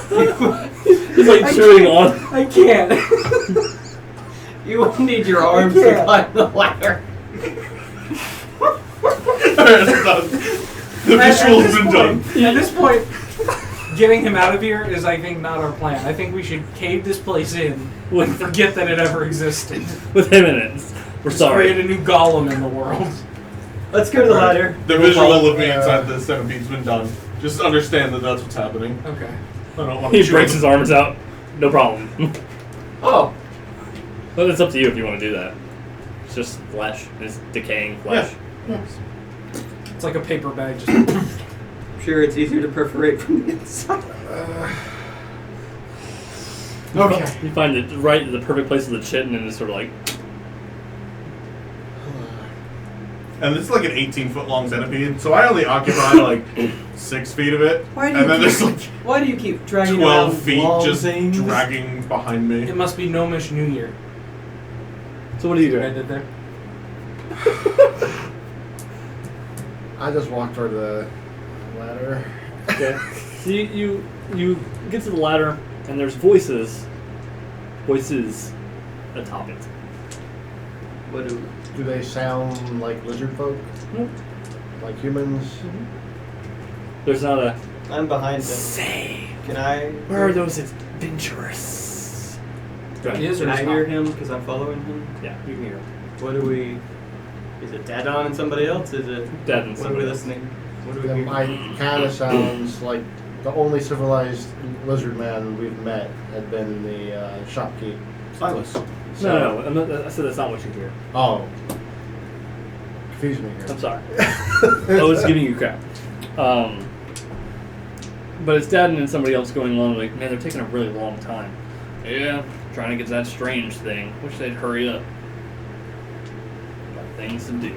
He's like chewing on. I can't. You will need your arms to climb the ladder. The visual's been done. At this point, getting him out of here is, I think, not our plan. I think we should cave this place in and forget that it ever existed. With him in it. We're Just sorry. create a new golem in the world. Let's go to the ladder. The visual of me inside the centipede's been done. Just understand that that's what's happening. Okay. I don't want He to breaks his arms out. No problem. Oh, But it's up to you if you want to do that. It's just flesh. It's decaying flesh. It's like a paper bag. Just sure it's easier to perforate from the inside. okay. You find it right in the perfect place of the chin and it's sort of like... And this is like an 18-foot long centipede, so I only occupy like 6 feet of it. Why do And you then there's keep- like Why do you keep dragging 12 around feet long just things? dragging behind me. It must be Gnomish New Year. So what do you See what I do? did there? I just walk toward the ladder. Okay. So you get to the ladder and there's voices atop it. What do Do they sound like lizard folk? Nope. Like humans? There's not a... I'm behind them. Say, Can I? where are those adventurous? Go ahead. Is or Can I is hear not? him because I'm following him? Yeah, you can hear him. What do we? Is it Dadon and somebody else? Is it? Dead and What are we somebody else. listening? What do we Then hear? I kind of sounds like the only civilized lizard man we've met had been the shopkeep. Silas. No, I'm not, I said that's not what you hear. Oh. Confuse me here. I'm sorry. I was giving you crap. But it's Dad and somebody else going along like, man, they're taking a really long time. Yeah, trying to get to that strange thing. Wish they'd hurry up. Got things to do.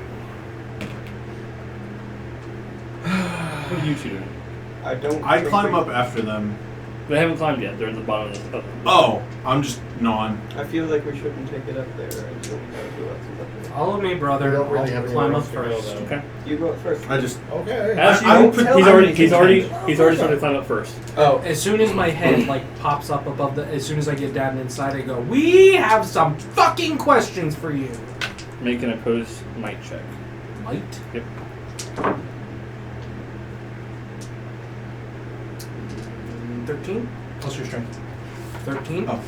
What are you two doing? I don't. I climb up after them. They haven't climbed yet. They're at the bottom of the... Oh, I'm just gnawing. I feel like we shouldn't take it up there until we know who else is up there. Follow me, brother. We don't really have I'll climb anywhere up else to go, first. though. Okay. You go up first. I just Okay. As I you, will tell he's them already you can started to climb up first. Oh, as soon as my head pops up above the, as soon as I get down inside, I go, "We have some fucking questions for you." Make an opposed might check. Might. Yep. 13. What's your strength? 13. Oh.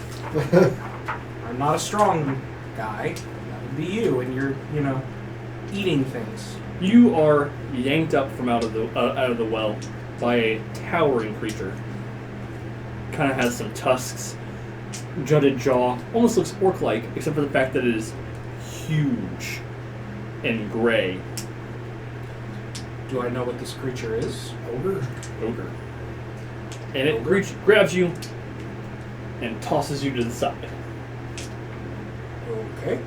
I'm not a strong guy. That would be you, and you're, eating things. You are yanked up from out of the well by a towering creature. Kind of has some tusks, jutted jaw, almost looks orc-like, except for the fact that it is huge and gray. Do I know what this creature is? Ogre. Ogre. And it grabs you and tosses you to the side. Okay.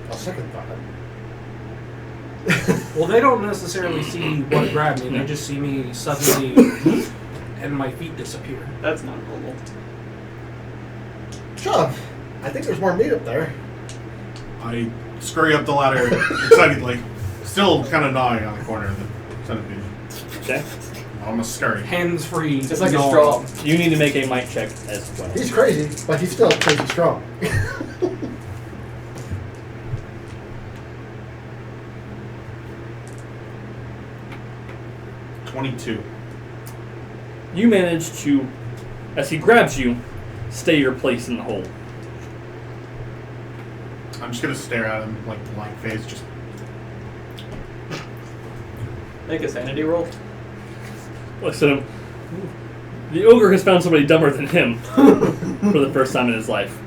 I'll second thought. Well, they don't necessarily see what grabbed me. They just see me suddenly, and my feet disappear. That's not normal. Shuv, I think there's more meat up there. I scurry up the ladder excitedly, still kind of gnawing on the corner of the centipede. Okay? I'm a scurry. Hands free. Just like a no. straw. You need to make a might check as well. He's crazy, but he's still crazy strong. 22. You manage to, as he grabs you, stay your place in the hole. I'm just gonna stare at him like blank face, just Make a sanity roll. Listen, the ogre has found somebody dumber than him for the first time in his life.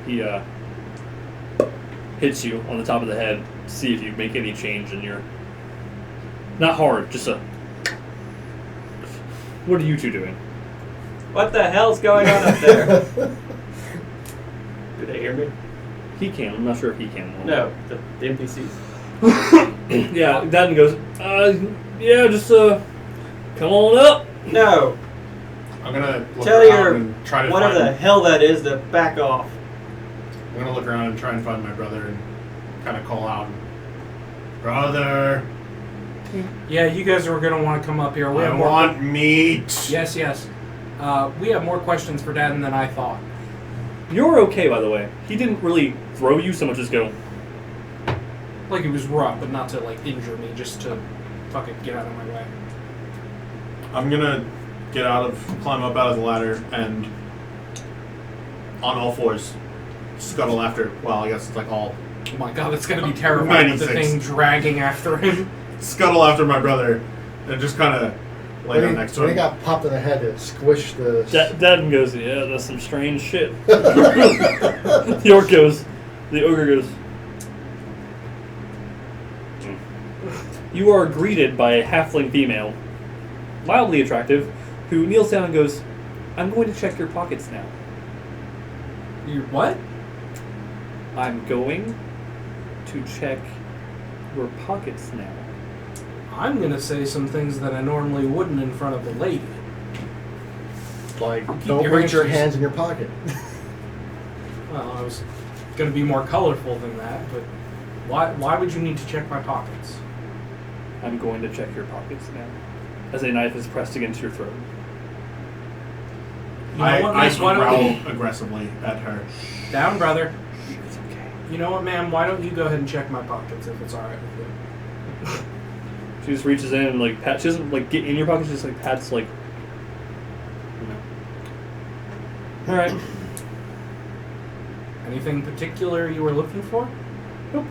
He hits you on the top of the head to see if you make any change in your... Not hard, just a... What are you two doing? What the hell's going on up there? Do they hear me? He can. I'm not sure if he can. No, the NPCs. Yeah, Dad goes, yeah, just, come on up. No. I'm gonna look Tell around your and try to whatever find the hell that is to back off. I'm gonna look around and try and find my brother and kind of call out, brother, Yeah, you guys are going to want to come up here. We I have more want meat. Yes, yes. We have more questions for Dad than I thought. You're okay, by the way. He didn't really throw you so much as go, Like, it was rough, but not to, like, injure me, just to fucking get out of my way. I'm gonna climb up out of the ladder and on all fours scuttle after. Well, I guess it's like all Oh my god, it's going to be terrifying with the 96. thing dragging after him. scuttle after my brother and just kind of lay down next to When he him. got popped in the head, it squished the... Dad goes, yeah, that's some strange shit. The orc goes, the ogre goes, you are greeted by a halfling female, mildly attractive, who kneels down and goes, I'm going to check your pockets now. You what? I'm going to check your pockets now. I'm going to say some things that I normally wouldn't in front of a lady. Like, Keep don't your reach your hands- hands in your pocket. Well, I was going to be more colorful than that, but why would you need to check my pockets? I'm going to check your pockets now. As a knife is pressed against your throat. You know I what, miss, why don't growl you... aggressively at her. Down, brother. It's okay. You know what, ma'am? Why don't you go ahead and check my pockets if it's alright with you? She just reaches in and like pat. She doesn't like get in your pocket. She just like pats like. All right. Anything particular you were looking for? Nope.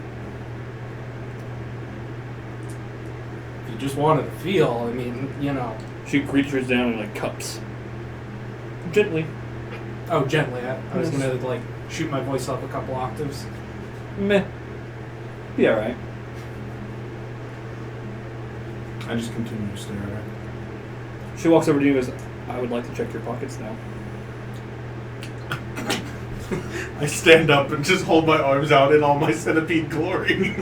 If you just wanted to feel, I mean, you know. She reaches down and like cups. Gently. Oh, gently. I was Yes. gonna like shoot my voice up a couple octaves. Meh. Be all right. I just continue to stare at her. She walks over to you and goes, I would like to check your pockets now. I stand up and just hold my arms out in all my centipede glory.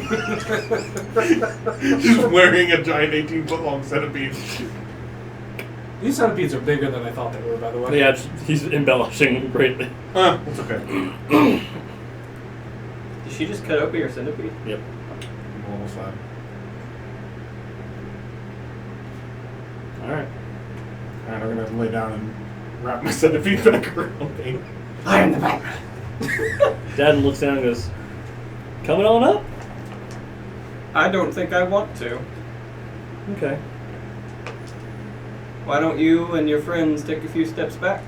Just wearing a giant 18-foot long centipede. These centipedes are bigger than I thought they were, by the way. Yeah, he's embellishing greatly. It's okay. Did she just cut open your centipede? Yep. I'm almost sad. All right. Alright, I'm gonna lay down and wrap my centipede back around me. I am the Batman. Dad looks down and goes, coming on up? I don't think I want to. Okay. Why don't you and your friends take a few steps back?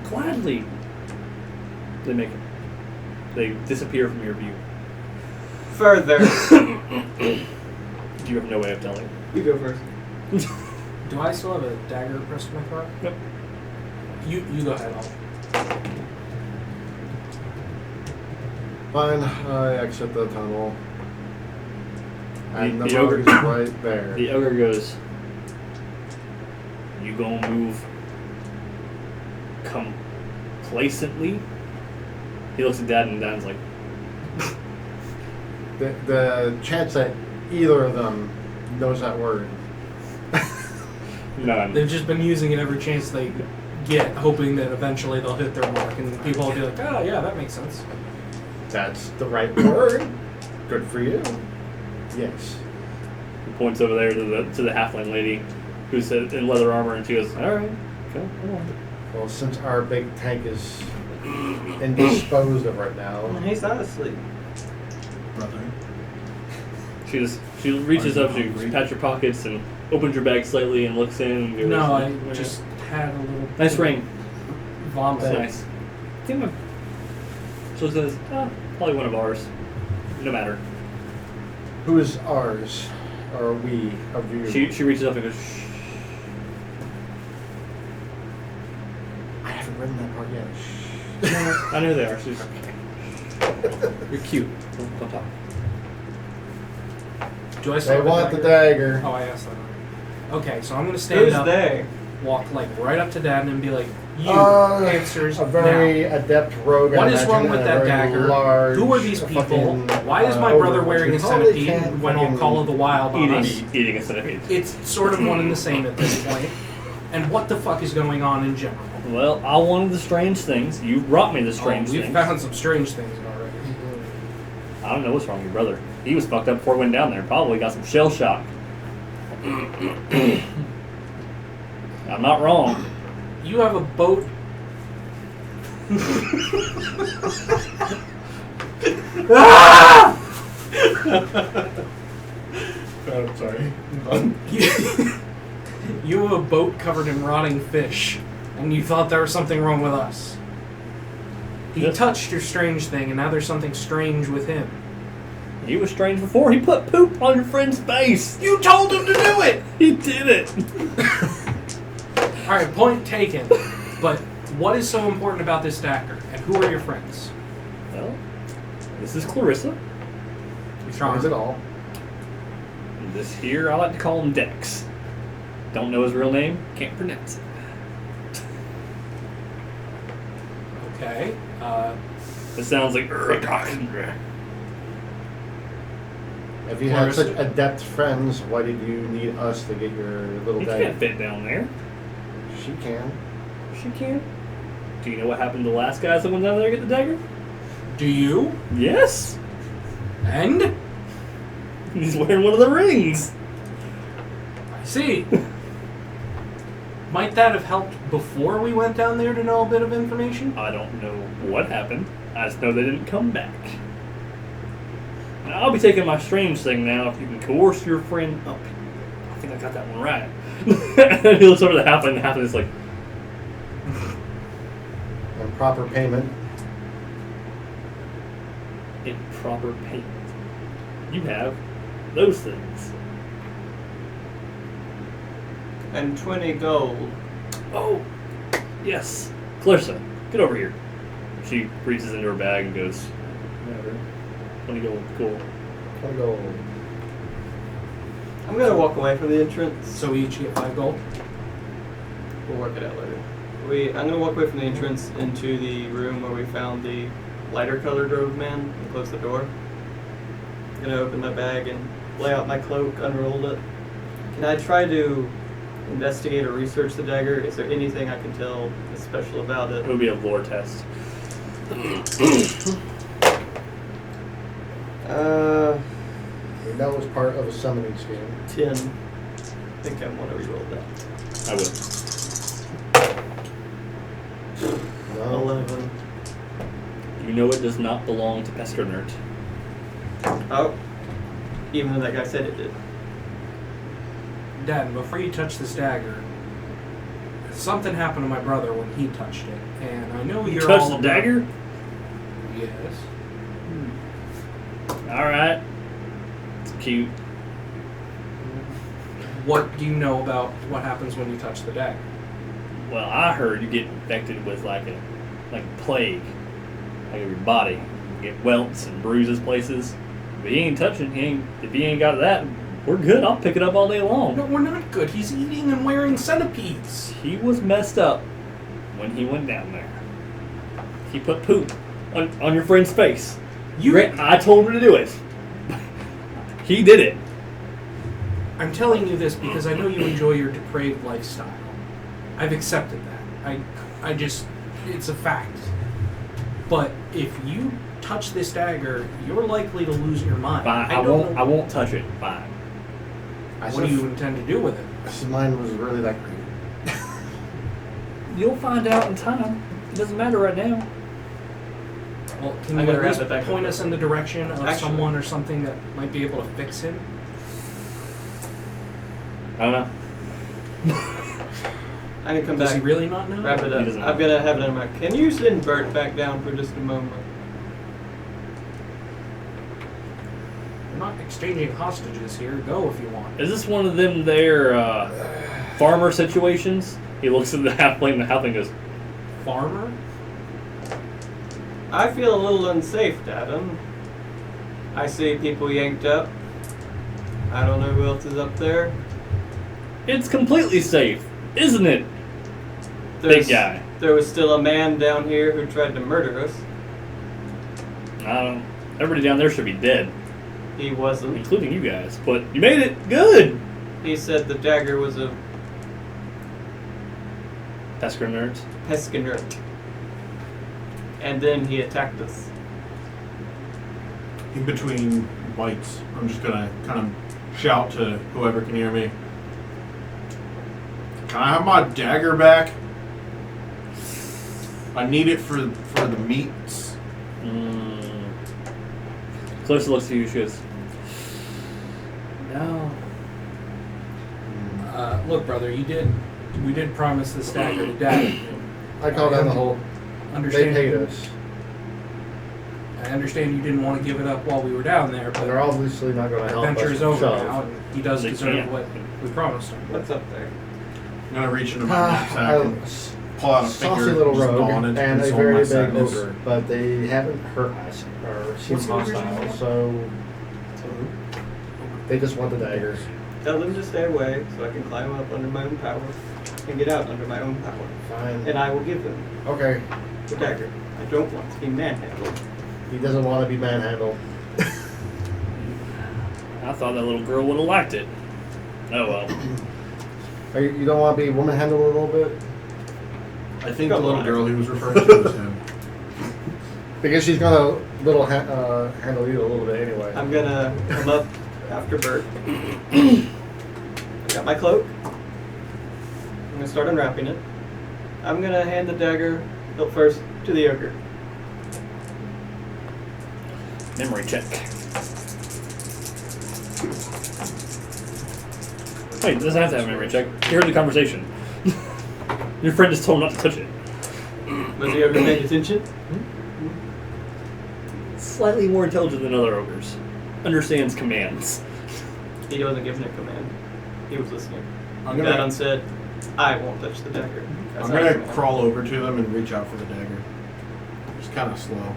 Gladly. They disappear from your view. Further. You have no way of telling. You go first. Do I still have a dagger pressed to my throat? Yep. You go ahead, I'll... Fine, I exit the tunnel. And The the road is ogre- right there. The ogre goes, "You gonna move complacently?" He looks at Dad, and Dad's like, The chance that either of them knows that word. "None." They've just been using it every chance they get, hoping that eventually they'll hit their mark, and people will be like, "Oh yeah, that makes sense." That's the right word. Good for you. Yes. He points over there to the halfling lady, who's in leather armor, and she goes, "All right, come on." Well, since our big tank is indisposed of right now, He's not asleep. Brother. She reaches Are you up, she hungry? pats your pockets and opens your bag slightly and looks in. And goes, No, I "Yeah. just had a little Nice ring. vomit. That's nice. Give him. So it says, probably one of ours. No matter." who is ours? Or we of you? She reaches up and goes, "Shh." I haven't written that part yet. I know they are. She's. You're cute. Don't talk. Do I They still have want the the dagger? dagger. Oh, I asked that already. Okay, so I'm gonna stand Who's up, they? walk like right up to Dad, and be like, "You answers a very now. adept rogue. I What is imagine, wrong with and a that very dagger? Large, Who are these people? fucking, Why is my brother ogre, wearing a which we probably centipede can't when on fucking- Call of the Wild on us? Eating a centipede. It's sort of one and the same at this point. And what the fuck is going on in general? Well, I wanted the strange things. You brought me the strange We've things. found some strange things already. I don't know what's wrong with your brother. He was fucked up before he went down there. Probably got some shell shock. I'm not wrong. You have a boat. I'm sorry. You have a boat covered in rotting fish, and you thought there was something wrong with us. He Yes. touched your strange thing, and now there's something strange with him. He was strange before. He put poop on your friend's face. You told him to do it! He did it. Alright, point taken. But what is so important about this dagger, and who are your friends? Well, this is Clarissa. Is it all? And this here, I like to call him Dex. Don't know his real name. Can't pronounce it. Okay. It sounds like. If you had Clarissa. such adept friends, why did you need us to get your little He dagger? can't fit down there. She can. She can't. Do you know what happened to the last guys that went down there to get the dagger? Do you? Yes. And? He's wearing one of the rings. I see. Might that have helped before we went down there to know a bit of information? I don't know what happened. I just know they didn't come back. Now, I'll be taking my strange thing now if you can coerce your friend up. I think I got that one right. And he looks over the halfling, and the halfling is like, And proper payment. in proper payment. You have those things. And 20 gold. Oh, yes. Clarissa, get over here. She reaches into her bag and goes, whatever. 20 gold, cool. Gotta go. I'm gonna walk away from the entrance. So we each get 5 gold? We'll work it out later. I'm gonna walk away from the entrance into the room where we found the lighter colored robe man and close the door. I'm gonna open my bag and lay out my cloak, unroll it. Can I try to investigate or research the dagger? Is there anything I can tell that's special about It it? would be a lore test. We know it's part of a summoning scheme. 10. I think I want to reroll that. I would. No. 11. You know it does not belong to Peskernert. Oh. Even though that guy said it did. Dad, before you touch this dagger, something happened to my brother when he touched it. And I know You you're touched all the about- dagger? Yes. Alright. It's cute. What do you know about what happens when you touch the dagger? Well, I heard you get infected with like a plague. Like your body. You get welts and bruises places. he ain't touching, if he ain't got that, we're good. I'll pick it up all day long. No, we're not good. He's eating and wearing centipedes. He was messed up when he went down there. He put poop on your friend's face. I told him to do it. He did it. I'm telling you this because I know you enjoy your depraved lifestyle. I've accepted that. I just, it's a fact. But if you touch this dagger, you're likely to lose your mind. Fine. I won't touch it. Fine. What do you intend to do with it? Mine was really that great. You'll find out in time. It doesn't matter right now. Well, can I'm you gonna at wrap least it back point up. us in the direction of Actually- someone or something that might be able to fix him? I don't know. I'm gonna come Does back. he really not know? Wrap it He up. doesn't I'm know. gonna have it in my. Can you send Bert back down for just a moment? We're not exchanging hostages here. Go if you want. Is this one of them there farmer situations? He looks at the halfling and the halfling goes, Farmer? I feel a little unsafe, Adam. I see people yanked up. I don't know who else is up there. it's completely safe, isn't it? There's- Big guy. There was still a man down here who tried to murder us. I don't know. Everybody down there should be dead, He wasn't. including you guys. But you made it. Good. He said the dagger was a Pesker nerds. pescanert. And then he attacked us. In between bites, I'm just gonna kind of shout to whoever can hear me. Can I have my dagger back? I need it for the meats. Closer looks at you. She goes, no. Look, brother, we did promise this dagger to Dad. I call down the hole. They Understand? paid us. I understand you didn't want to give it up while we were down there, but They're obviously not going to help us. adventure is over shove. now, and he does They deserve can't. what we promised him. What's up there? I'm gonna reach into my knapsack and pull out a saucy finger, little just gnaw rogue it and to a console very my big sadness. ogre, but they haven't hurt us or seemed What's the ogre's hostile, name? so they just want the daggers. Tell them to stay away so I can climb up under my own power and get out under my own power. Fine. And I will give them Okay. the dagger. I don't want to be manhandled. He doesn't want to be manhandled. I thought that little girl would have liked it. Oh well. You don't want to be woman handled a little bit? I think Come the little on. girl he was referring to was him. Because she's going to handle you a little bit anyway. I'm gonna come up after Bert. I got my cloak. I'm gonna start unwrapping it. I'm gonna hand the dagger up first to the ogre. Memory check. Wait, it doesn't have to have a memory check. You heard the conversation. Your friend just told him not to touch it. Was the ogre paying attention? Slightly more intelligent than other ogres. Understands commands. He wasn't giving a command. He was listening. I'm Gadon gonna said, I won't touch the dagger. That's I'm not a gonna command. crawl over to them and reach out for the dagger. Just kind of slow.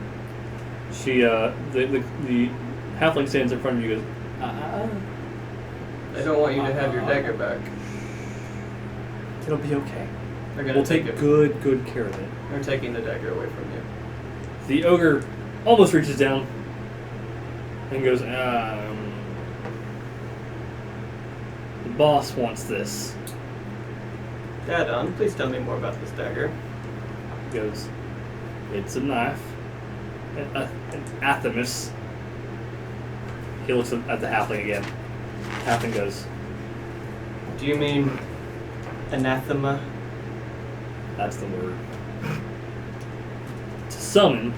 She, the halfling stands in front of you and goes, I don't want you to have your dagger back. it'll be okay. They're gonna We'll take take it. good care of it. They're taking the dagger away from you. The ogre almost reaches down and goes, the boss wants this. Gadon, please tell me more about this dagger. He goes, it's a knife. An athemus. He looks at the halfling again. Halfling goes, Do you mean anathema? that's the word. To summon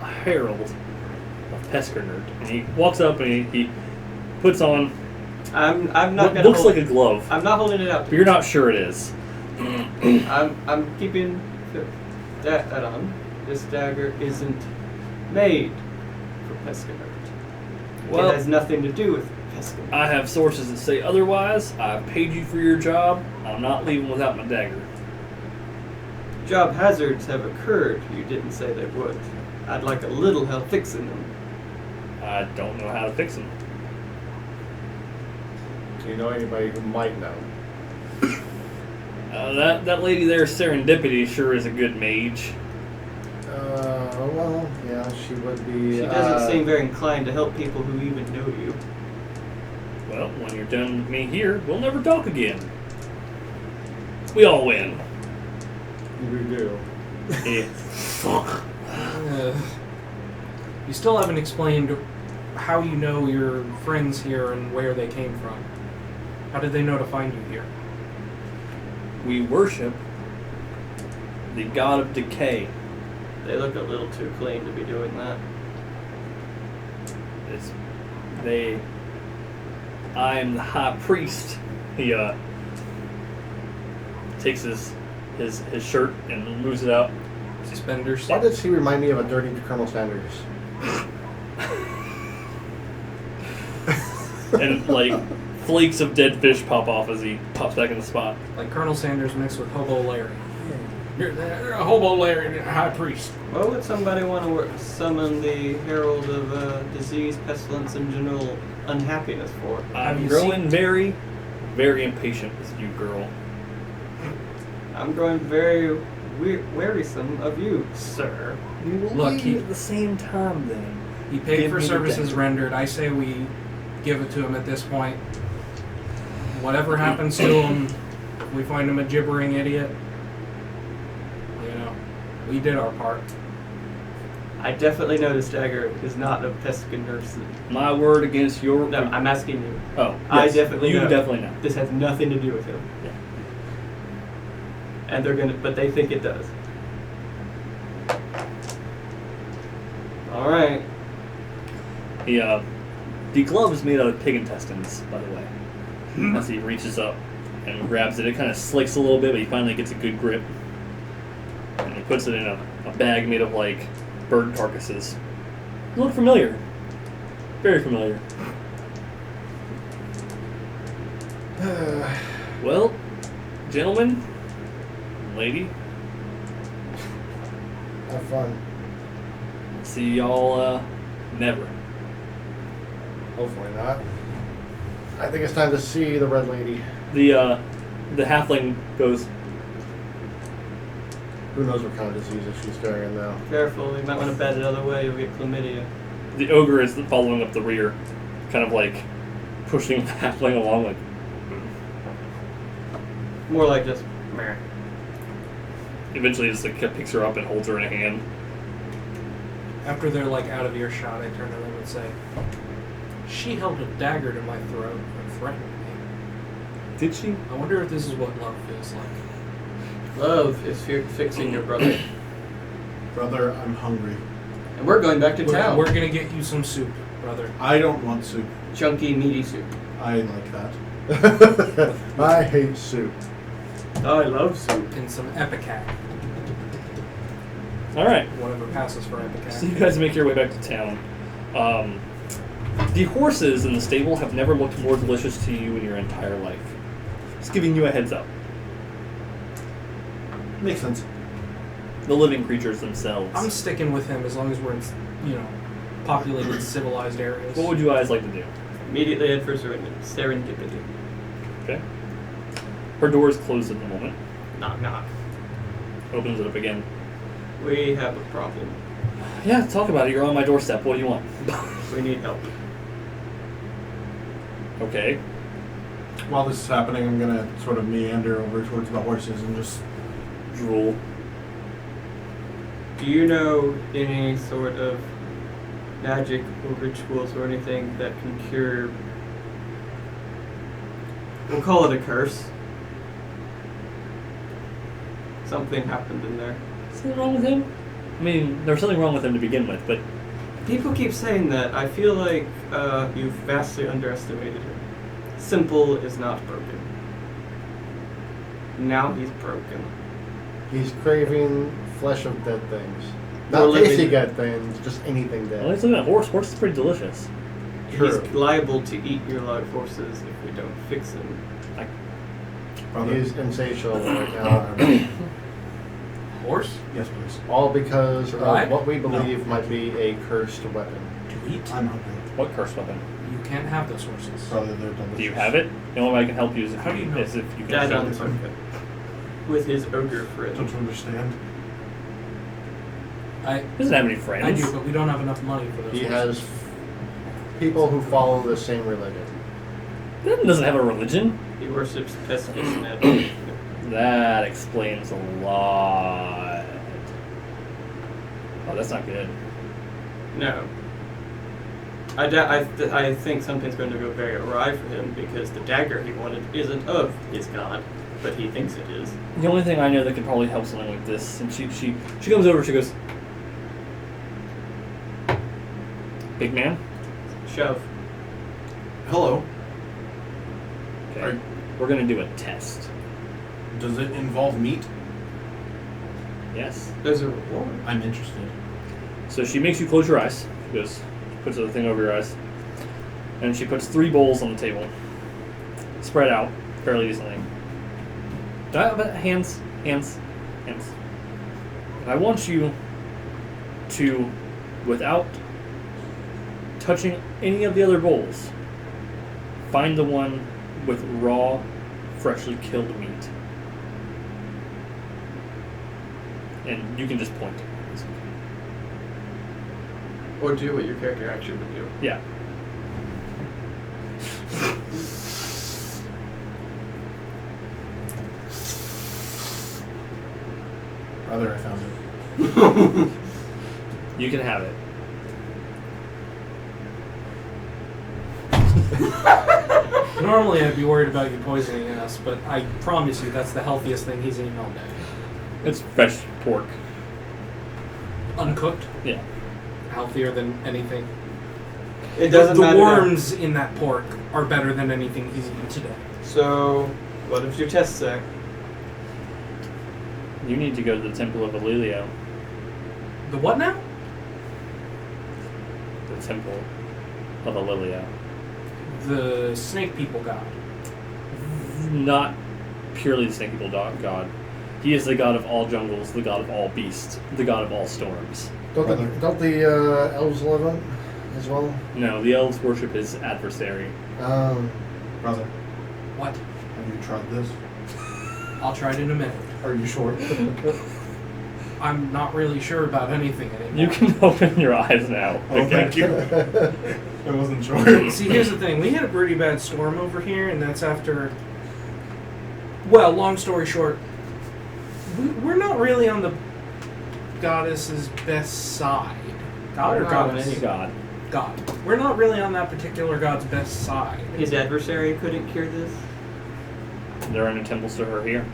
a herald of Peskernert. And he walks up and he puts on I'm not what gonna looks hold, like a glove. I'm not holding it out But to you're you. not sure it is. I'm keeping that on. This dagger isn't made for Pescanert. Well, it has nothing to do with Pescanert. I have sources that say otherwise. I've paid you for your job. I'm not leaving without my dagger. Job hazards have occurred. You didn't say they would. I'd like a little help fixing them. I don't know how to fix them. Do you know anybody who might know? That lady there, Serendipity, sure is a good mage. Well, yeah, she would be. She doesn't seem very inclined to help people who even know you. Well, when you're done with me here, we'll never talk again. We all win. We do. Yeah. Fuck. You still haven't explained how you know your friends here and where they came from. How did they know to find you here? We worship the god of decay. They look a little too clean to be doing that. I am the high priest. He takes his shirt and moves it out. Suspenders. Why did she remind me of a dirty Colonel Sanders? And like flakes of dead fish pop off as he pops back in the spot. Like Colonel Sanders mixed with Hobo Larry. You're a Hobo Larry and a high priest. Well, would somebody want to summon the herald of disease, pestilence, and general unhappiness for? I'm you growing very, very impatient with you, girl. I'm growing very wearisome of you, sir. We will Look, leave at the same time then. He paid Give for me the services dagger. rendered. I say we give it to him at this point. Whatever happens to him, if we find him a gibbering idiot, you know, we did our part. I definitely know this dagger is not of peskin nurse. My word against your. No, I'm asking you. Oh, I yes, definitely you know. definitely know. This has nothing to do with him. Yeah. And but they think it does. All right. The glove is made out of pig intestines, by the way. As he reaches up and grabs it, it kind of slicks a little bit, but he finally gets a good grip. And he puts it in a bag made of like bird carcasses. Look familiar. Very familiar. Well, gentlemen, lady, Have fun. see y'all never. Hopefully not. I think it's time to see the Red Lady. The halfling goes, Who knows what kind of diseases she's carrying now. Careful, you might want to bat it other way. You'll get chlamydia. the ogre is following up the rear, kind of like pushing the halfling along like, More like just meh. eventually just like picks her up and holds her in a hand. After they're like out of earshot, I turn to them and say, "She held a dagger to my throat and threatened me. Did she? I wonder if this is what love feels like." Love is fixing your brother. Brother, I'm hungry. And we're going back to town. We're gonna get you some soup, brother. I don't want soup. Chunky, meaty soup. I like that. I hate soup. I love soup. And some Epicac. All right. Whatever passes for So you Epicac. guys make your way back to town. The horses in the stable have never looked more delicious to you in your entire life. Just giving you a heads up. Makes sense. The living creatures themselves. I'm sticking with him as long as we're in, populated, civilized areas. What would you guys like to do? Immediately head for Serendipity. Okay. Her door is closed at the moment. Knock, knock. Opens it up again. We have a problem. Yeah, talk about it. You're on my doorstep. What do you want? We need help. Okay. While this is happening, I'm gonna sort of meander over towards the horses and just Drool. Do you know any sort of magic or rituals or anything that can cure... We'll call it a curse. Something happened in there. Something wrong with him? I mean, there's something wrong with him to begin with, but People keep saying that. I feel like you've vastly underestimated him. Simple is not broken. Now he's broken. He's craving flesh of dead things. Or Not living- tasty dead things, just anything well, dead. he's looking at horse. Horse is pretty delicious. True. He's liable to eat your live horses if we don't fix him. brother. He's insatiable right now. Horse? Yes, please. All because of Right? what we believe might be a cursed weapon. Do eat. I'm hungry. What cursed weapon? You can't have those horses. Probably they're delicious. Do you have it? The only way I can help you is if How do you know? is if you can Dad show on me. the phone with his ogre friend. Don't you understand? I He doesn't have any friends. I do, but we don't have enough money for those He horses. has people who follow the same religion. He doesn't have a religion. He worships pestilence. That explains a lot. Oh, that's not good. No. I think something's going to go very awry for him because the dagger he wanted isn't of his god, but he thinks it is. The only thing I know that could probably help something like this, and she comes over, she goes, "Big man." Shove. Hello. Okay. Are- We're gonna do a test. Does it involve meat? Yes. There's a reward. I'm interested. So she makes you close your eyes. She goes, puts the thing over your eyes, and she puts 3 bowls on the table, spread out fairly decently. But hands. And I want you to, without touching any of the other bowls, find the one with raw, freshly killed meat. And you can just point to it. Or do what your character actually would do. Yeah. Rather, I found it. You can have it. Normally I'd be worried about you poisoning us, but I promise you that's the healthiest thing he's eaten all day. It's fresh pork. Uncooked, Yeah. healthier than anything. It doesn't The matter. worms in that pork are better than anything he's eaten today. So, what does your test say? You need to go to the Temple of Ililio. The what now? The Temple of Ililio. The snake people god. Not purely the snake people god. He is the god of all jungles, the god of all beasts, the god of all storms. Don't the elves live on as well? No, the elves worship his adversary. Brother, What? have you tried this? I'll try it in a minute. Are you sure? I'm not really sure about anything anymore. You can open your eyes now. Oh, thank you. I wasn't sure. See, here's the thing. We had a pretty bad storm over here, and that's after... Well, long story short, we're not really on the goddess's best side. God or We're not on goddess? any God. God. We're not really on that particular god's best side. His adversary couldn't cure this? There are no temples to her here.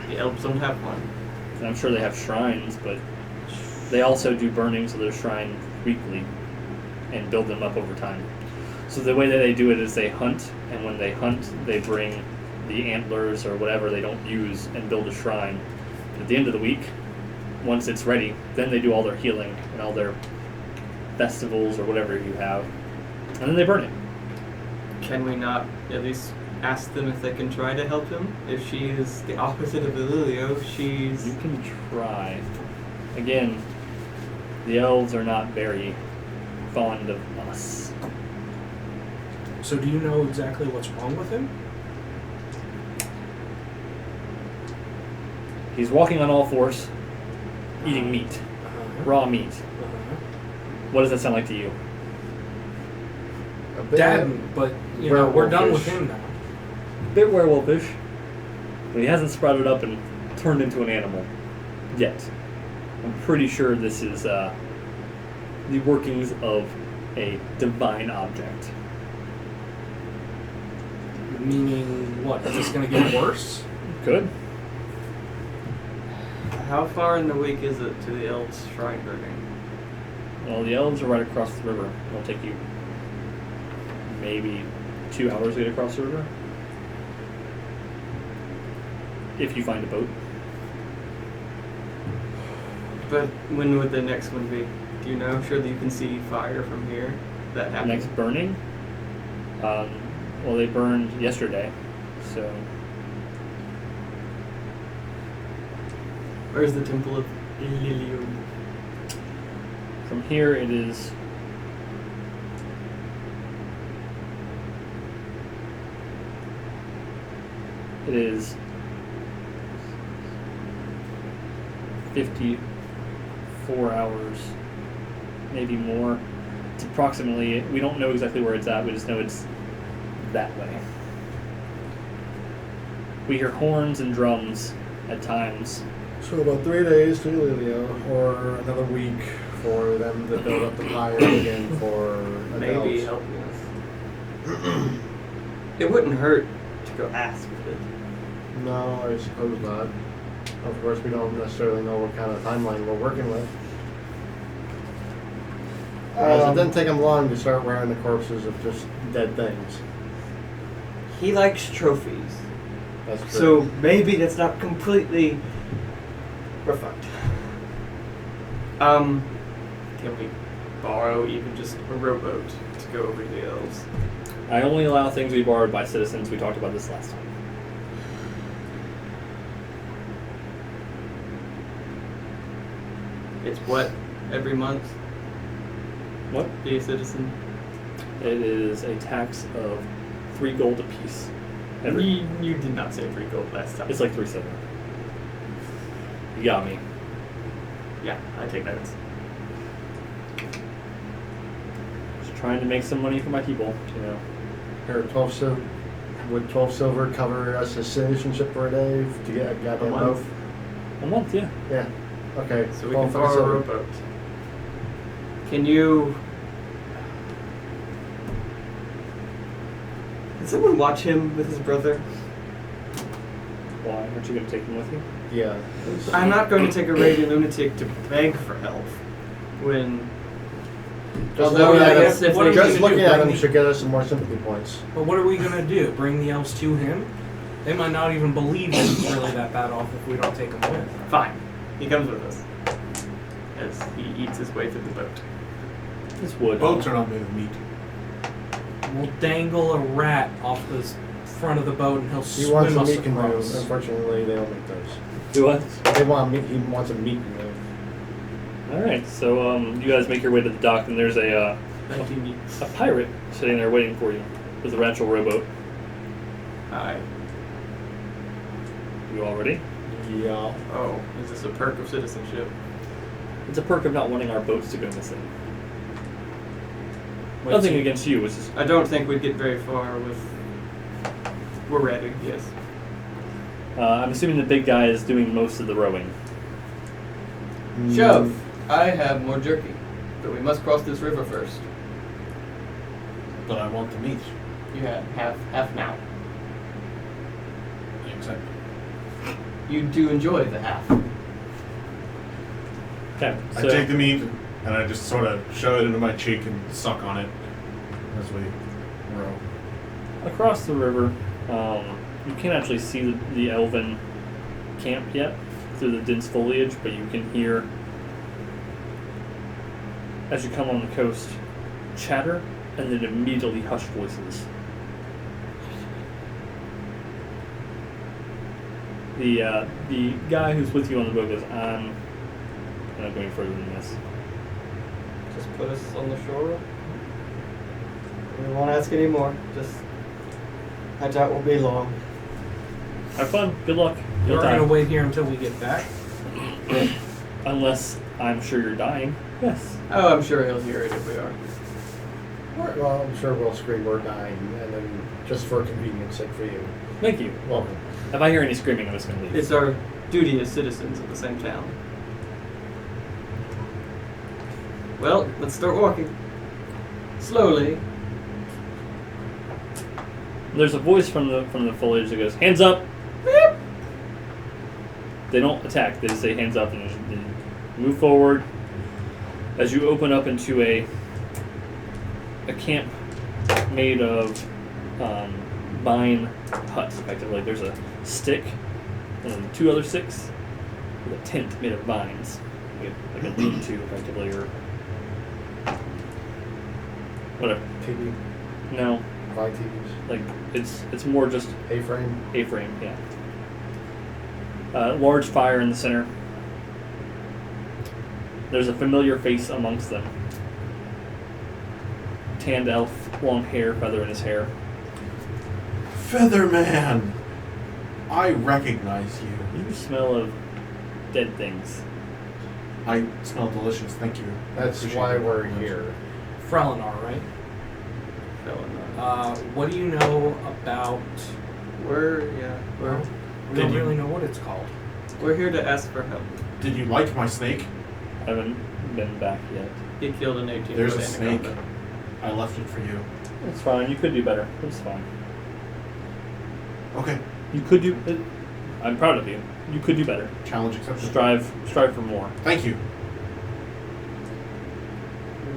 The elves don't have one. And I'm sure they have shrines, but they also do burnings of their shrine weekly and build them up over time. So the way that they do it is they hunt, and when they hunt, they bring the antlers or whatever they don't use and build a shrine. At the end of the week, once it's ready, then they do all their healing and all their festivals or whatever you have, and then they burn it. Can we not at least ask them if they can try to help him? If she is the opposite of Ililio, she's... You can try. Again, the elves are not very fond of us. So do you know exactly what's wrong with him? He's walking on all fours, eating meat, raw meat. What does that sound like to you? A bit Dad, but you know, we're done with werewolfish. him now. Bit werewolfish, but he hasn't sprouted up and turned into an animal yet. I'm pretty sure this is the workings of a divine object. Meaning what? Is this going to get worse? Good. How far in the week is it to the elves' shrine burning? Well, the elves are right across the river. It'll take you maybe 2 hours to get across the river. If you find a boat. But when would the next one be? Do you know? Surely you can see fire from here. That happened. Next burning? Well, they burned yesterday, so... Where's the temple of Ililio? From here it is It is 54 hours, maybe more. It's approximately, we don't know exactly where it's at, we just know it's that way. We hear horns and drums at times. So about 3 days to Ililio, or another week for them to build up the pyre again for Maybe adults. helping us. It wouldn't hurt to go ask for it. No, I suppose not. Of course, we don't necessarily know what kind of timeline we're working with. As it didn't take him long to start wearing the corpses of just dead things. He likes trophies. That's true. So maybe that's not completely. We're fucked. Can we borrow even just a rowboat to go over to the elves? I only allow things we borrowed by citizens. We talked about this last time. It's what? Every month? What? Be a citizen? It is a tax of 3 gold apiece. Every, You did not say 3 gold last time. it's like 3 silver. You got me. Yeah, I take notes. Just trying to make some money for my people, you know. Here, 12 silver. Would 12 silver cover us as citizenship for a day to get a goddamn month. loaf? A month, yeah. Yeah. Okay. So we 12 can fucking borrow a silver. rowboat. Can you... Can someone watch him with his brother? Why? Aren't you going to take them with you? Yeah. I'm not going to take a radiant lunatic to beg for help when... Just Although, looking I at guess him, if what they are we just gonna looking do, at bring him the- should get us some more sympathy points. But what are we gonna do? Bring the elves to him? They might not even believe he's really that bad off if we don't take him with. Fine. He comes with us. As he eats his way through the boat. This wood. Boats are not made of meat. We'll dangle a rat off the front of the boat and he'll He wants swim a us meat canoe. across. Unfortunately, they don't make those. Do what? They want meat. He wants a meat canoe. Alright, so you guys make your way to the dock, and there's a pirate sitting there waiting for you with a actual rowboat. Hi. You all ready? Yeah. Oh, is this a perk of citizenship? It's a perk of not wanting our boats to go missing. Wait, Nothing so- against you, it's just I don't think we'd get very far with... We're ready, yes. I'm assuming the big guy is doing most of the rowing. Shuv, I have more jerky, but we must cross this river first. But I want the meat. You have half now. Exactly. You do enjoy the half. Okay, I so take the meat and I just sort of shove it into my cheek and suck on it as we row. across the river, you can't actually see the elven camp yet through the dense foliage, but you can hear, as you come on the coast, chatter and then immediately hushed voices. The guy who's with you on the boat goes, I'm not going further than this. Just put us on the shore. We won't ask any more. Just, I doubt we'll be long. Have fun. Good luck. You're You'll gonna die. wait here until we get back? Unless I'm sure you're dying. Yes. Oh, I'm sure he'll hear it if we are. Well, I'm sure we'll scream we're dying, and then just for convenience sake for you. Thank you. Welcome. If I hear any screaming, I'm just going to leave. It's our duty as citizens of the same town. Well, let's start walking. Slowly. There's a voice from the foliage that goes, "Hands up!" Beep. They don't attack. They just say hands up and they move forward. As you open up into a camp made of vine huts, effectively. There's a stick and then 2 other sticks with a tent made of vines, like a lean-to, effectively, or whatever. TV, No, five TVs, like it's more just A-frame. A-frame, yeah. Large fire in the center. There's a familiar face amongst them. Tanned elf, long hair, feather in his hair. Featherman! I recognize you. You smell of dead things. I smell delicious. Thank you. That's Appreciate why it. we're here. Frelinar, right? Felon. What do you know about... We're I Did don't you- really know what it's called. we're here to ask for help. Did you like my snake? I haven't been back yet. He killed an 18 There's a foot snake. anaconda. I left it for you. It's fine. You could do better. It's fine. Okay. You could do. I'm proud of you. You could do better. Challenge accepted. Strive for more. Thank you.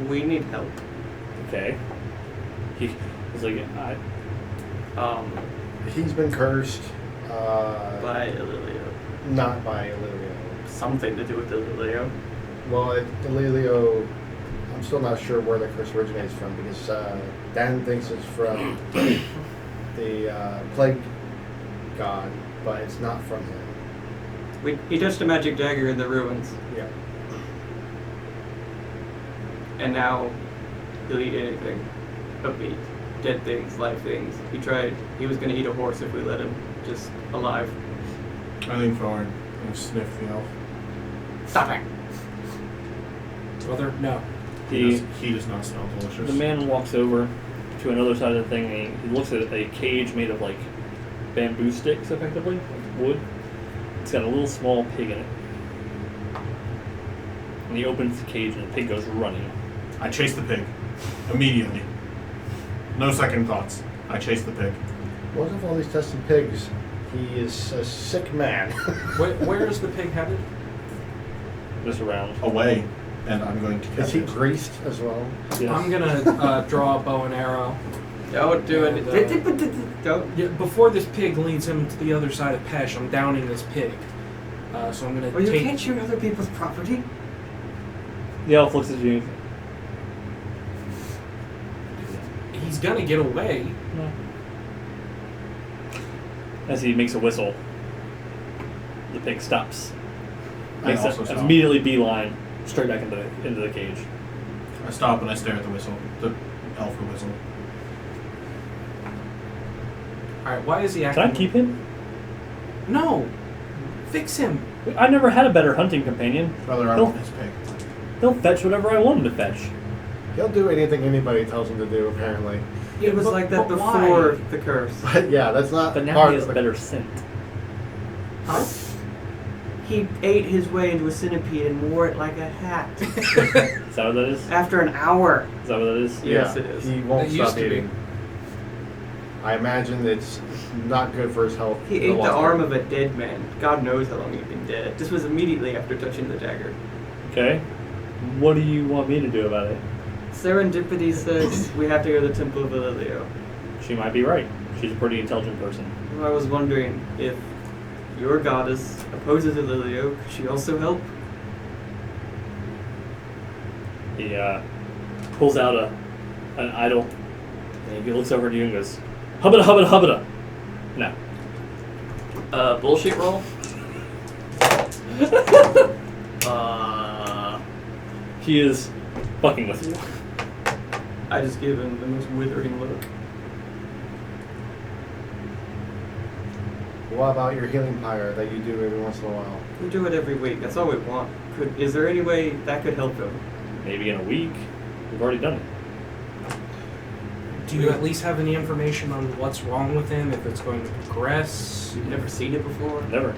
We need help. Okay. He's like, He's been cursed. By Ililio. Not by Ililio. Something to do with Ililio. Well, Ililio, I'm still not sure where the curse originates from because Dan thinks it's from the plague god, but it's not from him. He touched a magic dagger in the ruins, Yeah. and now he'll eat anything of meat. Dead things, live things. He was going to eat a horse if we let him, just alive. I lean forward and sniff the elf. Stop it! Brother, no. He does not smell delicious. the man walks over to another side of the thing and he looks at a cage made of like bamboo sticks, effectively, like wood. It's got a little small pig in it. And he opens the cage and the pig goes running. I chase the pig. Immediately. No second thoughts. I chase the pig. What if all these tested pigs? He is a sick man. Where is the pig headed? Just around. Away. And I'm going to Is catch he it. greased as well? Yes. I'm gonna draw a bow and arrow. Don't do And, it. Don't. Yeah, before this pig leads him to the other side of Pesh, I'm downing this pig. So I'm gonna Well, you take... can't shoot other people's property. The elf looks at you. He's gonna get away. No. As he makes a whistle, the pig stops. I Makes also a stop. immediately beeline straight back into the cage. I stop and I stare at the whistle. The elf who whistle. Alright, why is he acting... Can I keep him? No! Fix him! I've never had a better hunting companion. Brother, I He'll- want this pig. He'll fetch whatever I want him to fetch. He'll do anything anybody tells him to do, apparently. It was but- like that but before why? the curse. But yeah, that's not But now part he has of the... better scent. Huh? He ate his way into a centipede and wore it like a hat. Is that what that is? After an hour. Is that what that is? Yes, Yeah, it is. He won't It used stop to be. eating. I imagine it's not good for his health. He ate the arm of a dead man. God knows how long he'd been dead. This was immediately after touching the dagger. Okay. What do you want me to do about it? Serendipity says we have to go to the Temple of Ililio. She might be right. She's a pretty intelligent person. I was wondering if your goddess opposes Ililio, could she also help? He pulls out an idol, and he looks over at you and goes, "Hubbada, hubbada, hubbada." No. Bullshit roll? He is fucking with you. I just give him the most withering look. What about your healing pyre that you do every once in a while? We do it every week. That's all we want. Is there any way that could help him? Maybe in a week. We've already done it. Do you at least have any information on what's wrong with him, if it's going to progress? You've never seen it before? Never.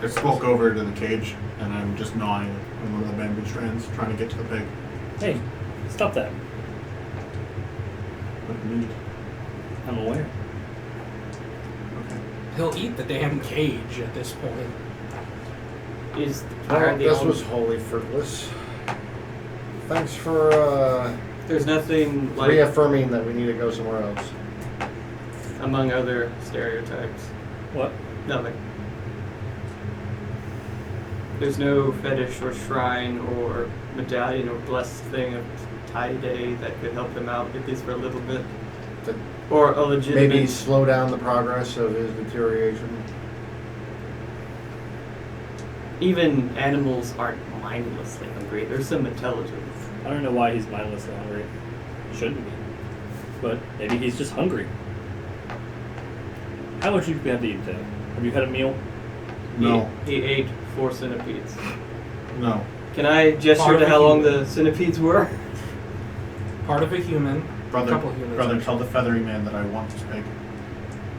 I walk over to the cage and I'm just gnawing on one of the bamboo strands, trying to get to the pig. Hey, stop that. What do you need? I'm aware. Okay. He'll eat the damn cage at this point. Is the Well, pirate the this only... was wholly fruitless. Thanks for There's nothing like, reaffirming that we need to go somewhere else. among other stereotypes. What? Nothing. There's no fetish or shrine or medallion or blessed thing of Day that could help him out, at least for a little bit. To Or a legitimate... maybe slow down the progress of his deterioration. Even animals aren't mindlessly hungry. There's some intelligence. I don't know why he's mindlessly hungry. Shouldn't be. But maybe he's just hungry. How much you have to eat today? Have you had a meal? No. He ate 4 centipedes. No. Can I gesture Part of to a how long human. the centipedes were? Part of a human. A couple Brother, humans. brother, tell the feathery man that I want this pig.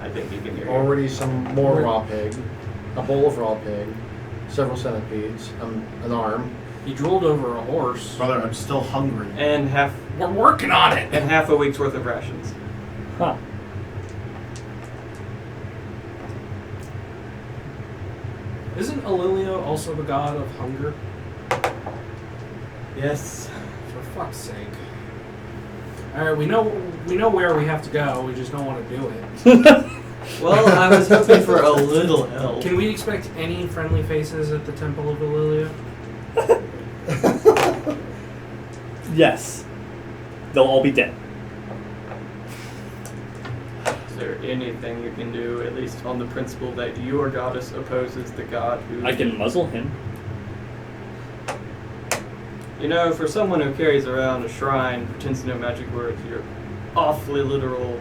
I think you can hear you. Already some more raw pig, a bowl of raw pig, several centipedes, an arm. He drooled over a horse. Brother, I'm still hungry. And half We're working on it. a week's worth of rations. Huh. Isn't Ililio also the god of hunger? Yes. For fuck's sake. Alright, we know where we have to go, we just don't want to do it. Well, I was hoping for a little help. Can we expect any friendly faces at the Temple of Ililio? Yes. They'll all be dead. Is there anything you can do, at least on the principle that your goddess opposes the god who... I can muzzle him. You know, for someone who carries around a shrine, pretends to know magic words, you're awfully literal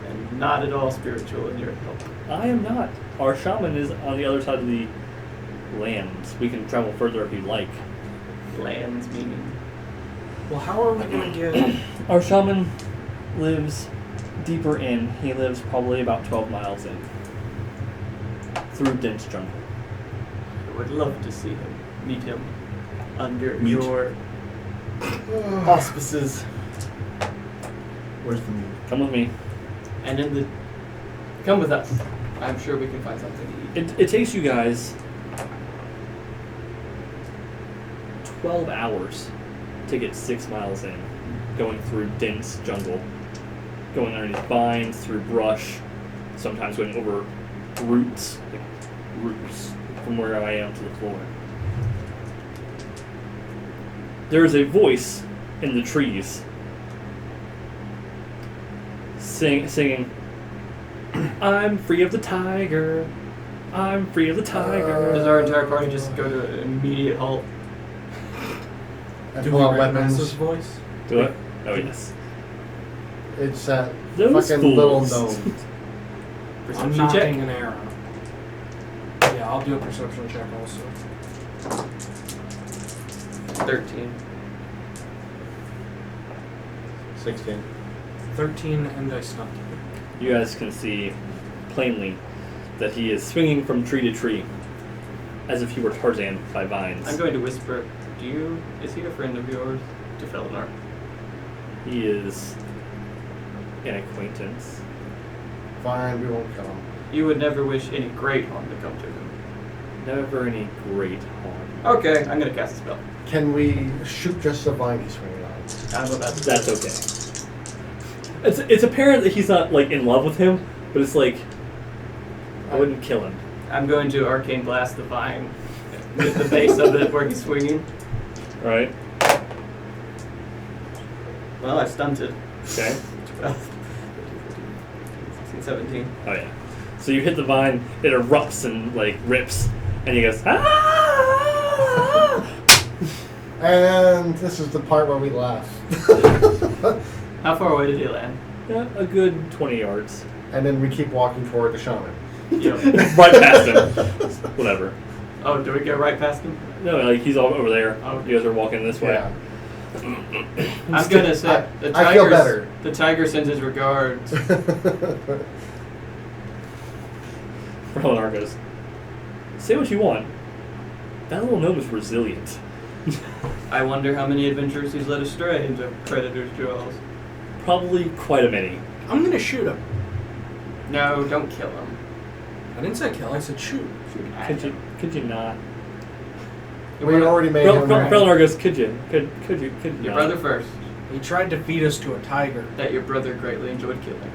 and not at all spiritual in your help. I am not. Our shaman is on the other side of the lands. We can travel further if you'd like. Lands meaning. Well, how are we going to get... Our shaman lives deeper in. He lives probably about 12 miles in. Through dense jungle. I would love to see him, meet him under Meet. your auspices. Where's the meat? Come with me. And in the... Come with us. I'm sure we can find something to eat. It takes you guys 12 hours to get 6 miles in, going through dense jungle, going underneath vines, through brush, sometimes going over roots from where I am to the floor. There is a voice in the trees singing, "I'm free of the tiger. I'm free of the tiger." Does our entire party just go to an immediate halt? And Do pull we out recognize weapons. this voice? Do it? Oh, yes. It's that Those fucking little fools. gnome. I'm Perception knocking check. an arrow. Yeah, I'll do a perception check also. 13. 16. 13 and I stunned. You guys can see plainly that he is swinging from tree to tree, as if he were Tarzan by vines. I'm going to whisper, is he a friend of yours? To Felinar. He is an acquaintance. Fine, we won't kill him. You would never wish any great harm to come to him. Never any great harm. Okay, I'm going to cast a spell. Can we shoot just the vine he's swinging on? I'm about to That's okay. It's apparent that he's not like in love with him, but it's like I wouldn't kill him. I'm going to arcane blast the vine with the base of it where he's swinging. Right? Well, I stunted. Okay. 16, 17. Oh yeah. So you hit the vine, it erupts and like rips, and he goes, "Ah!" And this is the part where we laugh. How far away did he land? Yeah, a good 20 yards. And then we keep walking toward the shaman. Yep. Right past him. Whatever. Oh, do we go right past him? No, like he's all over there. Oh. You guys are walking this way. Yeah. I'm gonna say the I feel tiger's- better. The tiger sends his regards. Relenar goes, "Say what you want. That little gnome is resilient." I wonder how many adventurers he's led astray into predators' jaws. Probably quite a many. I'm gonna shoot him. No, don't kill him. I didn't say kill, I said shoot. Shoot at him. Could you not? We already made him. Relenar goes, "Could you? Could you Your not?" brother first. He tried to feed us to a tiger. That your brother greatly enjoyed killing.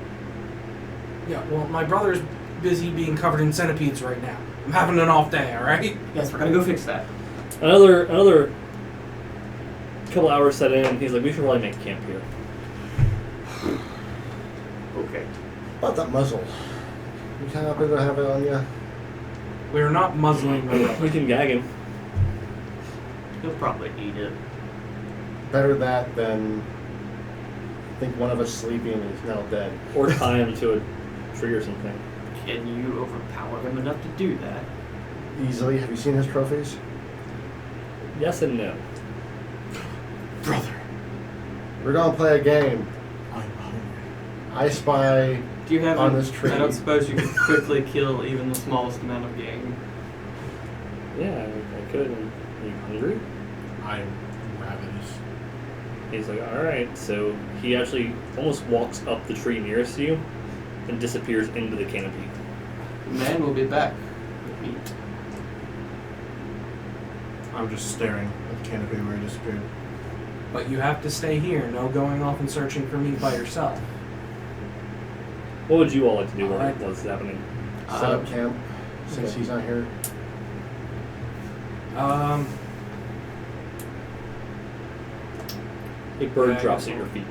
Yeah, well, my brother's busy being covered in centipedes right now. I'm having an off day, alright? Yes, we're gonna go fix that. Another couple hours set in, and he's like, "We should probably make camp here." Okay. About that muzzle. You happy to have it on you? We're not muzzling my We brother. can gag him. He'll probably eat it. Better that than I think one of us sleeping and is now dead. Or tie him to a tree or something. Can you overpower him enough to do that? Easily. Have you seen his trophies? Yes and no. Brother, We're gonna play a game. I'm hungry. I spy. Do you have On this tree. I don't suppose you could quickly kill even the smallest amount of game. Yeah, I could. Are you hungry? I'm ravenous. He's like, alright. So he actually almost walks up the tree nearest you and disappears into the canopy. The man will be back with meat. I'm just staring at the canopy where he disappeared. But you have to stay here. No going off and searching for meat by yourself. What would you all like to do while Alright. that's happening? Set up camp since Okay. he's not here. A bird Yeah, I drops guess at your feet.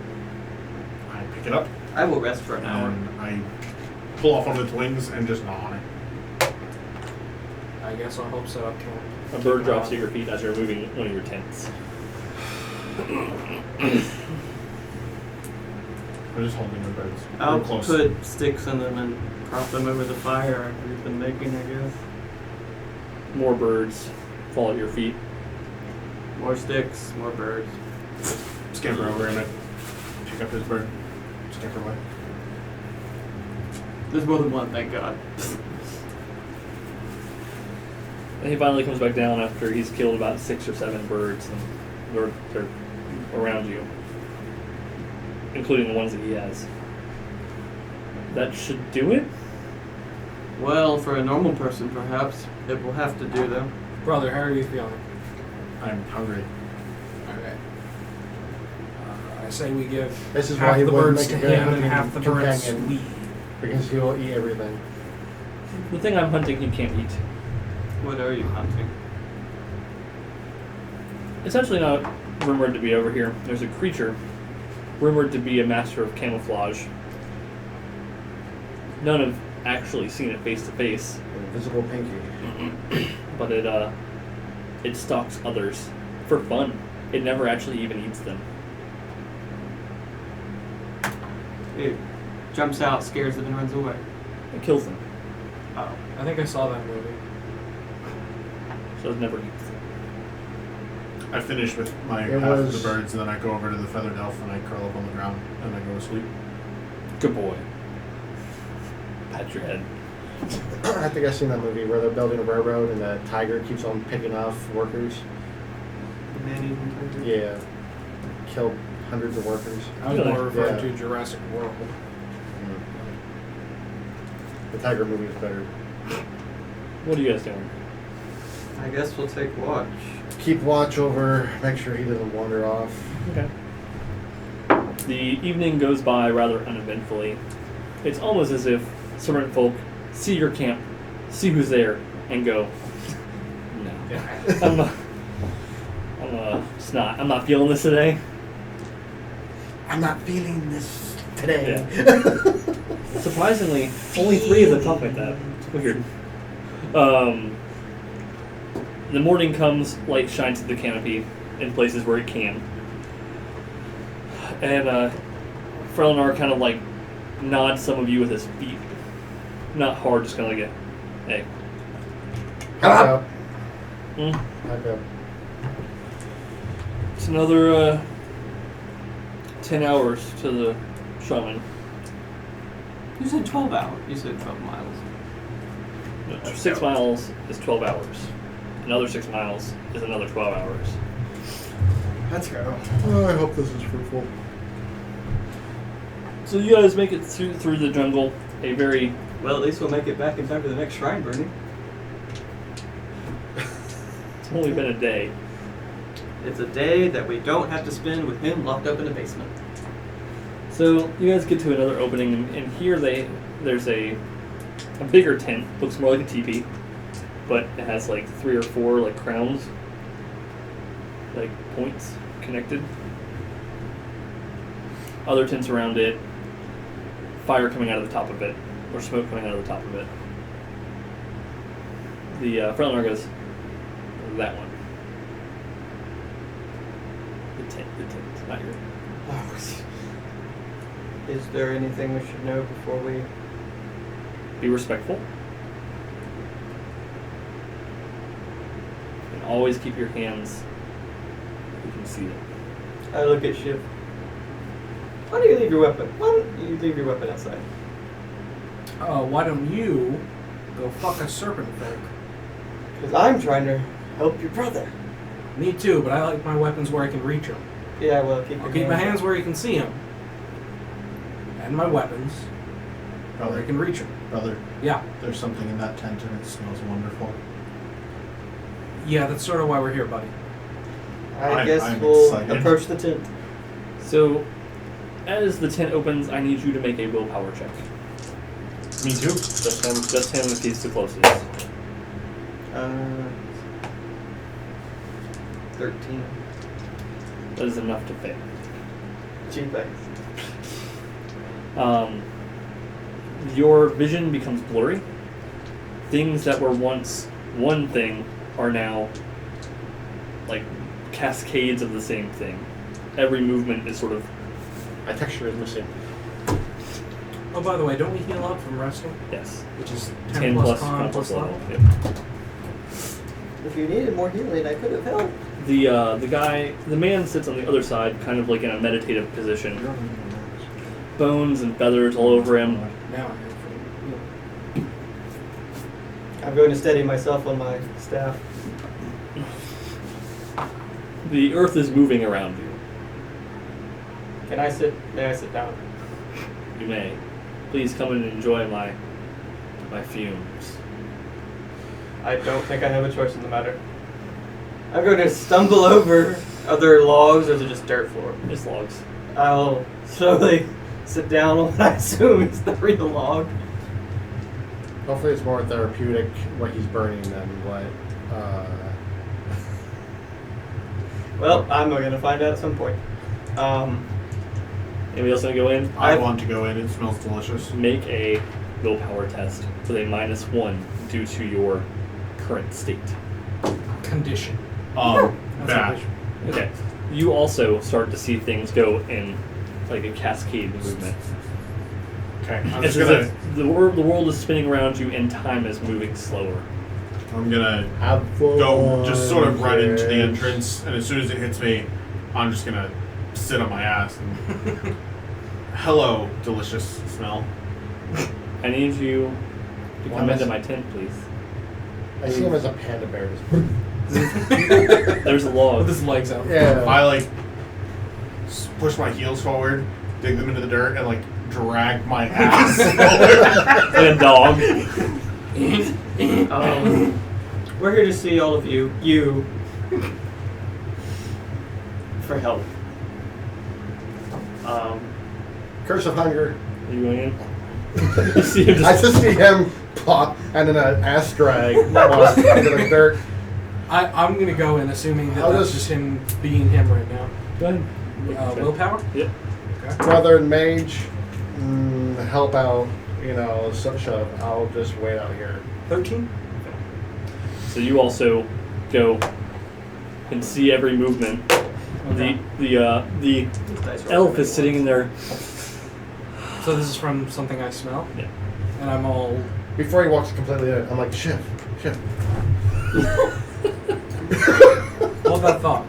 I pick it up I will rest for an hour. and I pull off one of its wings and just gnaw on it. I guess I'll hope so. A bird drops at your feet as you're moving one of your tents. I'm just holding the birds. I'll Real close. put sticks in them and prop them over the fire we've been making, I guess. More birds fall at your feet. More sticks, more birds. Scamper over and I pick up his bird. Scamper away. There's more than one, thank God. And he finally comes back down after he's killed about 6 or 7 birds, and they're around you, including the ones that he has. That should do it? Well, for a normal person, perhaps, it will have to do, though. Brother, how are you feeling? I'm hungry. Okay. I say we give This is half why he the wouldn't birds make to a good him and hunting half the birds companion. we. Because he will eat everything. The thing I'm hunting, he can't eat. What are you hunting? It's actually not rumored to be over here. There's a creature rumored to be a master of camouflage. None have actually seen it face to face, An invisible pinky. but it stalks others for fun. It never actually even eats them. It jumps out, scares them, and runs away. It kills them, Oh. I think I saw that movie. so it never eats them. I finish with my It half of was- the birds and then I go over to the feathered elf and I curl up on the ground and I go to sleep. Good boy. Pat your head. I think I've seen that movie where they're building a railroad and the tiger keeps on picking off workers. The man-eating tiger? Yeah. Killed hundreds of workers. I was Really? more referring Yeah. to Jurassic World. The tiger movie is better. What are you guys doing? I guess we'll take watch. Keep watch over, make sure he doesn't wander off. Okay. The evening goes by rather uneventfully. It's almost as if servant folk see your camp, see who's there, and go, no. I'm not feeling this today. I'm not feeling this today. Surprisingly, only 3 of them talk like that. It's weird. The morning comes, light shines through the canopy in places where it can. And Frelinar kind of like nods some of you with his feet. Not hard, just kind of like a, hey. Back up. Hmm? Back up. It's another 10 hours to the shaman. You said 12 hours. You said 12 miles. 6 miles is 12 hours. Another 6 miles is another 12 hours. Let's go. Oh, I hope this is fruitful. So you guys make it through the jungle. A very Well, at least we'll make it back in time for the next shrine burning. it's only been a day. It's a day that we don't have to spend with him locked up in a basement. So you guys get to another opening, and here there's a bigger tent. Looks more like a teepee, but it has like 3 or 4 like crowns, like points connected. Other tents around it. Fire coming out of the top of it, or smoke coming out of the top of it. The Frelinar goes, that one. The tent, not your. Is there anything we should know before we Be respectful. And always keep your hands. You can see them. I look at Shuv. Why don't you leave your weapon? Why don't you leave your weapon outside? Why don't you go fuck a serpent folk? Because I'm trying to help your brother. Me too, but I like my weapons where I can reach them. Yeah, well, keep I'll your keep my hands out. where you can see them. And my weapons where I Brother, can reach them. brother, Yeah. there's something in that tent and it smells wonderful. Yeah, that's sort of why we're here, buddy. I I'm guess we'll excited. approach the tent. So, as the tent opens, I need you to make a willpower check. Me too. Just him if he's the closest. 13. That is enough to fail. Gee, thanks. Your vision becomes blurry. Things that were once one thing are now like cascades of the same thing. Every movement is sort of... My texture is missing. Oh, by the way, don't we heal up from resting? Yes. Which is 10 10 plus plus con plus level? Yep. If you needed more healing, I could have helped. The man sits on the other side, kind of like in a meditative position. Bones and feathers all over him. Now I have I'm going to steady myself on my staff. The earth is moving around you. Can I sit? May I sit down? You may. Please come and enjoy my fumes. I don't think I have a choice in the matter. I'm going to stumble over other logs, or is it just dirt floor? Just logs. I'll slowly sit down on what I assume is the real log. Hopefully it's more therapeutic what he's burning than what... Well, I'm going to find out at some point. Anybody else want to go in? I want to go in. It smells delicious. Make a willpower test with a -1 due to your current state. condition. Bad. That's Okay. You also start to see things go in like a cascade movement. Okay. I'm It's just as gonna. if the world is spinning around you and time is moving slower. I'm gonna Have go just sort of right into the kids. entrance, and as soon as it hits me, I'm just gonna sit on my ass and. Hello, delicious smell. I need you to Why come must- into my tent, please. I see him as a panda bear. There's a log. With his legs out. Yeah. I like push my heels forward, dig them into the dirt, and like drag my ass forward. Like a dog. We're here to see all of you. For help. Curse of hunger. Are you going in? You see him I just... just see him pop and then an ass drag into the dirt. I'm going to go in assuming that I'll that's just- just him being him right now. Go ahead. Make a check. Willpower? Yep. Okay. Brother and mage, help out, shove. I'll just wait out here. 13? So you also go and see every movement. Okay. The These dice rolls elf are is sitting in there. So this is from something I smell? Yeah. And I'm all... Before he walks completely in, I'm like, Shiv. Hold that thought.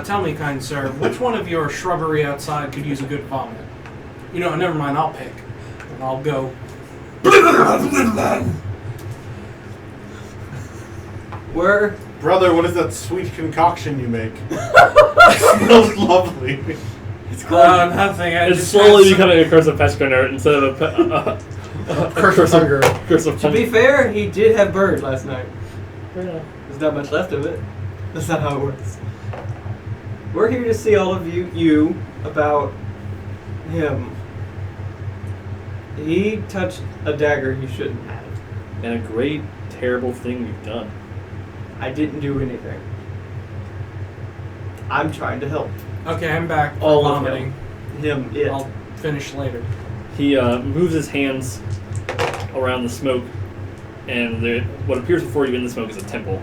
Tell me, kind sir, which one of your shrubbery outside could use a good vomit? Never mind, I'll pick. And I'll go... We're Brother, what is that sweet concoction you make? It smells lovely. nothing. I It's just slowly had some- becoming a curse of Pescaner instead of a Curse of hunger. Curse of To be hunger. fair, he did have bird last night. Yeah. There's not much left of it. That's not how it works. We're here to see all of you about him. He touched a dagger he shouldn't have. And a great, terrible thing you've done. I didn't do anything. I'm trying to help. Okay, I'm back. for All of vomiting. him. It. I'll finish later. He moves his hands around the smoke, and what appears before you in the smoke is a temple.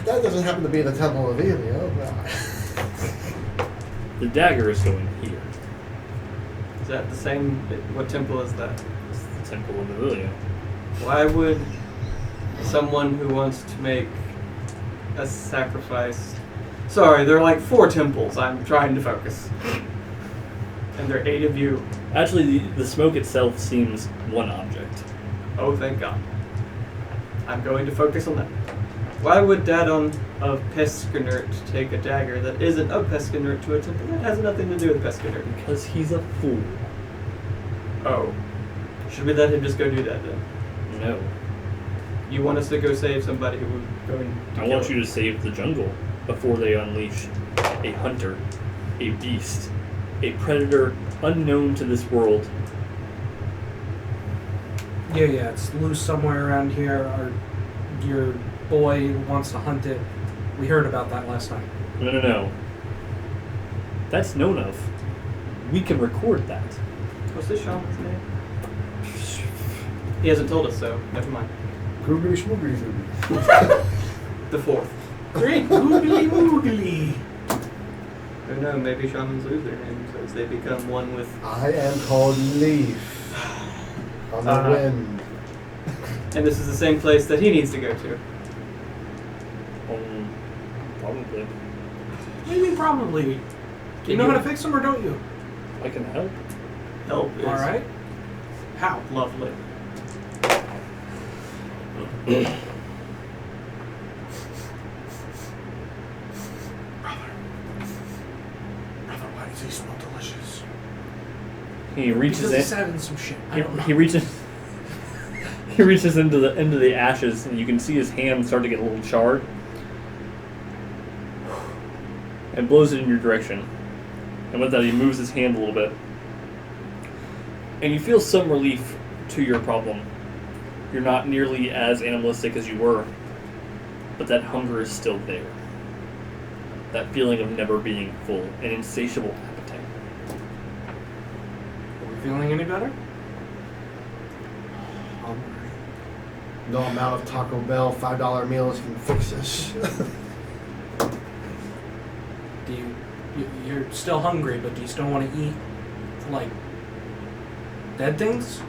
That doesn't happen to be the Temple of Ililio. The dagger is going here. Is that the same? What temple is that? It's the Temple of Ililio. Why would someone who wants to make a sacrifice... Sorry, there are like 4 temples. I'm trying to focus. And there are 8 of you. Actually, the smoke itself seems one object. Oh, thank God. I'm going to focus on that. Why would Dadon of Pescanert take a dagger that isn't of Pescanert to a temple that has nothing to do with Pescanert? Because he's a fool. Oh. Should we let him just go do that then? No. You want us to go save somebody who was going to I want you to save the jungle before they unleash a hunter, a beast, a predator unknown to this world. Yeah, it's loose somewhere around here. Your boy wants to hunt it. We heard about that last night. No. That's known of. We can record that. What's this shaman's name? He hasn't told us, so never mind. Googly schmoogly. The 4th. Great googly moogly. I don't know, maybe shamans lose their names as they become one with... I am called Leaf. On the wind. And this is the same place that he needs to go to. Probably. What do you mean probably? Do you know how to fix them or don't you? I can help. Help is Alright. How? lovely. Brother, why does he smell delicious? He reaches Because in. he sat in some shit. I don't know. He reaches. He reaches into the ashes, and you can see his hand start to get a little charred, and blows it in your direction. And with that, he moves his hand a little bit, and you feel some relief to your problem. You're not nearly as animalistic as you were, but that hunger is still there. That feeling of never being full, an insatiable appetite. Are we feeling any better? No amount of Taco Bell $5 meals can fix this. You're still hungry, but do you still want to eat, like, dead things?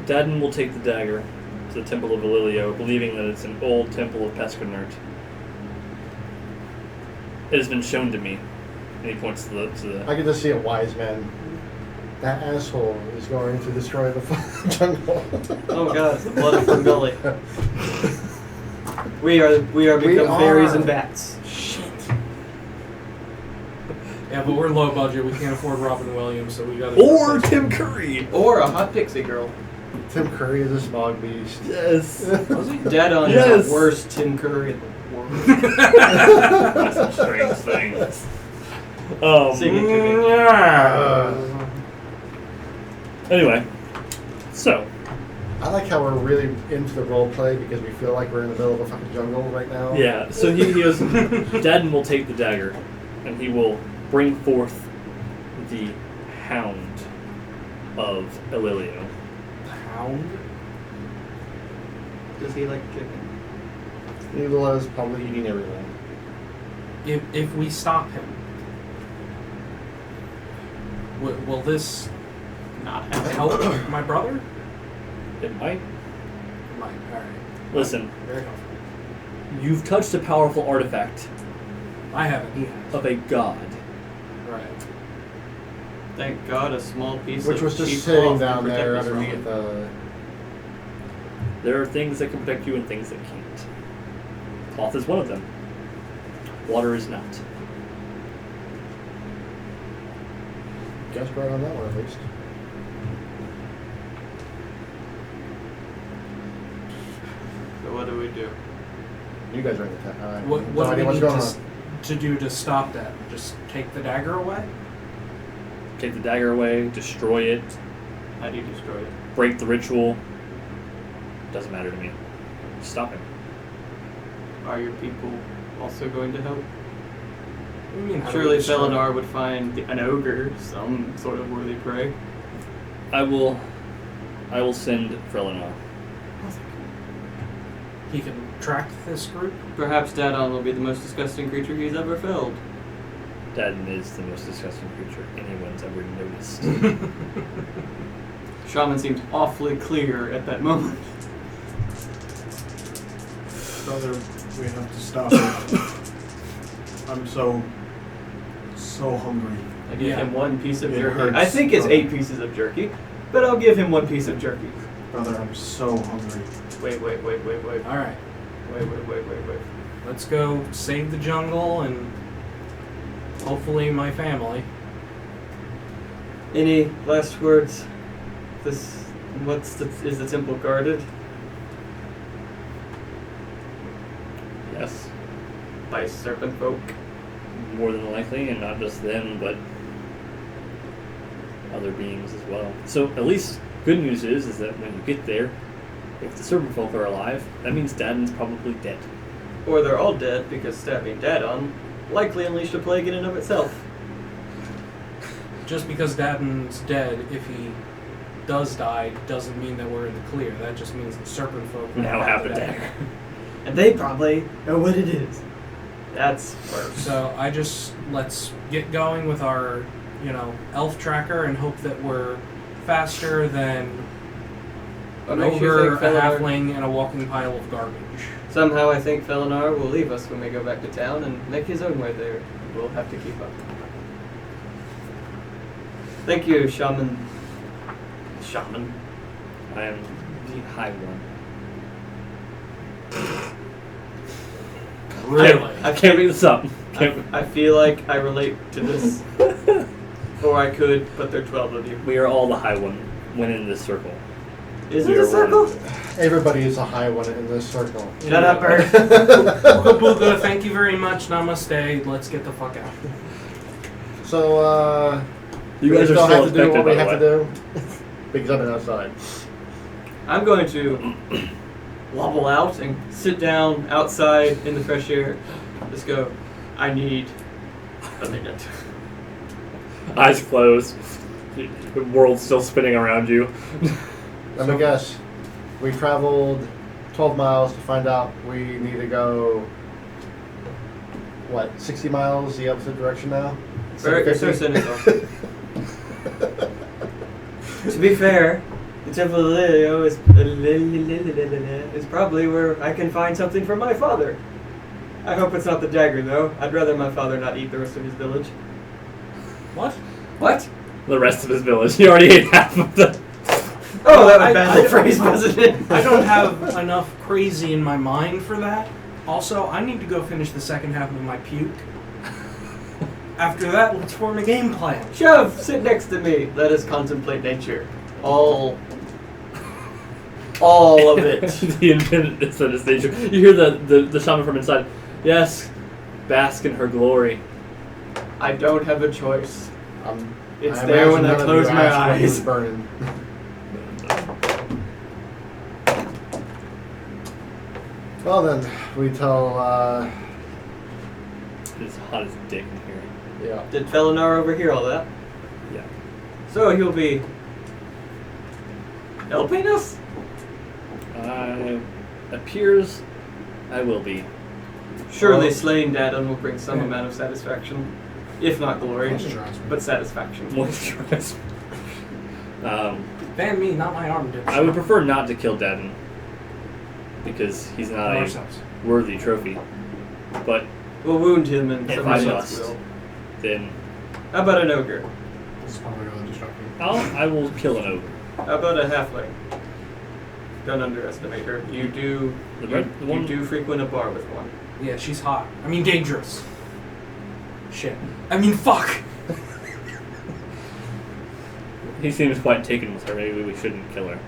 Dadden will take the dagger to the Temple of Ililio, believing that it's an old temple of Pescanert. It has been shown to me. And he points to the I get to see a wise man. That asshole is going to destroy the jungle. Oh God, it's the blood of Ferngully. We are become fairies and bats. Shit. Yeah, but we're low budget. We can't afford Robin Williams, so we gotta... Or Tim Curry! Or a hot pixie girl. Tim Curry is a smog beast. Yes! Was he? Dadon Yes. is the worst Tim Curry in the world. That's a strange thing. Sing it to me. Anyway, so I like how we're really into the role play because we feel like we're in the middle of a fucking jungle right now. yeah, so he goes. Dadden will take the dagger, and he will bring forth the Hound of Ililio. The Hound? Does he like chicken? Needle is probably eating everything. If we stop him, will this Not happen. help my brother? It might. It might. Alright. Listen, Very helpful. you've touched a powerful artifact I haven't. He has. of a god. Right. Thank God, a small piece Which of was cheap just sitting cloth down can protect there us from underneath it. the... There are things that can protect you and things that can't. Cloth is one of them. Water is not. Guess right on that one at least. So what do we do? You guys are in the tech. What do we what's need going on? to do to stop that? Just take the dagger away? Take the dagger away, destroy it, How do you destroy it? break the ritual. Doesn't matter to me. Stop him. Are your people also going to help? What do you mean, how do we Surely destroy it? Felinar would find an ogre some sort of worthy prey. I will send Frelinor. He can track this group? Perhaps Dadon will be the most disgusting creature he's ever felled. Dadden is the most disgusting creature anyone's ever noticed. Shaman seemed awfully clear at that moment. Brother, we have to stop it. I'm so hungry. I give him one piece of It jerky. hurts. I think it's 8 pieces of jerky, but I'll give him 1 piece of jerky. Brother, I'm so hungry. Wait. All right, Wait. let's go save the jungle and hopefully my family. Any last words? Is the temple guarded Yes, by serpent folk? more than likely, and not just them, but other beings as well. So at least good news is that when you get there, if the serpent folk are alive, that means Dadden's probably dead. Or they're all dead because stabbing Daddon likely unleashed a plague in and of itself. Just because Dadden's dead, if he does die, doesn't mean that we're in the clear. That just means the serpent folk Now have the dagger. And they probably know what it is. That's worse. So let's get going with our, elf tracker and hope that we're faster than What an makes you ogre, a think Felinar- halfling, and a walking pile of garbage. Somehow I think Felinar will leave us when we go back to town and make his own way there. We'll have to keep up. Thank you, Shaman. I am the High One. Really? I can't make this up. I feel like I relate to this. Or I could, but there are 12 of you. We are all the High One when in this circle. Is We it a are circle? Everybody is a high one in this circle. Shut up, Bert. Booga booga, thank you very much. Namaste. Let's get the fuck out. So, You we guys are still still have to do infected, what we by have the to way. do. Because I've been outside. I'm going to wobble out and sit down outside in the fresh air. Just go, I need a minute. Eyes closed. The world's still spinning around you. Let me guess. We traveled 12 miles to find out we need to go, 60 miles the opposite direction now? Bert, you're so 750? cynical. To be fair, the Temple of Ililio is probably where I can find something for my father. I hope it's not the dagger, though. I'd rather my father not eat the rest of his village. What? What? The rest of his village. He already ate half of the. Oh, that was I- badly I- phrased, wasn't it? I don't have enough crazy in my mind for that. Also, I need to go finish the second half of my puke. After that, let's form a game plan. Shuv, sit next to me. Let us contemplate nature. All of it. The infinite nature. You hear the shaman from inside. Yes, bask in her glory. I don't have a choice. It's I there when imagine I none of close you my asked when he was eyes. burning. Well then, we tell, It's hot as dick in here. yeah. Did Felinar overhear all that? Yeah. So he'll be helping us? Appears I will be. Surely Well- slaying Daddon will bring some amount of satisfaction. If not glory, but satisfaction. Moisturize. Ban me, not my arm, dude. I would prefer not to kill Dadden because he's not a Ourselves. worthy trophy. But We'll wound him and If somebody I else must. will. then How about an ogre? This is probably really destructive. I will kill an ogre. How about a halfling? Don't underestimate her. You do The you, red- the one- you do frequent a bar with one. Yeah, she's hot. I mean, dangerous. Shit. I mean, fuck! He seems quite taken with her. Maybe we shouldn't kill her.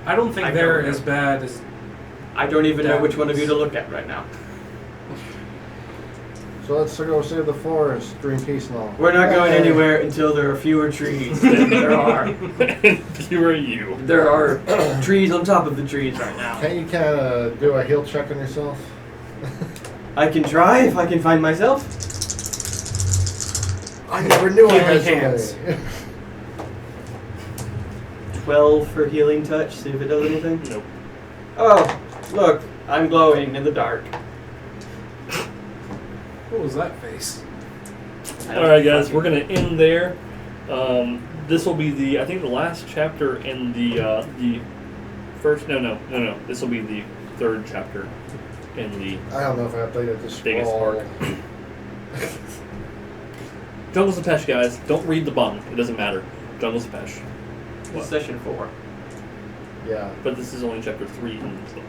I don't think I they're don't know. as bad as... I don't even know which one of Daddons. you to look at right now. So let's go save the forest, dream peace and all. We're not going Okay. anywhere until there are fewer trees than there are. You are you. There are trees on top of the trees right now. Can't you kind of do a heal check on yourself? I can try if I can find myself. I never knew I had Healing hands. so many. 12 for healing touch, see if it does anything. Nope. Oh, look, I'm glowing in the dark. What was that face? Alright, guys, we're going to end there. This will be the last chapter in the first. No. This will be the third chapter in the I don't know if I updated this biggest scroll. arc. Jungles of Pesh, guys. Don't read the bung. It doesn't matter. Jungles of Pesh. It's session 4. Yeah. But this is only chapter 3 in the book.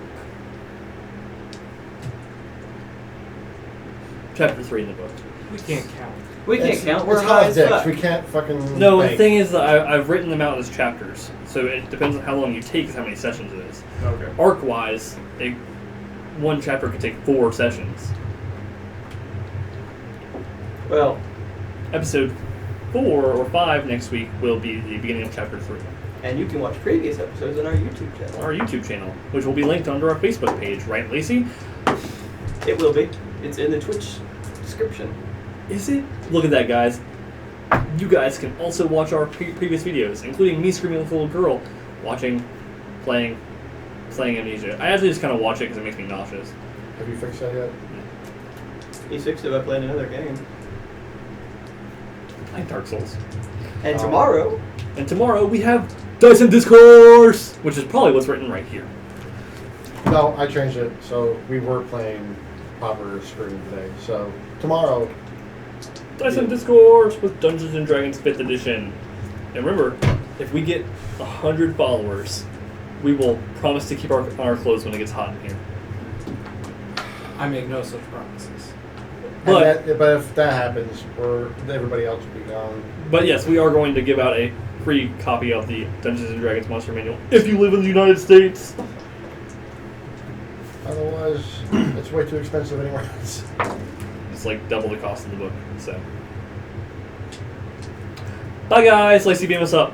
Chapter 3 in the book. We can't count. We can't count. We're It's high hot as dicks. fuck. We can't fucking. No, the bank. thing is that I've written them out as chapters, so it depends on how long you take is how many sessions it is. Okay. Arc-wise, one chapter could take 4 sessions. Well, Episode 4 or 5 next week will be the beginning of chapter 3. and you can watch previous episodes on our YouTube channel. Our YouTube channel, which will be linked under our Facebook page, right, Lacey? It will be. It's in the Twitch description. Is it? Look at that, guys. You guys can also watch our previous videos, including me screaming like a little girl, playing Amnesia. I actually just kind of watch it because it makes me nauseous. Have you fixed that yet? He fixed it by playing another game. Playing Dark Souls. And tomorrow, And tomorrow we have Dyson Discourse, which is probably what's written right here. No, I changed it. So we were playing Popper Screen today. So tomorrow. Dyson Discourse with Dungeons and Dragons 5th edition. And remember, if we get 100 followers, we will promise to keep our clothes when it gets hot in here. I make no such promises. But But if that happens, everybody else will be gone. But yes, we are going to give out a free copy of the Dungeons and Dragons Monster Manual if you live in the United States. Otherwise, it's way too expensive anywhere else. It's like double the cost of the book. So, bye guys. Lacey, beam us up.